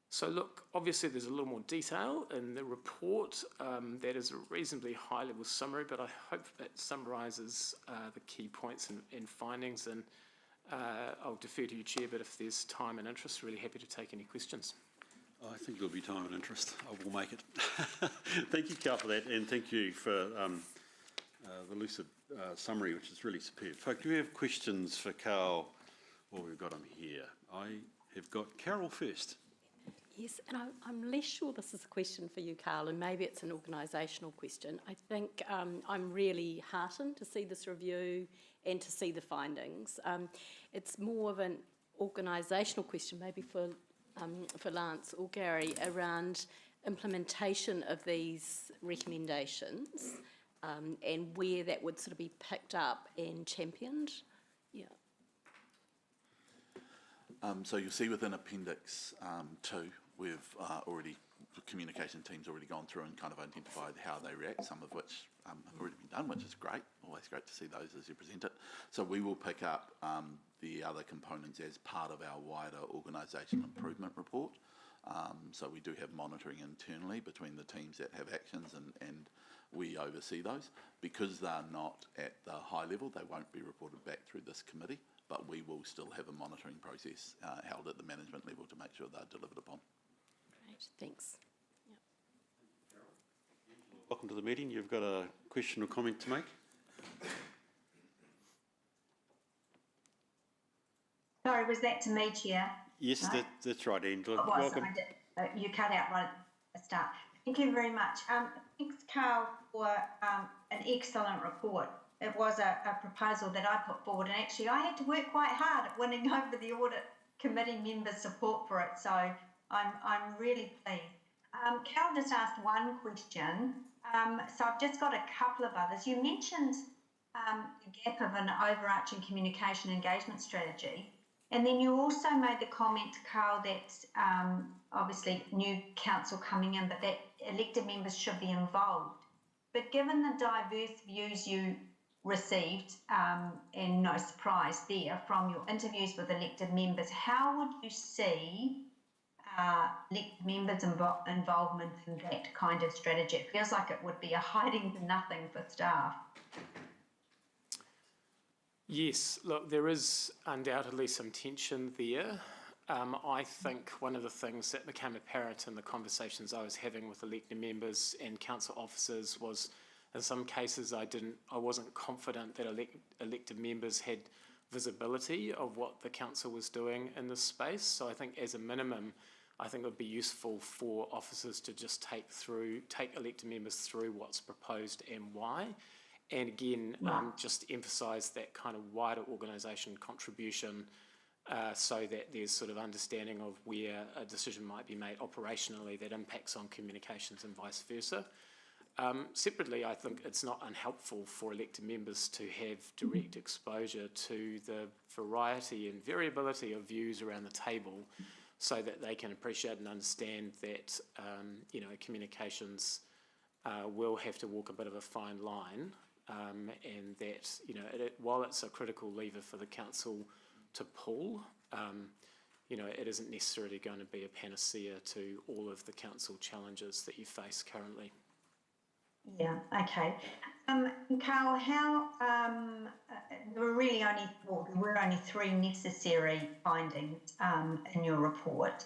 So look, obviously there's a little more detail in the report. That is a reasonably high level summary, but I hope it summarises the key points and findings, and I'll defer to you, Chair, but if there's time and interest, really happy to take any questions. I think there'll be time and interest. I will make it. Thank you, Carl, for that, and thank you for the lucid summary, which is really superb. Folk, do we have questions for Carl? Well, we've got him here. I have got Carol first. Yes, and I'm less sure this is a question for you, Carl, and maybe it's an organisational question. I think I'm really heartened to see this review and to see the findings. It's more of an organisational question, maybe for Lance or Gary, around implementation of these recommendations and where that would sort of be picked up and championed. Yeah. So you'll see within Appendix 2, we've the communication team's already gone through and kind of identified how they react, some of which have already been done, which is great. Always great to see those as you present it. So we will pick up the other components as part of our wider organisation improvement report. So we do have monitoring internally between the teams that have actions and we oversee those. Because they're not at the high level, they won't be reported back through this committee, but we will still have a monitoring process held at the management level to make sure they're delivered upon. Great, thanks. Welcome to the meeting. You've got a question or comment to make? Sorry, was that to me, Chair? Yes, No? that's right, Angela. It was. Welcome. I did, you cut out right at the start. Thank you very much. Thanks, Carl, for an excellent report. It was a proposal that I put forward, and actually I had to work quite hard at winning over the audit committee members' support for it, so I'm really pleased. Carol just asked one question, so I've just got a couple of others. You mentioned the gap of an overarching communication engagement strategy, and then you also made the comment, Carl, that obviously new council coming in, but that elected members should be involved. But given the diverse views you received, and no surprise there, from your interviews with elected members, how would you see elected members' involvement in that kind of strategy? It feels like it would be a hiding to nothing for staff. Yes, look, there is undoubtedly some tension there. I think one of the things that became apparent in the conversations I was having with elected members and council officers was, in some cases, I wasn't confident that elected members had visibility of what the council was doing in this space. So I think as a minimum, I think it would be useful for officers to just take elected members through what's proposed and why. And again, just emphasise that kind of wider organisation contribution so that there's sort of understanding of where a decision might be made operationally that impacts on communications and vice versa. Separately, I think it's not unhelpful for elected members to have direct exposure to the variety and variability of views around the table so that they can appreciate and understand that, communications will have to walk a bit of a fine line, and that, while it's a critical lever for the council to pull, it isn't necessarily going to be a panacea to all of the council challenges that you face currently. Yeah, okay. Carl, how, there were only 3 necessary findings in your report.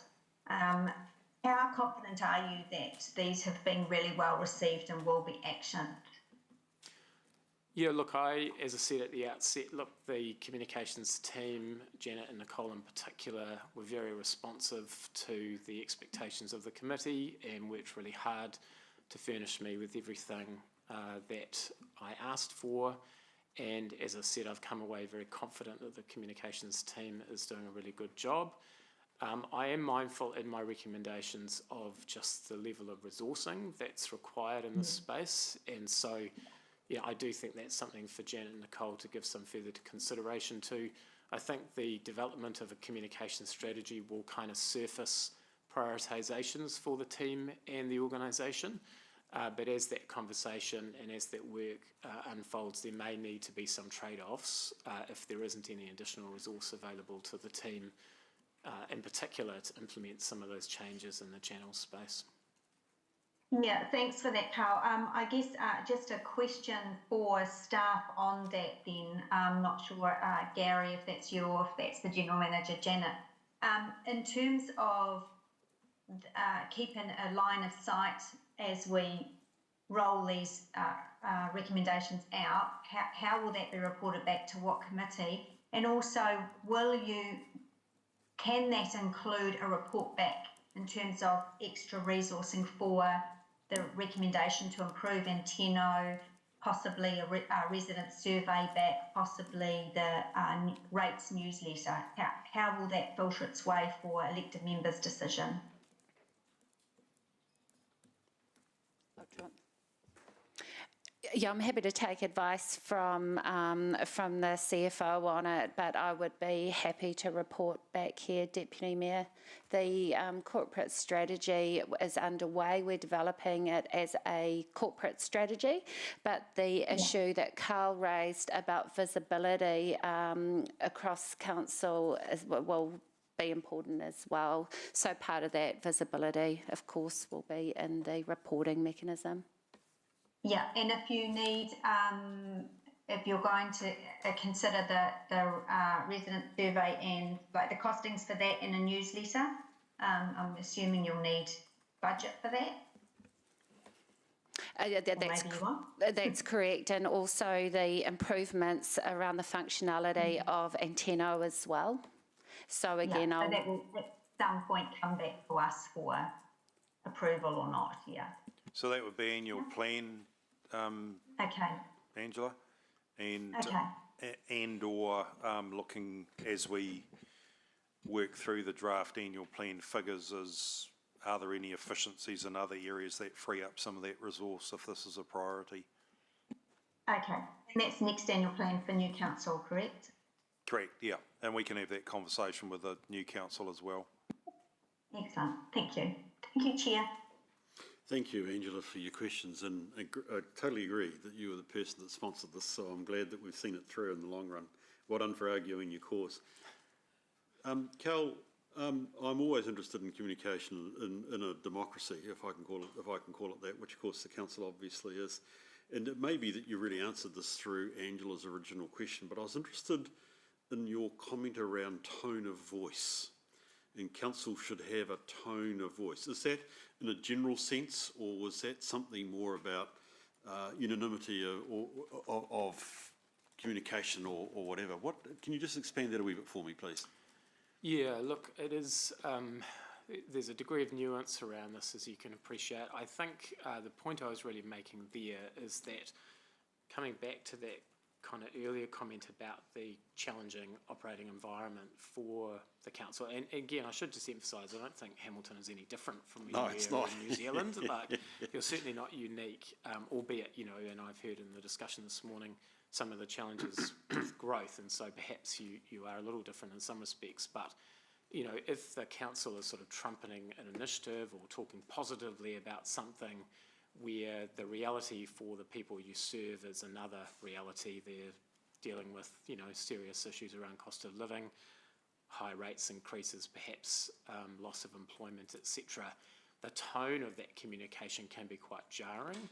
How confident are you that these have been really well received and will be actioned? Yeah, look, as I said at the outset, the communications team, Janet and Nicole in particular, were very responsive to the expectations of the committee and worked really hard to furnish me with everything that I asked for. And as I said, I've come away very confident that the communications team is doing a really good job. I am mindful in my recommendations of just the level of resourcing that's required in this space. And so, yeah, I do think that's something for Janet and Nicole to give some further consideration to. I think the development of a communication strategy will kind of surface prioritisations for the team and the organisation. But as that conversation and as that work unfolds, there may need to be some trade-offs if there isn't any additional resource available to the team, in particular to implement some of those changes in the channel space. Yeah, thanks for that, Carl. I guess just a question for staff on that then. I'm not sure, Gary, if that's you or if that's the General Manager, Janet. In terms of keeping a line of sight as we roll these recommendations out, how will that be reported back to what committee? And also, can that include a report back in terms of extra resourcing for the recommendation to improve Anteno, possibly a resident survey back, possibly the rates newsletter? How will that filter its way for elected members' decision? Yeah, I'm happy to take advice from the CFO on it, but I would be happy to report back here, Deputy Mayor. The corporate strategy is underway. We're developing it as a corporate strategy, but the issue that Carl raised about visibility across council will be important as well. So part of that visibility, of course, will be in the reporting mechanism. Yeah, and if you need, if you're going to consider the resident survey and like the costings for that in a newsletter, I'm assuming you'll need budget for that. That's correct, and also the improvements around the functionality of Anteno as well. So again, so that will at some point come back to us for approval or not. Yeah. So that would be in your plan, Angela, and or looking as we work through the draft annual plan figures, are there any efficiencies in other areas that free up some of that resource if this is a priority? Okay, and that's next annual plan for new council, correct? Correct, yeah, and we can have that conversation with the new council as well. Excellent, thank you. Thank you, Chair. Thank you, Angela, for your questions, and I totally agree that you were the person that sponsored this, so I'm glad that we've seen it through in the long run. Well done for arguing your cause. Cal, I'm always interested in communication in a democracy, if I can call it that, which of course the council obviously is. And it may be that you really answered this through Angela's original question, but I was interested in your comment around tone of voice. And council should have a tone of voice. Is that in a general sense, or was that something more about unanimity of communication or whatever? Can you just expand that a wee bit for me, please? Yeah, look, it is, there's a degree of nuance around this, as you can appreciate. I think the point I was really making there is that coming back to that kind of earlier comment about the challenging operating environment for the council, and again, I should just emphasise, I don't think Hamilton is any different from No, it's anywhere not. in New Zealand. Like, you're certainly not unique, albeit, you know, and I've heard in the discussion this morning some of the challenges with growth, and so perhaps you are a little different in some respects, but you know, if the council is sort of trumpeting an initiative or talking positively about something where the reality for the people you serve is another reality, they're dealing with, you know, serious issues around cost of living, high rates increases, perhaps loss of employment, etc. The tone of that communication can be quite jarring,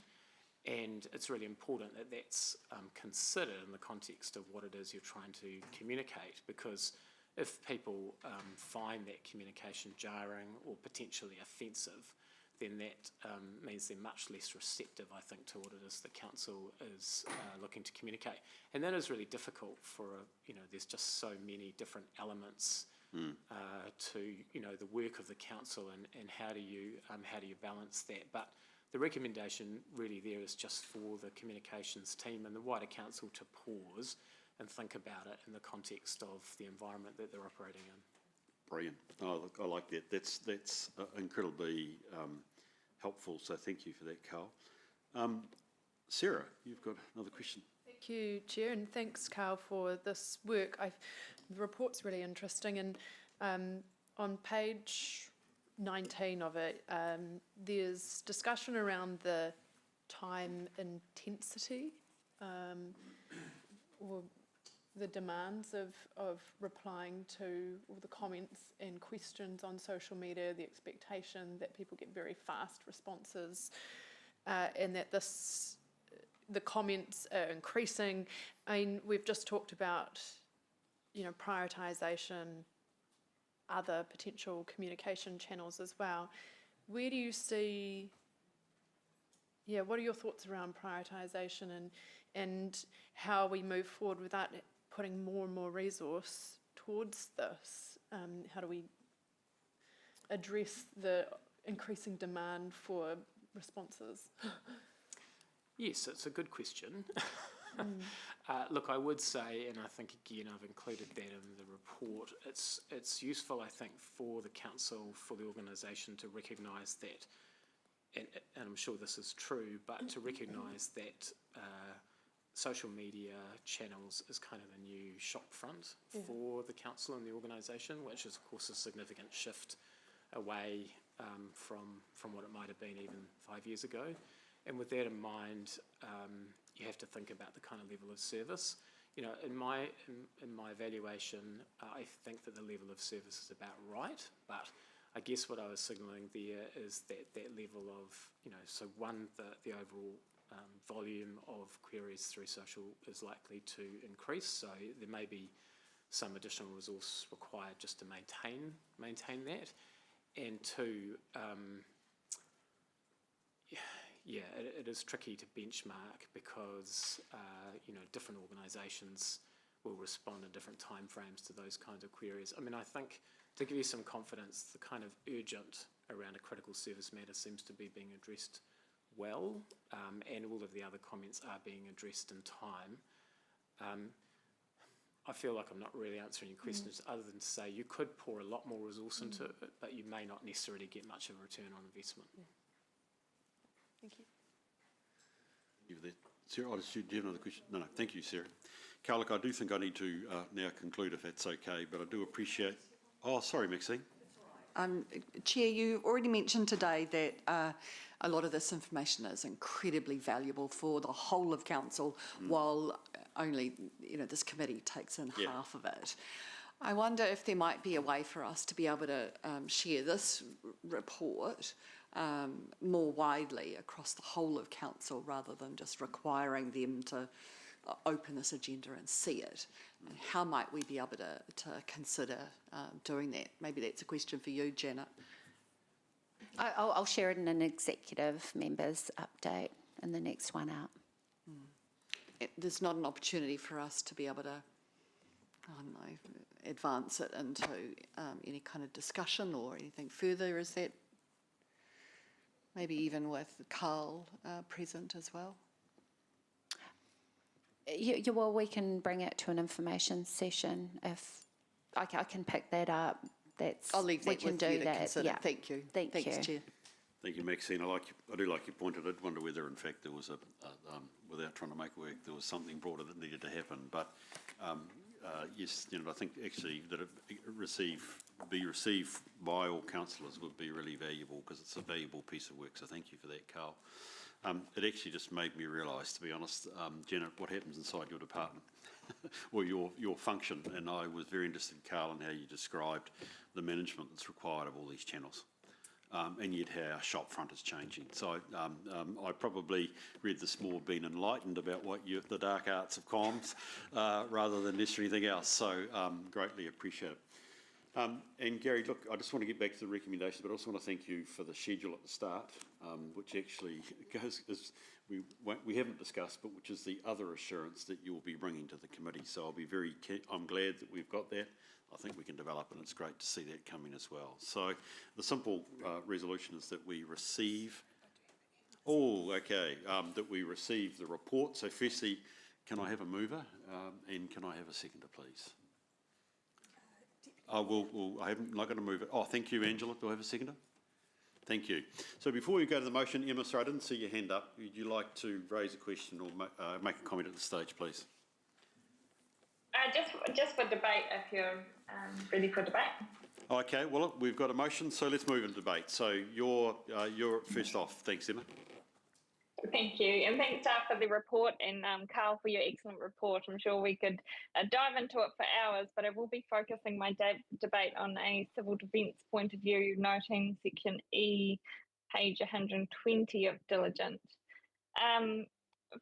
and it's really important that that's considered in the context of what it is you're trying to communicate, because if people find that communication jarring or potentially offensive, then that means they're much less receptive, I think, to what it is the council is looking to communicate. And that is really difficult for, you know, there's just so many different elements to, you know, the work of the council, and how do you balance that? But the recommendation really there is just for the communications team and the wider council to pause and think about it in the context of the environment that they're operating in. Brilliant. Oh, look, I like that. That's incredibly helpful, so thank you for that, Carl. Sarah, you've got another question. Thank you, Chair, and thanks, Carl, for this work. The report's really interesting, and on page 19 of it, there's discussion around the time intensity, or the demands of replying to all the comments and questions on social media, the expectation that people get very fast responses, and that the comments are increasing. I mean, we've just talked about, you know, prioritisation, other potential communication channels as well. Where do you see, what are your thoughts around prioritisation and how we move forward without putting more and more resource towards this? How do we address the increasing demand for responses? Yes, it's a good question. Look, I would say, and I think again I've included that in the report, it's useful, I think, for the council, for the organisation to recognise that, and I'm sure this is true, but to recognise that social media channels is kind of the new shop front for the council and the organisation, which is of course a significant shift away from what it might have been even 5 years ago. And with that in mind, you have to think about the kind of level of service. You know, in my evaluation, I think that the level of service is about right, but I guess what I was signalling there is that level of, you know, so one, the overall volume of queries through social is likely to increase, so there may be some additional resource required just to maintain that. And two, it is tricky to benchmark because you know, different organisations will respond in different timeframes to those kinds of queries. I mean, I think to give you some confidence, the kind of urgent around a critical service matter seems to be being addressed well, and all of the other comments are being addressed in time. I feel like I'm not really answering your questions other than to say you could pour a lot more resource into it, but you may not necessarily get much of a return on investment. Thank you. You there. Sarah, do you have another question? No, thank you, Sarah. Carl, look, I do think I need to now conclude if that's okay, but I do appreciate... Oh, sorry, Maxine. Chair, you already mentioned today that a lot of this information is incredibly valuable for the whole of council, while only, you know, this committee takes in half of it. I wonder if there might be a way for us to be able to share this report more widely across the whole of council, rather than just requiring them to open this agenda and see it. And how might we be able to consider doing that? Maybe that's a question for you, Janet. I'll share it in an executive members update in the next one out. There's not an opportunity for us to be able to, I don't know, advance it into any kind of discussion or anything further, is that? Maybe even with Carl present as well? Well, we can bring it to an information session if I can pick that up. I'll leave that we can with do you to that. consider. Yeah. Thank you. Thanks, Chair. Thank you, Maxine. I do like your point. I did wonder whether, in fact, there was without trying to make it work, there was something broader that needed to happen. But yes, I think actually that it be received by all councillors would be really valuable, because it's a valuable piece of work. So thank you for that, Carl. It actually just made me realise, to be honest, Janet, what happens inside your department or your function. And I was very interested, Carl, in how you described the management that's required of all these channels. And yet how our shop front is changing. So I probably read this more being enlightened about the dark arts of comms rather than necessarily anything else. So greatly appreciate it. And Gary, look, I just want to get back to the recommendations, but I also want to thank you for the schedule at the start, which actually we haven't discussed, but which is the other assurance that you'll be bringing to the committee. So I'll be very keen. I'm glad that we've got that. I think we can develop, and it's great to see that coming as well. So the simple resolution is that we receive. That we receive the report. So firstly, can I have a mover, and can I have a seconder, please? I'm not going to move it. Oh, thank you, Angela. Do I have a seconder? Thank you. So before we go to the motion, Emma, sorry, I didn't see your hand up. Would you like to raise a question or make a comment at this stage, please? Just for debate, if you're ready for debate. Okay, well, look, we've got a motion, so let's move into debate. So you're first off. Thanks, Emma. Thank you, and thanks, staff, for the report, and Carl, for your excellent report. I'm sure we could dive into it for hours, but I will be focusing my debate on a civil defence point of view, noting section E, page 120 of Diligent.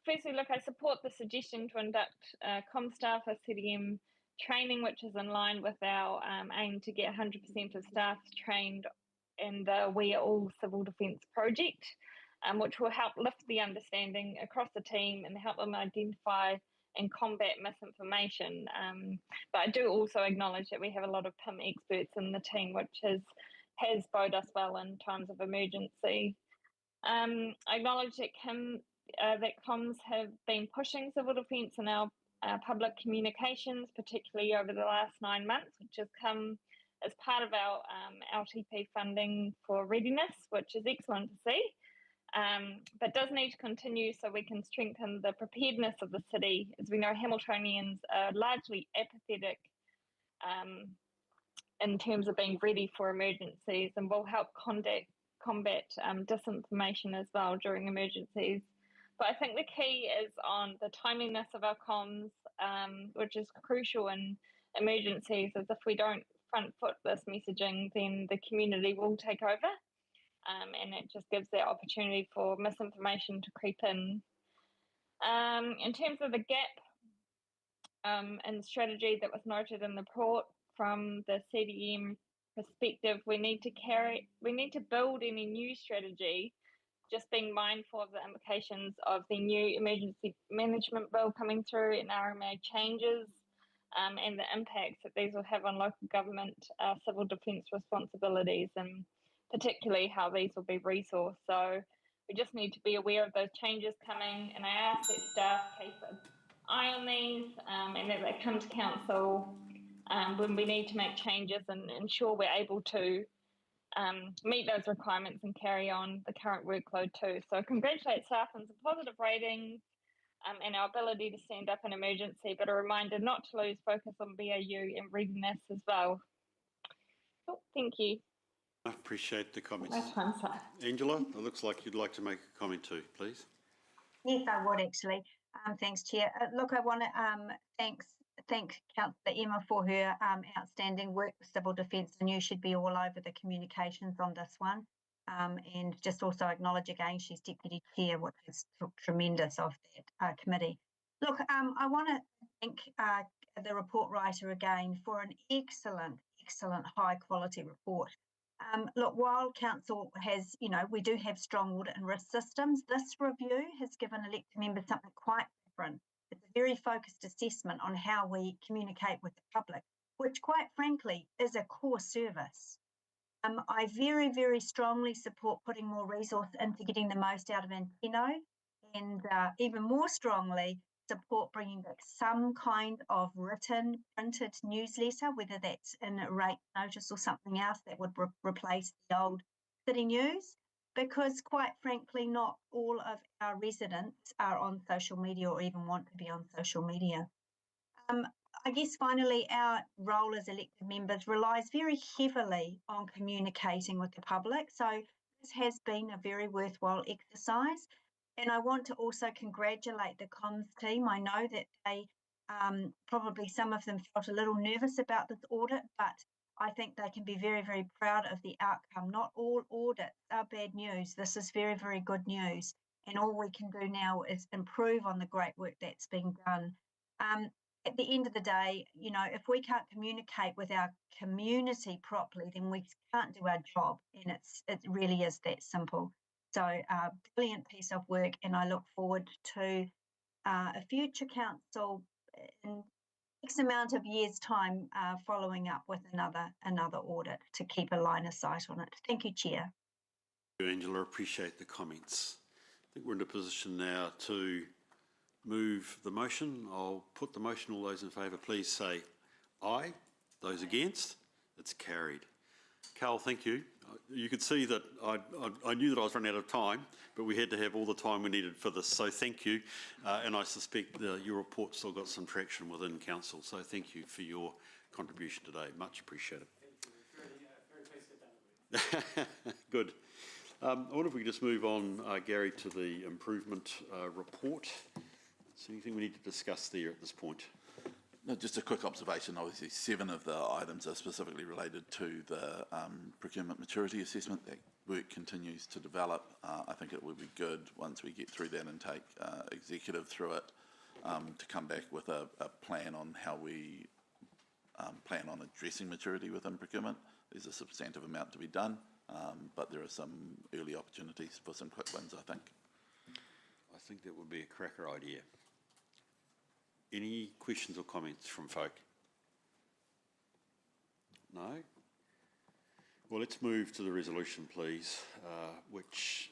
Firstly, look, I support the suggestion to induct ComStaff as CDM training, which is in line with our aim to get 100% of staff trained in the We Are All Civil Defence project, which will help lift the understanding across the team and help them identify and combat misinformation. But I do also acknowledge that we have a lot of PIM experts in the team, which has bode us well in times of emergency. I acknowledge that comms have been pushing civil defence in our public communications, particularly over the last 9 months, which has come as part of our LTP funding for readiness, which is excellent to see, but does need to continue so we can strengthen the preparedness of the city. As we know, Hamiltonians are largely apathetic in terms of being ready for emergencies, and will help combat disinformation as well during emergencies. But I think the key is on the timeliness of our comms, which is crucial in emergencies, as if we don't front foot this messaging, then the community will take over, and it just gives that opportunity for misinformation to creep in. In terms of the gap and strategy that was noted in the report from the CDM perspective, we need to build any new strategy, just being mindful of the implications of the new emergency management bill coming through and RMA changes, and the impacts that these will have on local government civil defence responsibilities, and particularly how these will be resourced. So we just need to be aware of those changes coming, and I ask that staff keep an eye on these, and that they come to council when we need to make changes and ensure we're able to meet those requirements and carry on the current workload too. So congratulate staff on some positive ratings and our ability to stand up in emergency, but a reminder not to lose focus on BAU and readiness as well. Oh, thank you. I appreciate the comments. That's fine, sir. Angela, it looks like you'd like to make a comment too, please. Yes, I would actually. Thanks, Chair. Look, I want to thank Councillor Emma for her outstanding work with civil defence, and you should be all over the communications on this one. And just also acknowledge again she's Deputy Chair, which is tremendous of that committee. Look, I want to thank the report writer again for an excellent high quality report. Look, while Council has, we do have strong audit and risk systems, this review has given elected members something quite different. It's a very focused assessment on how we communicate with the public, which quite frankly is a core service. I very, very strongly support putting more resource into getting the most out of Anteno, and even more strongly support bringing back some kind of written, printed newsletter, whether that's in a rate notice or something else that would replace the old City News, because quite frankly, not all of our residents are on social media or even want to be on social media. I guess finally, our role as elected members relies very heavily on communicating with the public. So this has been a very worthwhile exercise. And I want to also congratulate the comms team. I know that they probably some of them felt a little nervous about this audit, but I think they can be very, very proud of the outcome. Not all audits are bad news. This is very, very good news. And all we can do now is improve on the great work that's being done. At the end of the day, you know, if we can't communicate with our community properly, then we can't do our job. And it really is that simple. So brilliant piece of work, and I look forward to a future council in X amount of years' time following up with another audit to keep a line of sight on it. Thank you, Chair. Thank you, Angela. Appreciate the comments. I think we're in a position now to move the motion. I'll put the motion. All those in favour, please say aye. Those against? It's carried. Carl, thank you. You could see that I knew that I was running out of time, but we had to have all the time we needed for this, so thank you. And I suspect your report still got some traction within council, so thank you for your contribution today. Much appreciated. Good. I wonder if we could just move on, Gary, to the improvement report. Is there anything we need to discuss there at this point? No, just a quick observation. Obviously, 7 of the items are specifically related to the procurement maturity assessment. That work continues to develop. I think it would be good once we get through that and take executive through it to come back with a plan on how we plan on addressing maturity within procurement. There's a substantive amount to be done, but there are some early opportunities for some quick wins, I think. I think that would be a cracker idea. Any questions or comments from folk? No? Well, let's move to the resolution, please, which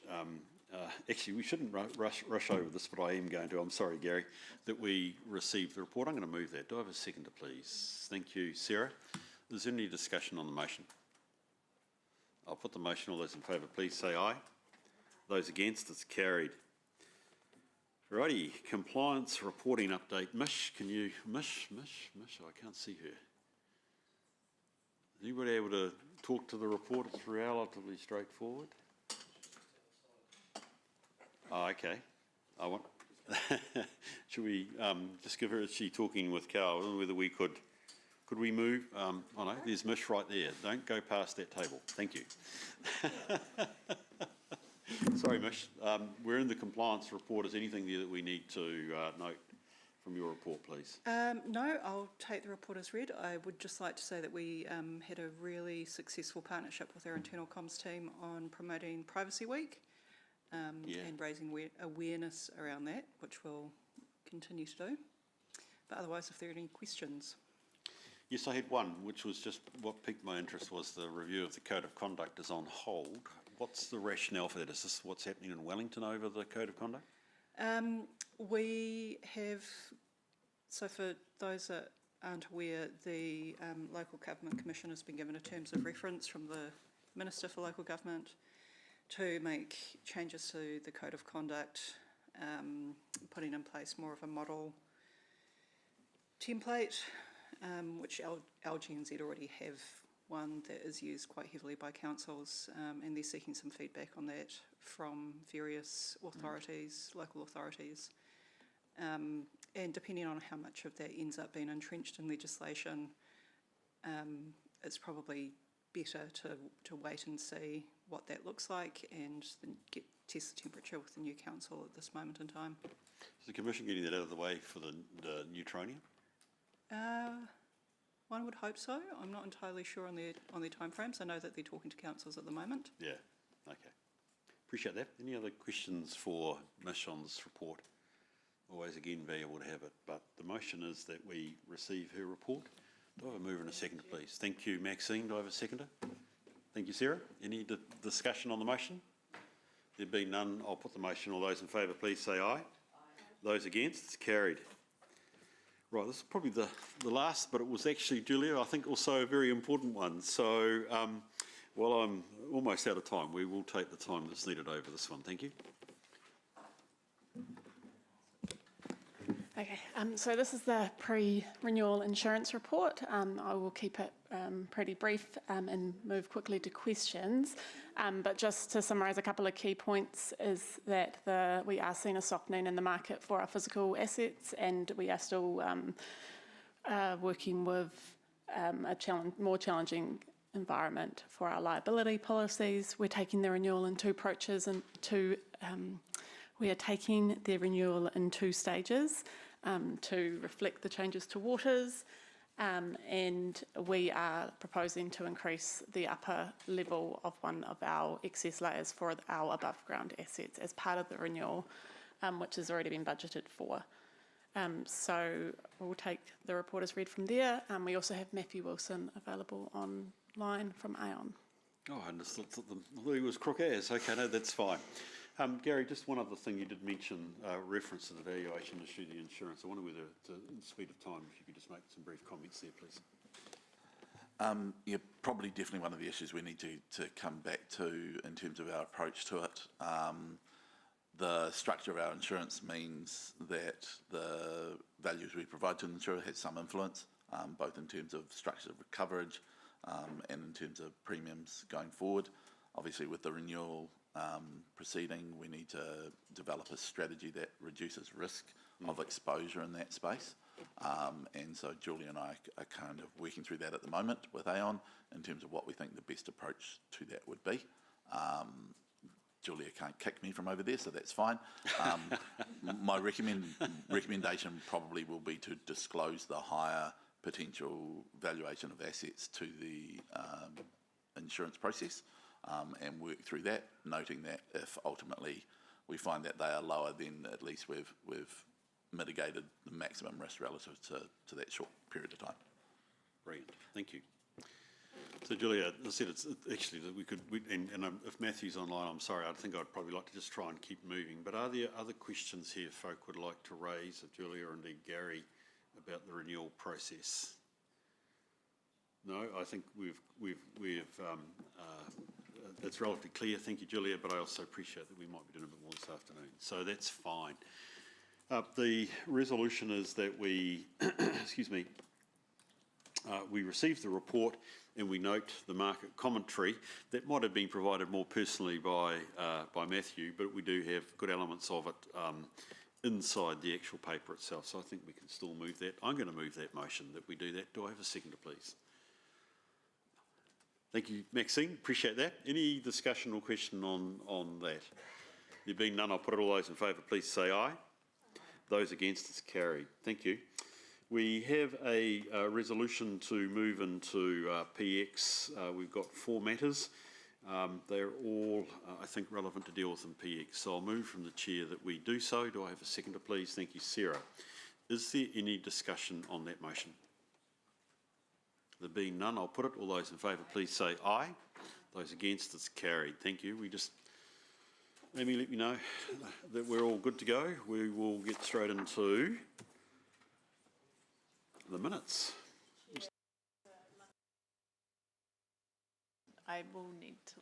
actually we shouldn't rush over this, but I am going to. I'm sorry, Gary, that we received the report. I'm going to move that. Do I have a seconder, please? Thank you, Sarah. Is there any discussion on the motion? I'll put the motion. All those in favour, please say aye. Those against, it's carried. Righty, compliance reporting update. Mish, can you, Mish, I can't see her. Is anybody able to talk to the report? It's relatively straightforward. Oh, okay. I want, should we just give her, is she talking with Carl? I don't know whether we could we move? Oh no, there's Mish right there. Don't go past that table. Thank you. Sorry, Mish. We're in the compliance report. Is anything there that we need to note from your report, please? No, I'll take the report as read. I would just like to say that we had a really successful partnership with our internal comms team on promoting Privacy Week and raising awareness around that, which we'll continue to do. But otherwise, if there are any questions. Yes, I had one, which was just what piqued my interest was the review of the Code of Conduct is on hold. What's the rationale for that? Is this what's happening in Wellington over the Code of Conduct? We have, so for those that aren't aware, the Local Government Commission has been given a terms of reference from the Minister for Local Government to make changes to the Code of Conduct, putting in place more of a model template, which LGNZ already have one that is used quite heavily by councils, and they're seeking some feedback on that from various authorities, local authorities. And depending on how much of that ends up being entrenched in legislation, it's probably better to wait and see what that looks like and then test the temperature with the new council at this moment in time. Is the Commission getting that out of the way for the Neutronia? One would hope so. I'm not entirely sure on their timeframes. I know that they're talking to councils at the moment. Yeah, okay. Appreciate that. Any other questions for Mish on this report? Always again valuable to have it, but the motion is that we receive her report. Do I have a mover and a seconder, please? Thank you, Maxine. Do I have a seconder? Thank you, Sarah. Any discussion on the motion? There being none, I'll put the motion. All those in favour, please say aye. Those against? It's carried. Right, this is probably the last, but it was actually, Julia, I think also a very important one. So while I'm almost out of time, we will take the time that's needed over this one. Thank you. Okay, so this is the pre-renewal insurance report. I will keep it pretty brief and move quickly to questions. But just to summarise a couple of key points is that we are seeing a softening in the market for our physical assets, and we are still working with a more challenging environment for our liability policies. We're taking the renewal in two approaches, and we are taking the renewal in two stages to reflect the changes to waters, and we are proposing to increase the upper level of one of our excess layers for our above ground assets as part of the renewal, which has already been budgeted for. So we'll take the report as read from there. We also have Matthew Wilson available online from Aon. Oh, I just thought he was crook as. Okay, no, that's fine. Gary, just one other thing you did mention, reference to the valuation issue, the insurance. I wonder whether, in the speed of time, if you could just make some brief comments there, please. Yeah, probably definitely one of the issues we need to come back to in terms of our approach to it. The structure of our insurance means that the values we provide to the insurer has some influence, both in terms of structure of coverage and in terms of premiums going forward. Obviously, with the renewal proceeding, we need to develop a strategy that reduces risk of exposure in that space. And so Julia and I are kind of working through that at the moment with Aon in terms of what we think the best approach to that would be. Julia can't kick me from over there, so that's fine. My recommendation probably will be to disclose the higher potential valuation of assets to the insurance process and work through that, noting that if ultimately we find that they are lower, then at least we've mitigated the maximum risk relative to that short period of time. Brilliant, thank you. So Julia, as I said, it's actually that if Matthew's online, I'm sorry, I think I'd probably like to just try and keep moving. But are there other questions here folk would like to raise of Julia or indeed Gary about the renewal process? No, I think it's relatively clear. Thank you, Julia, but I also appreciate that we might be doing a bit more this afternoon. So that's fine. The resolution is that we, excuse me, we received the report and we note the market commentary that might have been provided more personally by Matthew, but we do have good elements of it inside the actual paper itself. So I think we can still move that. I'm going to move that motion that we do that. Do I have a seconder, please? Thank you, Maxine. Appreciate that. Any discussion or question on that? There being none, I'll put it all those in favour. Please say aye. Those against, it's carried. Thank you. We have a resolution to move into PX. We've got 4 matters. They're all, I think, relevant to deal with in PX. So I'll move from the chair that we do so. Do I have a seconder, please? Thank you, Sarah. Is there any discussion on that motion? There being none, I'll put it. All those in favour, please say aye. Those against, it's carried. Thank you. Amy, let me know that we're all good to go. We will get straight into the minutes. I will need to